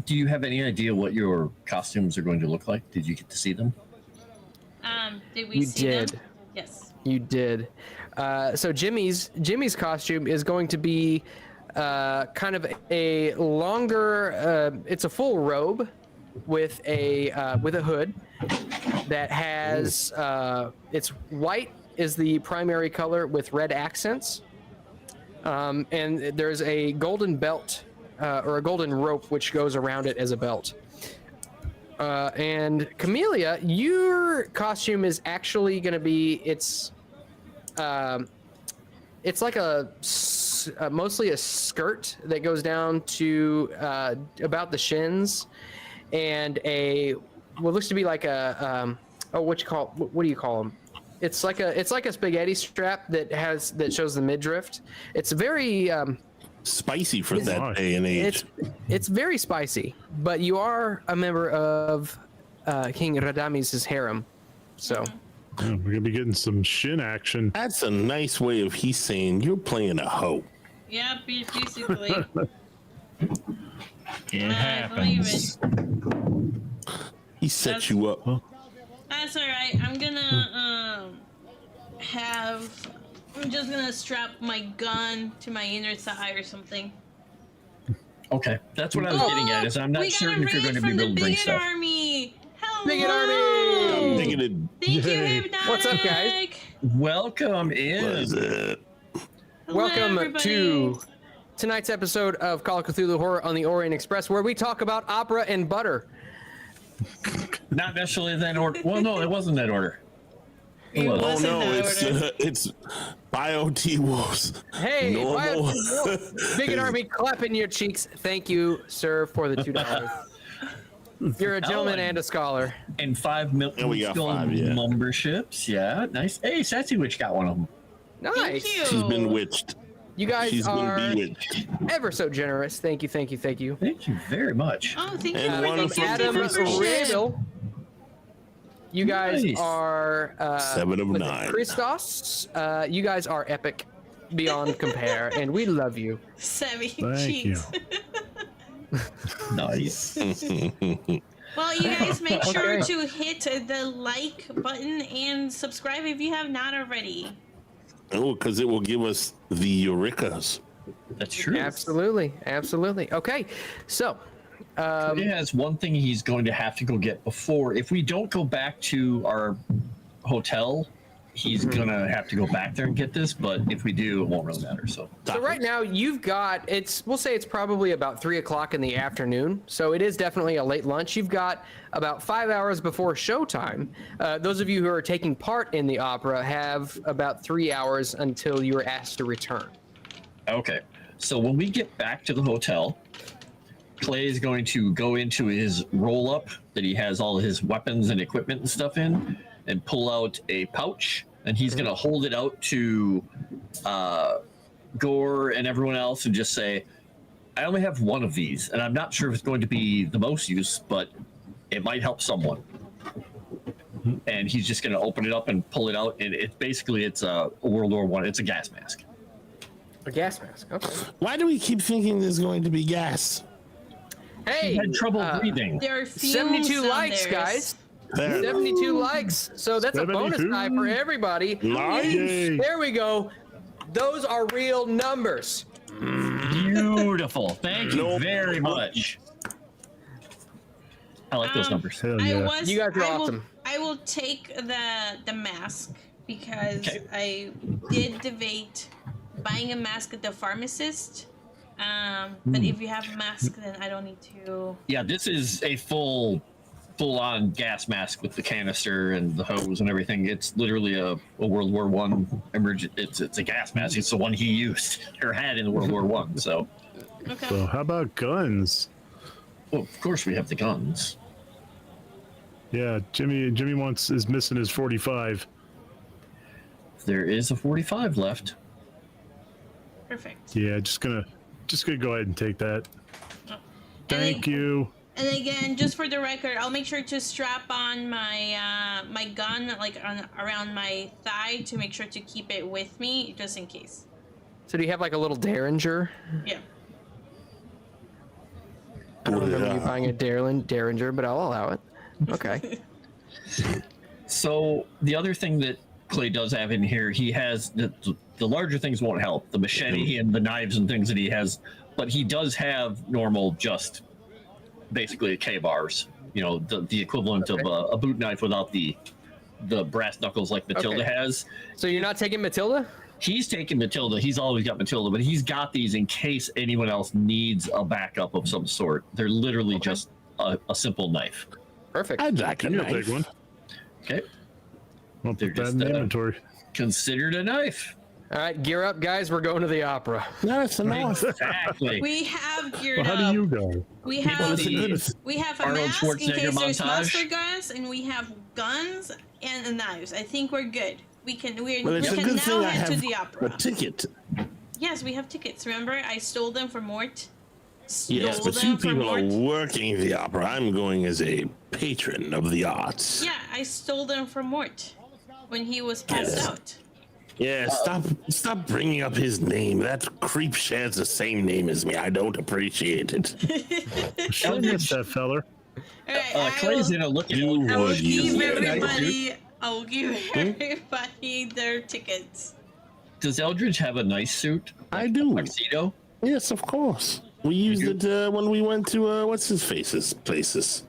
do you have any idea what your costumes are going to look like? Did you get to see them? Did we You see did. them? Yes. You did. So Jimmy's costume is going to be kind of a longer. It's a full robe with a hood that has. It's white is the primary color with red accents, and there's a golden belt or a golden rope which goes around it as a belt. And Camellia, your costume is actually going to be it's like mostly a skirt that goes down to about the shins, and what looks to be like a what do you call them? It's like a spaghetti strap that shows the midriff. It's very Spicy for that day and age. it's very spicy, but you are a member of King Radami's harem, so. Yeah, we're gonna be getting some shin action. That's a nice way of he's saying you're playing a hoe. Yeah, basically. It I believe happens. it. He set you up. That's all right. I'm just gonna strap my gun to my inner thigh or something. Okay, that's what I was getting at. Is I'm not certain if you're going to be able to bring stuff. Army. Hello. Bigot Army! Bigoted. Thank you, Yay. Hypnotic. What's up, guys? Welcome What in. is it? Hello, Welcome everybody. to tonight's episode of Call of Cthulhu Horror on the Orient Express, where we talk about opera and butter. Not necessarily in that order. Well, no, it wasn't that order. It was. Oh wasn't no, that it's Bio T Wolves. Hey, Normal. Bigot Army, clapping your cheeks. Thank you, sir, for the $2. You're a gentleman and a scholar. And 5 million And we got 5, yeah. memberships. Yeah, nice. Hey, Sassy Witch got one of them. Nice. Thank you. She's been witched. You guys She's are been bewitched. ever so generous. Thank you, thank you, thank you. Thank you very much. Oh, thank And you one for for the Adam membership. Rabel. You guys Nice. are 7 of with 9. Christos. You guys are epic beyond compare, and we love you. Savvy Thank you. cheeks. Nice. Well, you guys make sure Okay. to hit the like button and subscribe if you have not already. Oh, because it will give us the Eurekas. That's true. Absolutely, absolutely. Okay, so He has one thing he's going to have to go get before. If we don't go back to our hotel, he's gonna have to go back there and get this. But if we do, it won't really matter. So right now you've got we'll say it's probably about 3 o'clock in the afternoon, so it is definitely a late lunch. You've got about 5 hours before showtime. Those of you who are taking part in the opera have about 3 hours until you are asked to return. okay. So when we get back to the hotel, Clay is going to go into his roll up that he has all his weapons and equipment and stuff in, and pull out a pouch, and he's going to hold it out to Gore and everyone else and just say, I only have one of these, and I'm not sure if it's going to be the most use, but it might help someone. And he's just going to open it up and pull it out, and it's a World War I. It's a gas mask. A gas mask. Okay. Why do we keep thinking there's going to be gas? Hey, He had trouble breathing. There are fumes 72 on likes, theirs. guys. There. 72 likes. So that's a bonus 72. die for everybody. Nice. Yay. There we go. Those are real numbers. Beautiful. Thank you very much. I like those numbers. Hell yeah. You guys are awesome. I will take the mask because Okay. I did debate buying a mask at the pharmacist. But if you have a mask, then I don't need to. Yeah, this is a full-on gas mask with the canister and the hose and everything. It's literally a World War I emergent. It's a gas mask. It's the one he used or had in World War I. So, Okay. So how about guns? well, of course we have the guns. Yeah, Jimmy is missing his 45. There is a 45 left. Perfect. Yeah, just gonna go ahead and take that. Thank you. And again, just for the record, I'll make sure to strap on my my gun around my thigh to make sure to keep it with me just in case. So do you have like a little Derringer? Yeah. I don't remember you buying a Derringer, but I'll allow it. Okay. So the other thing that Clay does have in here, he has the larger things won't help, the machete and the knives and things that he has, but he does have normal, just basically K-bars, you know, the equivalent of a boot knife without the brass knuckles like Matilda has. So you're not taking Matilda? He's taken Matilda. He's always got Matilda, but he's got these in case anyone else needs a backup of some sort. They're literally just a simple knife. Perfect. I'd like a I'll take knife. one. Okay, I'll They're put that just, in the inventory. considered a knife. All right, gear up, guys. We're going to the opera. No, it's a knife. Exactly. We have geared Well, how up. do you go? We People have see we have a Arnold mask in Schwarzenegger case there's montage. monster gas, and we have guns and knives. I think we're good. We can Well, we it's a can good now thing I head to have the a opera. ticket. Yes, we have tickets. Remember, I stole them from Mort. Yes, Stole but them you from people are Mort. working the opera. I'm going as a patron of the arts. Yeah, I stole them from Mort when he was passed Yes. out. Yeah, stop bringing up his name. That creep shares the same name as me. I don't appreciate it. Sure miss that feller. All right, Clay's gonna look at You I will would use give it. everybody. I will give everybody their tickets. Does Eldridge have a nice suit? I do. Tuxedo? Yes, of course. We used it when we went to what's his face's places.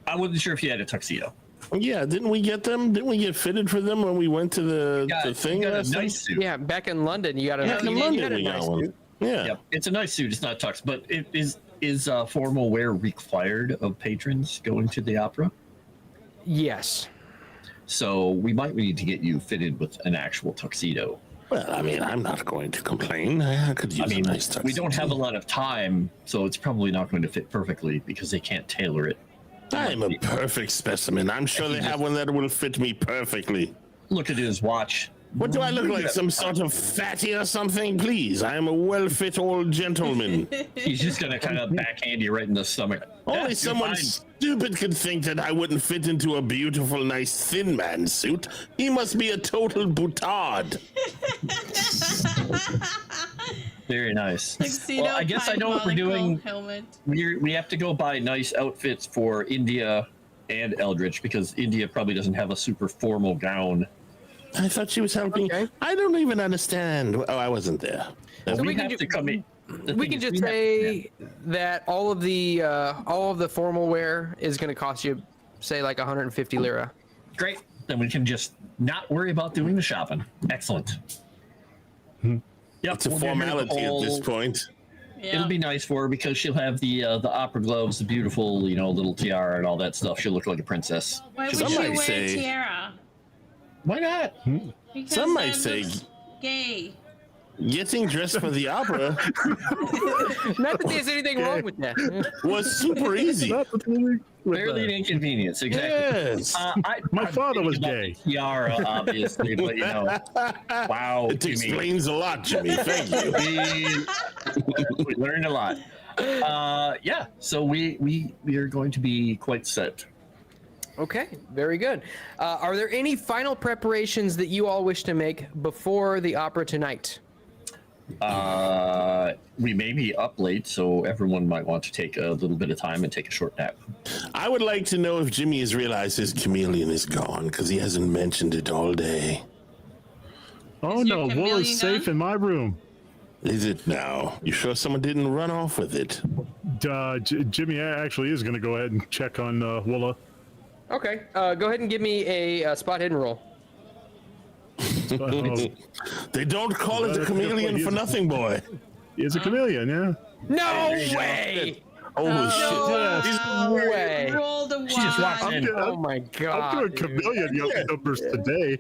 I wasn't sure if he had a tuxedo. Yeah, didn't we get them? Didn't we get fitted for them when we went to the thing? You got a last time? nice suit. Yeah, back in London, you got a Yeah, in you London had a we got nice one. suit. Yeah. Yep, it's a nice suit. It's not tux, but it is formal wear required of patrons going to the opera? Yes. So we might need to get you fitted with an actual tuxedo. Well, I mean, I'm not going to complain. I could use I mean, a nice tuxedo. we don't have a lot of time, so it's probably not going to fit perfectly because they can't tailor it. I'm a perfect specimen. I'm sure they have one that will fit me perfectly. Look at his watch. What do I look like? Some sort of fatty or something? Please, I am a well-fit old gentleman. He's just going to kind of backhand you right in the stomach. Yeah, Only you're someone fine. stupid could think that I wouldn't fit into a beautiful, nice, thin man suit. He must be a total boutard. Very nice. Tuxedo, Well, I guess I know what we're monocle, doing. Helmet. We have to go buy nice outfits for India and Eldritch because India probably doesn't have a super formal gown. I thought she was helping. Okay. I don't even understand. Oh, I wasn't there. So we we can have ju- to come in. The We thing can is, just have- say that all of the formal wear is going to cost you, say, like 150 lira. Great. Then we can just not worry about doing the shopping. Excellent. Yep, It's a we'll get her the formality at this whole- point. Yeah. It'll be nice for her because she'll have the opera gloves, the beautiful, little tiara and all that stuff. She'll look like a princess. Why would Some she might wear say- a tiara? Why not? Because Some might that say- looks gay. Getting dressed for the opera Not that there's anything wrong with that. was super easy. Not the thing with Barely an that. inconvenience. Exactly. Yes. My I'm father thinking was about gay. the tiara, obviously, but wow. It Jimmy. explains a lot, Jimmy. Thank you. We learned a lot. Yeah, so we are going to be quite set. Okay, very good. Are there any final preparations that you all wish to make before the opera tonight? We may be up late, so everyone might want to take a little bit of time and take a short nap. I would like to know if Jimmy has realized his chameleon is gone, because he hasn't mentioned it all day. Oh Is your no, chameleon Woola's safe gone? in my room. Is it now? You sure someone didn't run off with it? Jimmy actually is going to go ahead and check on Woola. Okay, go ahead and give me a spot hidden roll. They don't call it a chameleon for nothing, boy. He's a chameleon, yeah. No way! Oh, shit. No way! Rolled a one. She just walked in. Oh my I'm god! doing dude. chameleon numbers today.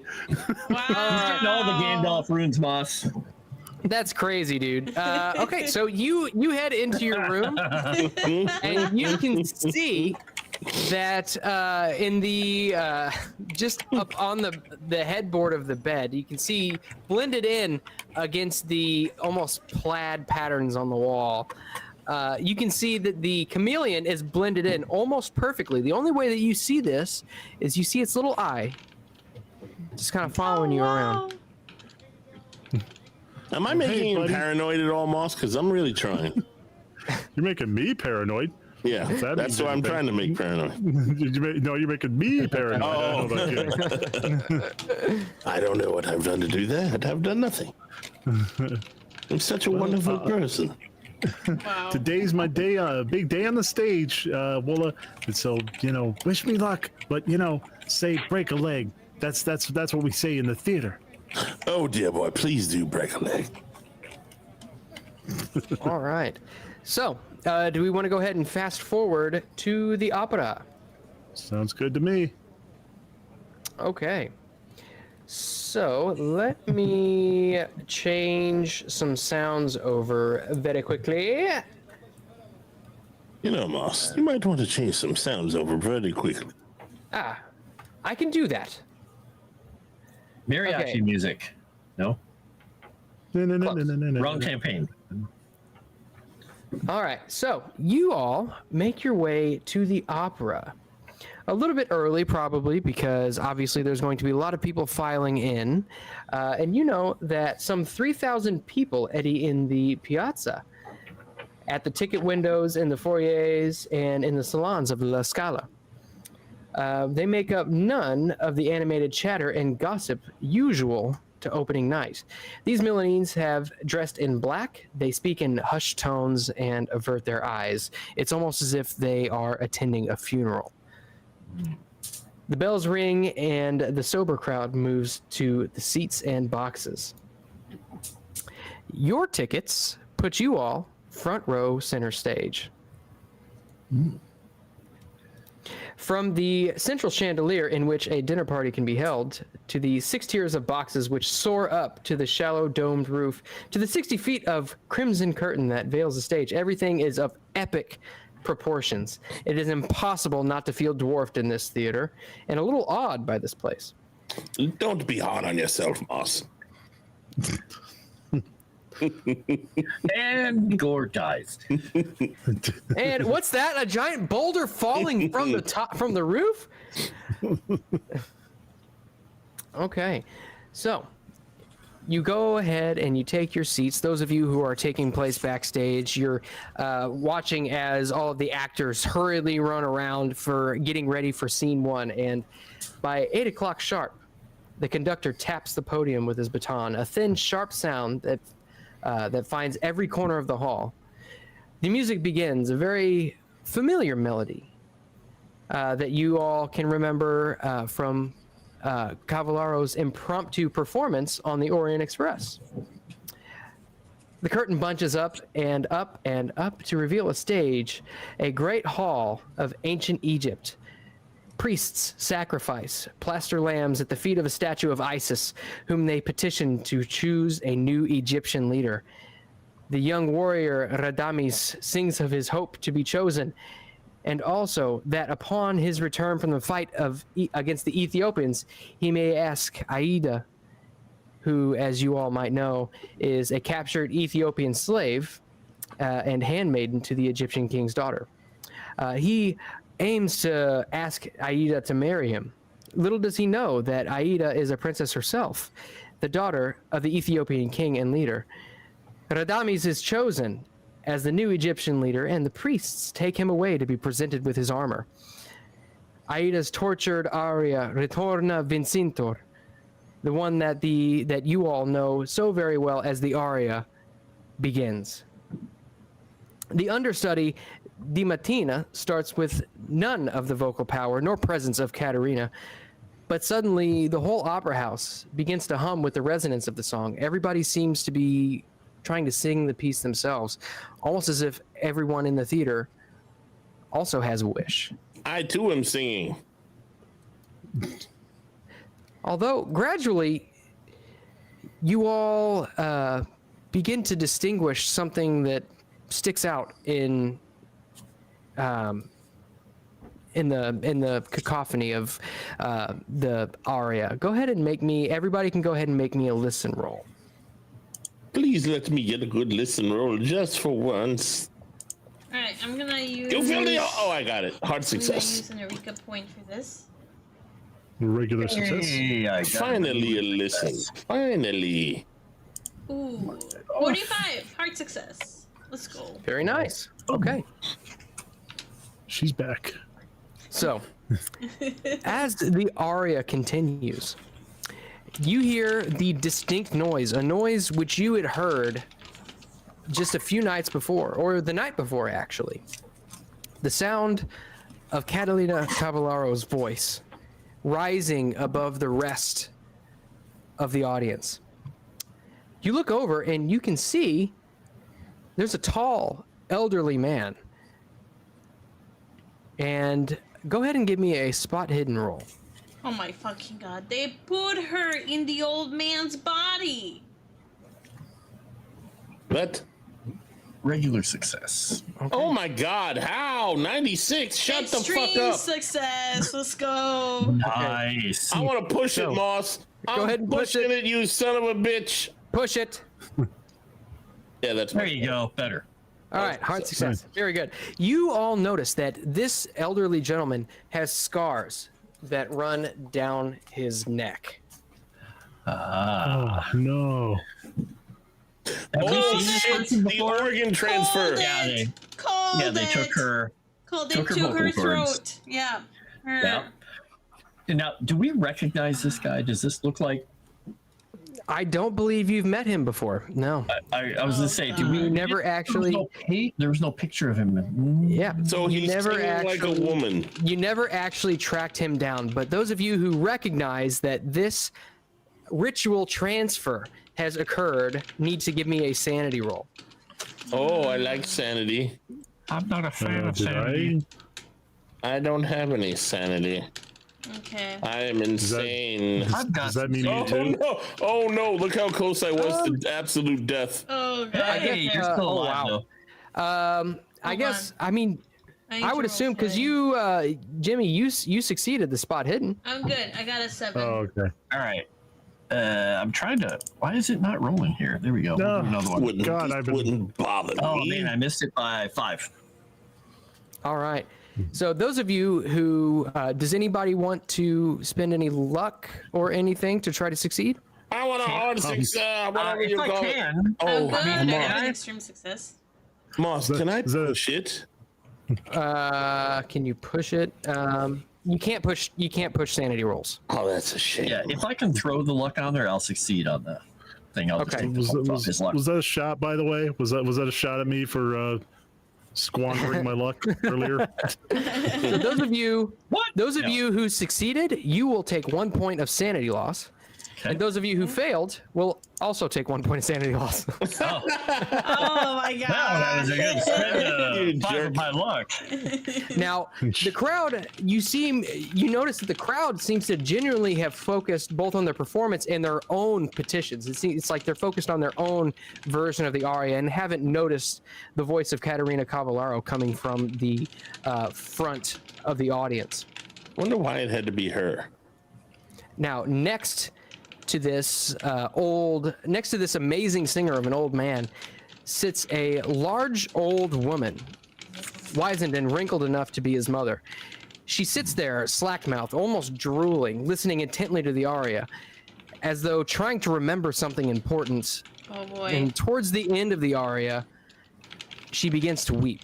Wow. Getting all the Gandalf runes, Moss. That's crazy, dude. Okay, so you head into your room, and you can see that in the just up on the headboard of the bed, you can see blended in against the almost plaid patterns on the wall. You can see that the chameleon is blended in almost perfectly. The only way that you see this is you see its little eye just kind of following you around. Am I making him buddy. paranoid at all, Moss? Because I'm really trying. You're making me paranoid. Yeah, That that's means what I'm anything. trying to make paranoid. No, you're making me paranoid. I don't know about you. I don't know what I've done to do that. I've done nothing. I'm such a wonderful person. Wow. Today's my day, big day on the stage, Woola. And so, wish me luck, but say break a leg. That's what we say in the theater. Oh, dear boy, please do break a leg. All right. So, do we want to go ahead and fast forward to the opera? Sounds good to me. Okay. So, let me change some sounds over very quickly. Moss, you might want to change some sounds over pretty quickly. Ah, I can do that. Mariachi Okay. music. No? No. Wrong campaign. All right. So, you all make your way to the opera. A little bit early, probably, because obviously there's going to be a lot of people filing in. And you know that some 3,000 people eddy in the piazza, at the ticket windows, in the foyers, and in the salons of La Scala. They make up none of the animated chatter and gossip usual to opening night. These Milanese have dressed in black, they speak in hushed tones and avert their eyes. It's almost as if they are attending a funeral. The bells ring and the sober crowd moves to the seats and boxes. Your tickets put you all front row center stage. From the central chandelier in which a dinner party can be held, to the 6 tiers of boxes which soar up to the shallow domed roof, to the 60 feet of crimson curtain that veils the stage, everything is of epic proportions. It is impossible not to feel dwarfed in this theater, and a little awed by this place. Don't be hard on yourself, Moss. And Gore dies. And what's that? A giant boulder falling from the top, from the roof? Okay, so you go ahead and you take your seats. Those of you who are taking place backstage, you're watching as all of the actors hurriedly run around for getting ready for scene one. And by 8 o'clock sharp, the conductor taps the podium with his baton, a thin, sharp sound that finds every corner of the hall. The music begins, a very familiar melody that you all can remember from Cavallaro's impromptu performance on the Orient Express. The curtain bunches up and up and up to reveal a stage, a great hall of ancient Egypt. Priests sacrifice plaster lambs at the feet of a statue of Isis, whom they petition to choose a new Egyptian leader. The young warrior Radames sings of his hope to be chosen, and also that upon his return from the fight against the Ethiopians, he may ask Aida, who, as you all might know, is a captured Ethiopian slave and handmaiden to the Egyptian king's daughter. He aims to ask Aida to marry him. Little does he know that Aida is a princess herself, the daughter of the Ethiopian king and leader. Radames is chosen as the new Egyptian leader, and the priests take him away to be presented with his armor. Aida's tortured aria, Ritorna Vincitor, the one that you all know so very well as the aria, begins. The understudy, Di Mattina, starts with none of the vocal power nor presence of Caterina, but suddenly the whole opera house begins to hum with the resonance of the song. Everybody seems to be trying to sing the piece themselves, almost as if everyone in the theater also has a wish. I too am singing. Although gradually you all begin to distinguish something that sticks out in the cacophony of the aria. Go ahead and everybody can go ahead and make me a listen roll. Please let me get a good listen roll just for once. All right, I'm gonna use. You feel the? Oh, I got it. Hard I'm gonna success. use an Eureka point for this. Regular success. Hey, I got Finally a it. listen. Finally. Ooh, 45. Hard success. Let's go. Very nice. Okay. She's back. So, as the aria continues, you hear the distinct noise, a noise which you had heard just a few nights before, or the night before, actually. The sound of Catalina Caballaro's voice rising above the rest of the audience. You look over and you can see there's a tall, elderly man. And go ahead and give me a spot hidden roll. Oh my fucking god. They put her in the old man's body. What? Regular success. Oh my God! How? 96. Shut the Extreme fuck up. success. Let's go. Nice. I want to push it, So, Moss. I'm ahead and push pushing it. it, you son of a bitch. Push it. Yeah, that's There you go. Better. All right, hard success. Very good. You all notice that this elderly gentleman has scars that run down his neck. Oh no. Have we Oh seen this shit! person The before? organ transfer. Called Yeah, it. they Called they it. took her. Called took it. her Took her vocal cords. throat. Yeah. Her. Yeah. And now, do we recognize this guy? Does this look like? I don't believe you've met him before. No. I was gonna say, do we You never actually. There was no picture of him. Yeah. So you he's never singing like a woman. You never actually tracked him down. But those of you who recognize that this ritual transfer has occurred need to give me a sanity roll. Oh, I like sanity. I'm not a fan of Did sanity. I don't have any sanity. Okay. I am insane. I've got Does that mean Oh you too? no! Oh no! Look how close I was to absolute death. Oh god. Hey, you're still oh, alive wow. though. I Hold guess, on. I mean, need I to would roll assume because today. you, Jimmy, you succeeded the spot hidden. I'm good. I got a 7. Oh, okay. All right. I'm trying to. Why is it not rolling here? There we go. No. We'll do another one. Wouldn't, God, I've been- wouldn't bother Oh me. man, I missed it by 5. All right. So those of you who, does anybody want to spend any luck or anything to try to succeed? I want a hard six. Whatever you If I call it. can. Oh, I'm good. I Moss. got an extreme success. Moss, can I Is that- push it? Can you push it? You can't push sanity rolls. Oh, that's a shame. Yeah, if I can throw the luck on there, I'll succeed on the thing. I'll just Okay. take the Was, points off his luck. was that a shot, by the way? Was that a shot at me for squandering my luck earlier? So those of you, What? those of No. you who succeeded, you will take 1 point of sanity loss. Okay. And those of you who failed will also take 1 point of sanity loss. Oh, Oh my god. wow, that was a good You spend. 5 jerk. of my luck. Now, the crowd, you notice that the crowd seems to genuinely have focused both on their performance and their own petitions. It's like they're focused on their own version of the aria and haven't noticed the voice of Caterina Cavallaro coming from the front of the audience. Wonder why it had to be her. Now, next to this amazing singer of an old man sits a large old woman, wizened and wrinkled enough to be his mother. She sits there, slack-mouthed, almost drooling, listening intently to the aria, as though trying to remember something important Oh boy. And towards the end of the aria, she begins to weep.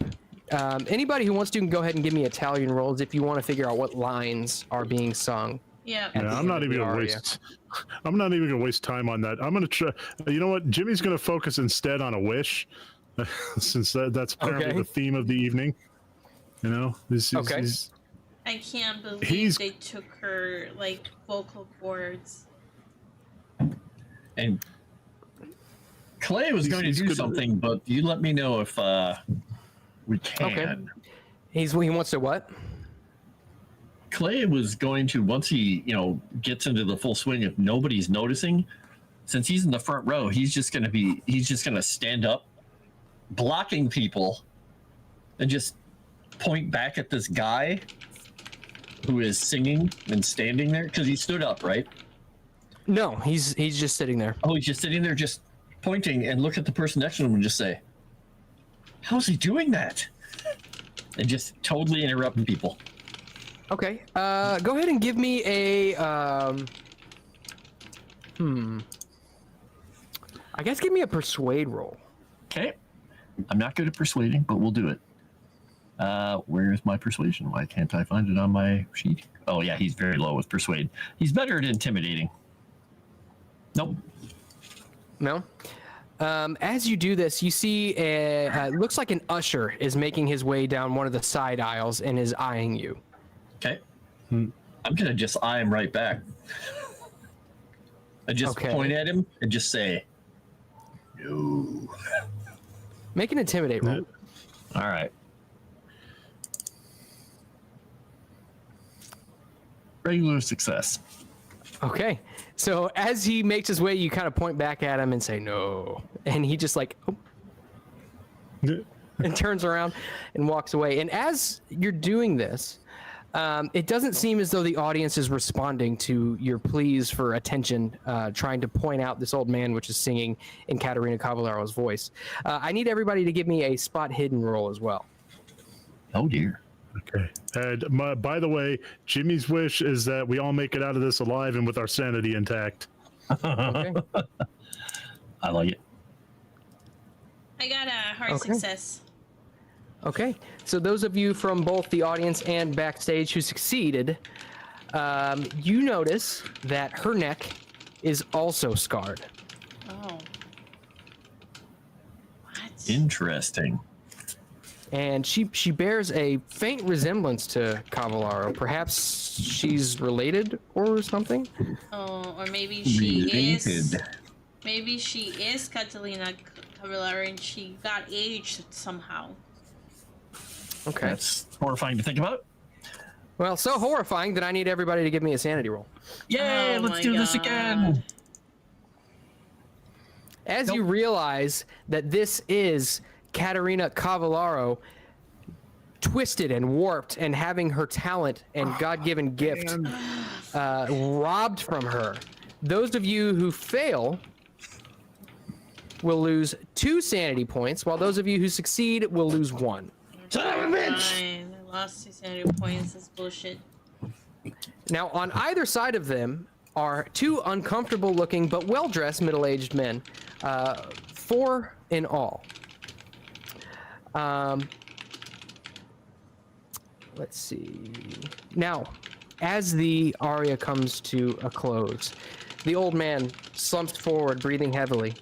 Anybody who wants to can go ahead and give me Italian rolls if you want to figure out what lines are being sung. Yeah. Yeah, I'm not even gonna waste. I'm not even gonna waste time on that. I'm gonna try. You know what? Jimmy's gonna focus instead on a wish, since that's apparently the theme of the evening. You know, this is. I can't believe they took her like vocal cords. And Clay was going to do something, but you let me know if we can. Okay. He wants to what? Clay was going to, once he, gets into the full swing, if nobody's noticing, since he's in the front row, he's just going to stand up, blocking people, and just point back at this guy who is singing and standing there, because he stood up, right? No, he's just sitting there. Oh, he's just sitting there, just pointing, and look at the person next to him and just say, "How's he doing that?" And just totally interrupting people. Okay. Go ahead and give me a I guess give me a persuade roll. Okay. I'm not good at persuading, but we'll do it. Where's my persuasion? Why can't I find it on my sheet? Oh yeah, he's very low with persuade. He's better at intimidating. Nope. No. As you do this, you see looks like an usher is making his way down one of the side aisles and is eyeing you. Okay. I'm gonna just eye him right back. I just point at him and just say, "No." Make an intimidate roll. All right. Regular success. Okay. So as he makes his way, you kind of point back at him and say no, and he just like and turns around and walks away. And as you're doing this, it doesn't seem as though the audience is responding to your pleas for attention, trying to point out this old man which is singing in Caterina Cavallaro's voice. I need everybody to give me a spot hidden roll as well. Oh dear. Okay. And by the way, Jimmy's wish is that we all make it out of this alive and with our sanity intact. Okay. I like it. I got a hard success. Okay, so those of you from both the audience and backstage who succeeded, you notice that her neck is also scarred. Oh. What? Interesting. And she bears a faint resemblance to Cavallaro. Perhaps she's related or something? Oh, or maybe she is. Maybe she is Catalina Cavallaro and she got aged somehow. Okay. That's horrifying to think about. Well, so horrifying that I need everybody to give me a sanity roll. Yay, Oh let's my do this God. again. As you realize that this is Caterina Cavallaro, twisted and warped and having her talent and God-given gift robbed from her, those of you who fail will lose 2 sanity points, while those of you who succeed will lose 1. Son of a bitch! Fine. I lost 2 sanity points. That's bullshit. Now, on either side of them are 2 uncomfortable-looking but well-dressed middle-aged men, 4 in all. Let's see. Now, as the aria comes to a close, the old man slumps forward, breathing heavily,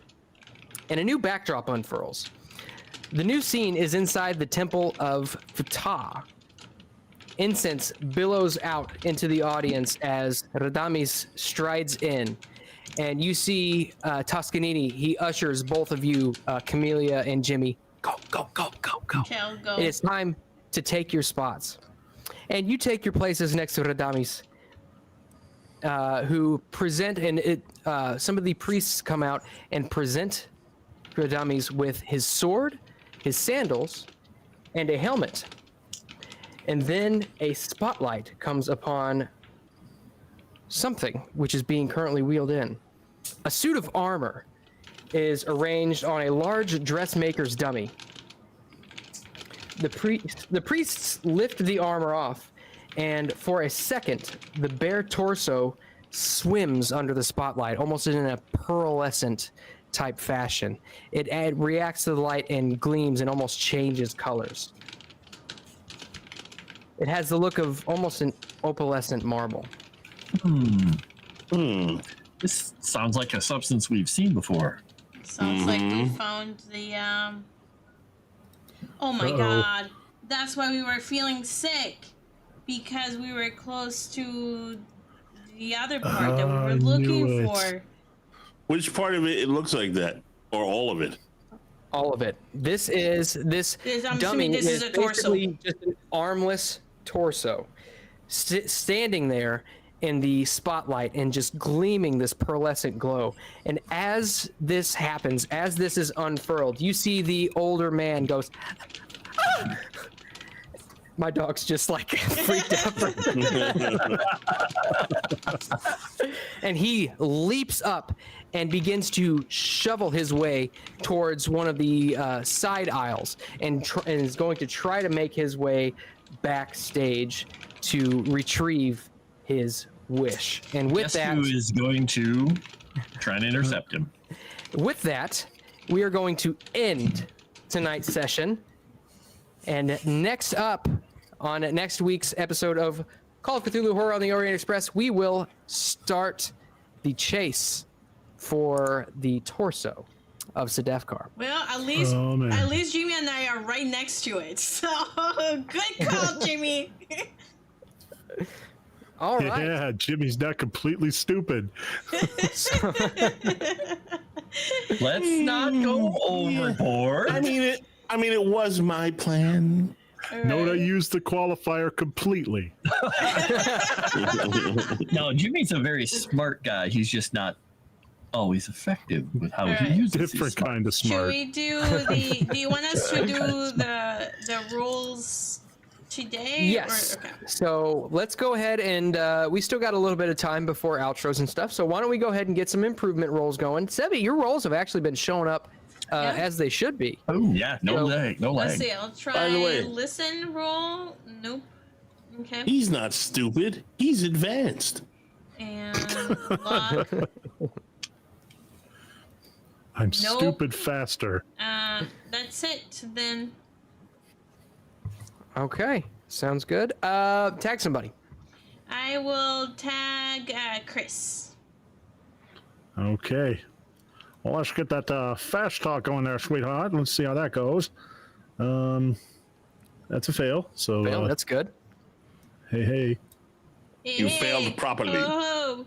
and a new backdrop unfurls. The new scene is inside the temple of Ptah. Incense billows out into the audience as Radames strides in, and you see Toscanini. He ushers both of you, Camellia and Jimmy. Go, go, go, go, go. Okay, I'll go. It is time to take your spots. And you take your places next to Radames, who present, and some of the priests come out and present Radames with his sword, his sandals, and a helmet. And then a spotlight comes upon something which is being currently wheeled in. A suit of armor is arranged on a large dressmaker's dummy. The priests lift the armor off, and for a second, the bare torso swims under the spotlight, almost in a pearlescent type fashion. It reacts to the light and gleams and almost changes colors. It has the look of almost an opalescent marble. This sounds like a substance we've seen before. Sounds like we found the Oh my god. That's why we were feeling sick. Because we were close to the other part that we were looking for. Which part of it looks like that? Or all of it? All of it. This I'm dummy assuming this is a torso. basically just an armless torso, standing there in the spotlight and just gleaming this pearlescent glow. And as this happens, as this is unfurled, you see the older man goes, "Ah!" My dog's just like freaked out. And he leaps up and begins to shovel his way towards one of the side aisles and is going to try to make his way backstage to retrieve his wish. And with Guess who is going to try and intercept him? With that, we are going to end tonight's session. And next up, on next week's episode of Call of Cthulhu Horror on the Orient Express, we will start the chase for the torso of Sedefkar. Well, at least Jimmy and I are right next to it. So good call, Jimmy. All right. Yeah, Jimmy's not completely stupid. Let's not go overboard. I mean, it was my plan. Note I used the qualifier completely. No, Jimmy's a very smart guy. He's just not always effective with how he uses his Different smart. kind of Should smart. we do do you want us to do the rules today? Yes. Or, okay. So let's go ahead and we still got a little bit of time before outros and stuff. So why don't we go ahead and get some improvement rolls going? Sebi, your rolls have actually been showing up as they should be. Oh yeah, no lag. Let's see. I'll try. By the way- Listen, roll. Nope. Okay. He's not stupid. He's advanced. And lock. I'm stupid faster. That's it then. Okay, sounds good. Tag somebody. I will tag Chris. Okay. Well, let's get that fast talk going there, sweetheart. Let's see how that goes. That's a fail. So Fail, that's good. hey, You failed properly. Oh.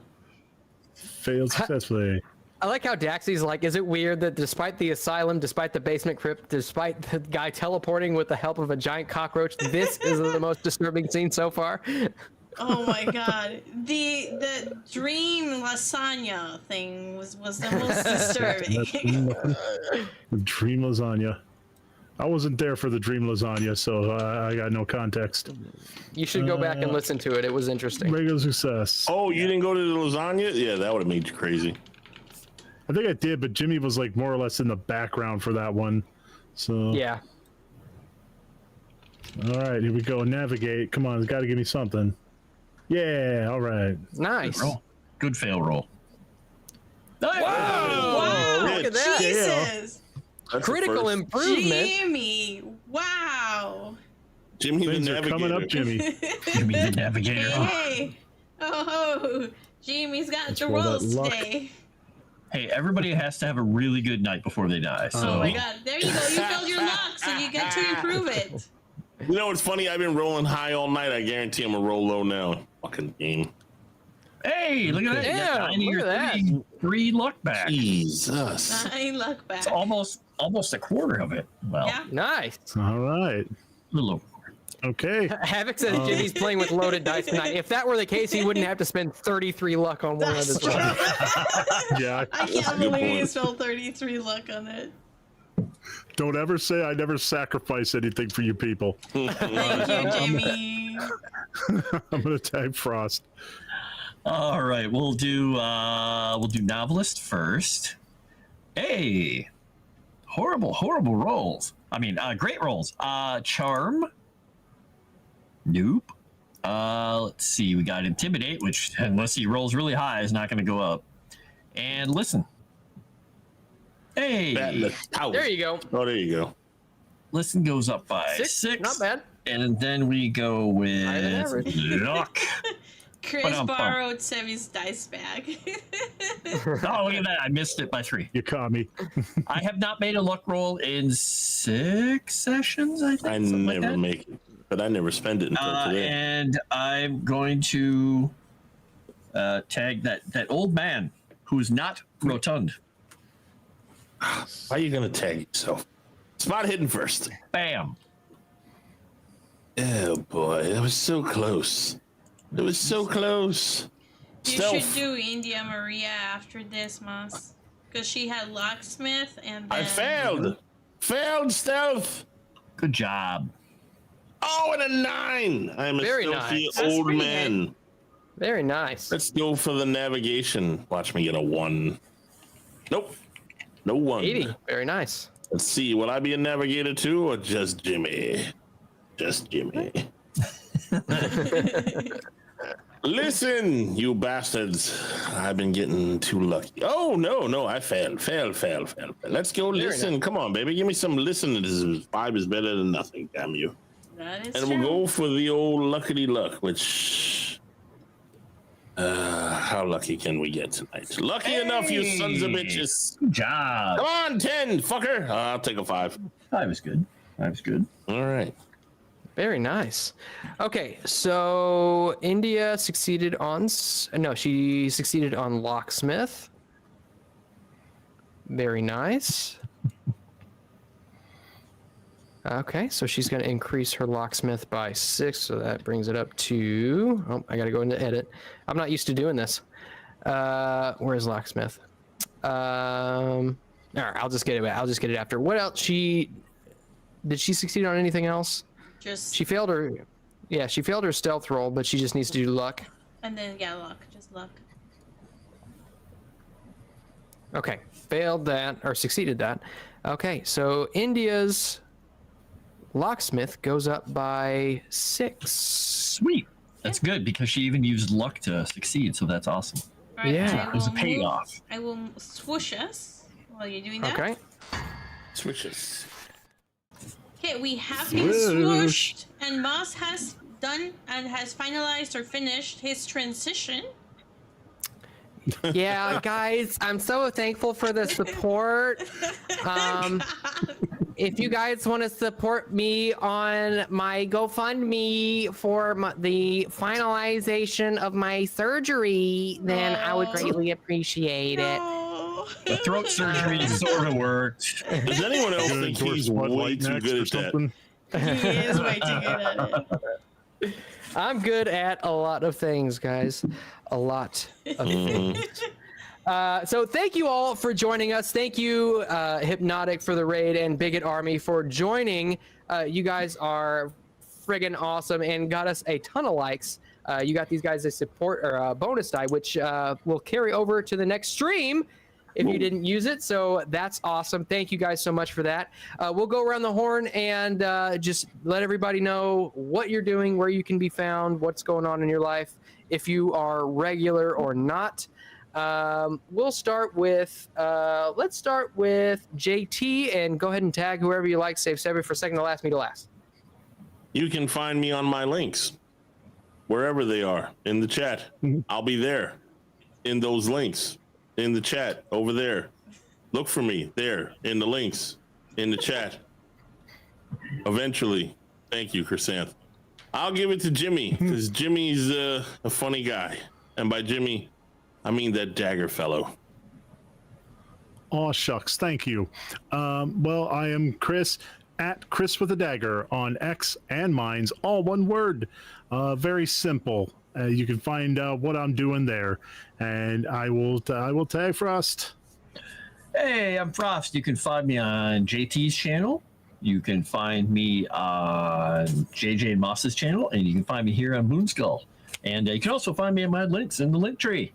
failed successfully. I like how Daxy's like, is it weird that despite the asylum, despite the basement crypt, despite the guy teleporting with the help of a giant cockroach, this is the most disturbing scene so far? Oh my god. The dream lasagna thing was the most disturbing. Dream lasagna. I wasn't there for the dream lasagna, so I got no context. You should go back and listen to it. It was interesting. Regular success. Oh, you didn't go to the lasagna? Yeah, that would have made you crazy. I think I did, but Jimmy was like more or less in the background for that one. So Yeah. All right, here we go. Navigate. Come on, it's got to give me something. Yeah. All right. Nice. Good roll. Good fail roll. Nice. Wow, look at that. Jesus. That's the Critical first. improvement. Jimmy. Wow. Jimmy the Things are Navigator. coming up, Jimmy. Jimmy the Navigator. Hey. Oh, Jimmy's got Let's the roll that rolls luck. today. Hey, everybody has to have a really good night before they die. So Oh my god. There you go. You filled your luck, so you get to improve it. You know what's funny? I've been rolling high all night. I guarantee I'm gonna roll low now. Fucking game. Hey, look at that. You got Damn, 90 look or at that. 3 luck back. Jesus. I look back. It's almost a quarter of it. Well, Yeah. Nice. All right. a little over. Okay. Havoc said that Jimmy's playing with loaded dice tonight. If that were the case, he wouldn't have to spend 33 luck on one of That's his true. rolls. Yeah. I That's a can't good believe you point. spelled 33 luck on it. Don't ever say I never sacrifice anything for you people. Thank you, Jimmy. I'm gonna tag Frost. All right, we'll do novelist first. Hey, horrible rolls. I mean, great rolls. Charm. Nope. Let's see. We got intimidate, which unless he rolls really high, is not going to go up. And listen. Hey, Bat in the house. There you go. Oh, there you go. listen goes up by 6. Not bad. And then we go Higher than with average. luck. Chris Ba-dum-bum. borrowed Semi's dice bag. Oh, look at that. I missed it by 3. You caught me. I have not made a luck roll in 6 sessions, I think. I something like never that. make it, but I never spend it until today. And I'm going to tag that old man who's not rotund. Why are you going to tag yourself? Spot hidden first. Bam. Oh, boy. That was so close. It was so close. You Stealth. should do India Maria after this, Moss. Because she had locksmith and then... I failed. Failed stealth. Good job. Oh, and a 9. I'm a Very stealthy nice. That's old pretty man. Very nice. Let's go for the navigation. Watch me get a 1. Nope. No 1. 80. Very nice. Let's see. Will I be a navigator too, or just Jimmy? Just Jimmy. Listen, you bastards. I've been getting too lucky. Oh, no. I failed. Fail. Let's go listen. nice. Come on, baby. Give me some listen. This is 5 is better than nothing, damn you. That is And true. we'll go for the old luckety luck, which... how lucky can we get tonight? Lucky enough, you sons of bitches. Good job. Come on, 10, fucker. I'll take a 5. I was good. All right. Very nice. Okay, so India succeeded on... she succeeded on locksmith. Very nice. Okay, so she's going to increase her locksmith by 6, so that brings it up to... Oh, I got to go into edit. I'm not used to doing this. Where's locksmith? All right, I'll just get it after. What else? Did she succeed on anything else? Just... She failed her... Yeah, she failed her stealth roll, but she just needs to do luck. And then, yeah, luck. Just luck. Okay, failed that, or succeeded that. Okay, so India's locksmith goes up by 6. Sweet. That's good because she even used luck to succeed, so that's awesome. All right, Yeah. I There's a will payoff. move- I will swoosh us while you're doing that. Okay. Switches. Okay, we have been Swoosh. swooshed, and Moss has done and has finalized or finished his transition. Yeah, guys, I'm so thankful for the support. If you guys want to support me on my GoFundMe for the finalization of my surgery, then I would greatly appreciate it. Oh. The throat surgery sort of worked. Does anyone else Gonna think endorse he's Bud way Light too next good or at that? something? He is way too good at it. I'm good at a lot of things, guys. A lot of things. So thank you all for joining us. Thank you, Hypnotic, for the raid, and Bigot Army for joining. You guys are friggin' awesome and got us a ton of likes. You got these guys a support or a bonus die, which will carry over to the next stream if you didn't use it. So that's awesome. Thank you guys so much for that. We'll go around the horn and just let everybody know what you're doing, where you can be found, what's going on in your life, if you are regular or not. We'll start with let's start with JT and go ahead and tag whoever you like. Save Sevi for second to last, me to last. You can find me on my links, wherever they are, in the chat. I'll be there, in those links, in the chat, over there. Look for me there, in the links, in the chat. Eventually. Thank you, Chrysanth. I'll give it to Jimmy, because Jimmy's a funny guy. And by Jimmy, I mean that dagger fellow. Aw, shucks. Thank you. Well, I am Chris, at Chris with a Dagger on X and Minds, all one word. Very simple. You can find out what I'm doing there, and I will tag Frost. Hey, I'm Frost. You can find me on JT's channel. You can find me on JJ and Moss's channel, and you can find me here on Moonskull. And you can also find me in my links in the link tree.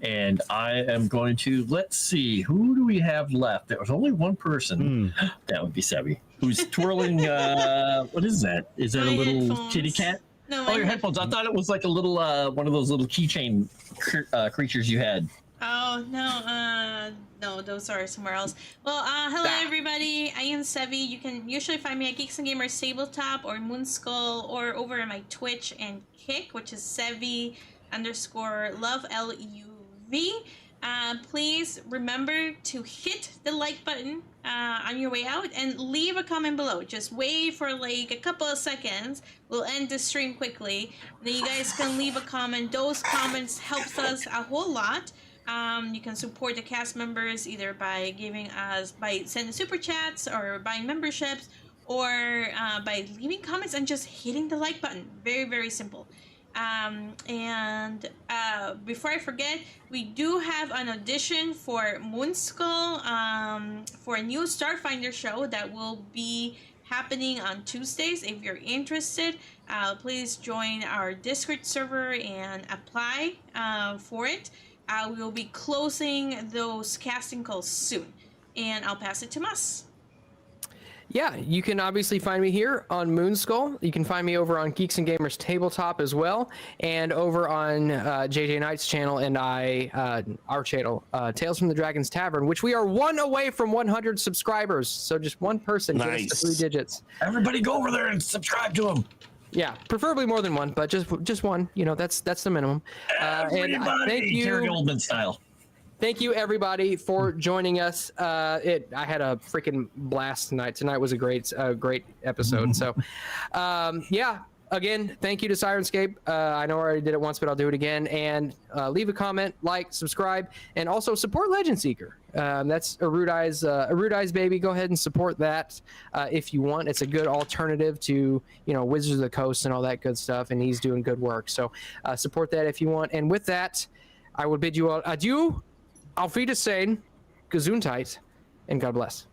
And I am going to, let's see, who do we have left? There was only one person. That would be Sebi, who's twirling, what is that? Is that My a little headphones. kitty cat? No, Oh, your headphones. I thought it was like a little, one of those little keychain creatures you had. Oh, no, those are somewhere else. Well, hello everybody. I am Sevi. You can usually find me at Geeks and Gamers Tabletop or Moonskull or over at my Twitch and Kick, which is Sevi _love LUV. Please remember to hit the like button on your way out and leave a comment below. Just wait for like a couple of seconds. We'll end the stream quickly. Then you guys can leave a comment. Those comments helps us a whole lot. You can support the cast members either by sending super chats or buying memberships, or by leaving comments and just hitting the like button. Very, very simple. Before I forget, we do have an audition for Moonskull for a new Starfinder show that will be happening on Tuesdays. If you're interested, please join our Discord server and apply for it. We will be closing those casting calls soon, and I'll pass it to Mas. Yeah, you can obviously find me here on Moonskull. You can find me over on Geeks and Gamers Tabletop as well, and over on JJ Knight's channel and our channel, Tales from the Dragon's Tavern, which we are one away from 100 subscribers. So just one person gets the 3 digits. Everybody go over there and subscribe to him. Yeah, preferably more than one, but just one. You know, that's the minimum. Everybody, thank you, Gary Oldman style. Thank you, everybody, for joining us. I had a freaking blast tonight. Tonight was a great episode. So, yeah, again, thank you to Sirenscape. I know I already did it once, but I'll do it again. And leave a comment, like, subscribe, and also support Legend Seeker. That's Arudai's baby. Go ahead and support that if you want. It's a good alternative to, Wizards of the Coast and all that good stuff, and he's doing good work. So support that if you want. And with that, I will bid you all adieu. Auf Wiedersehen, Gesundheit, and God bless.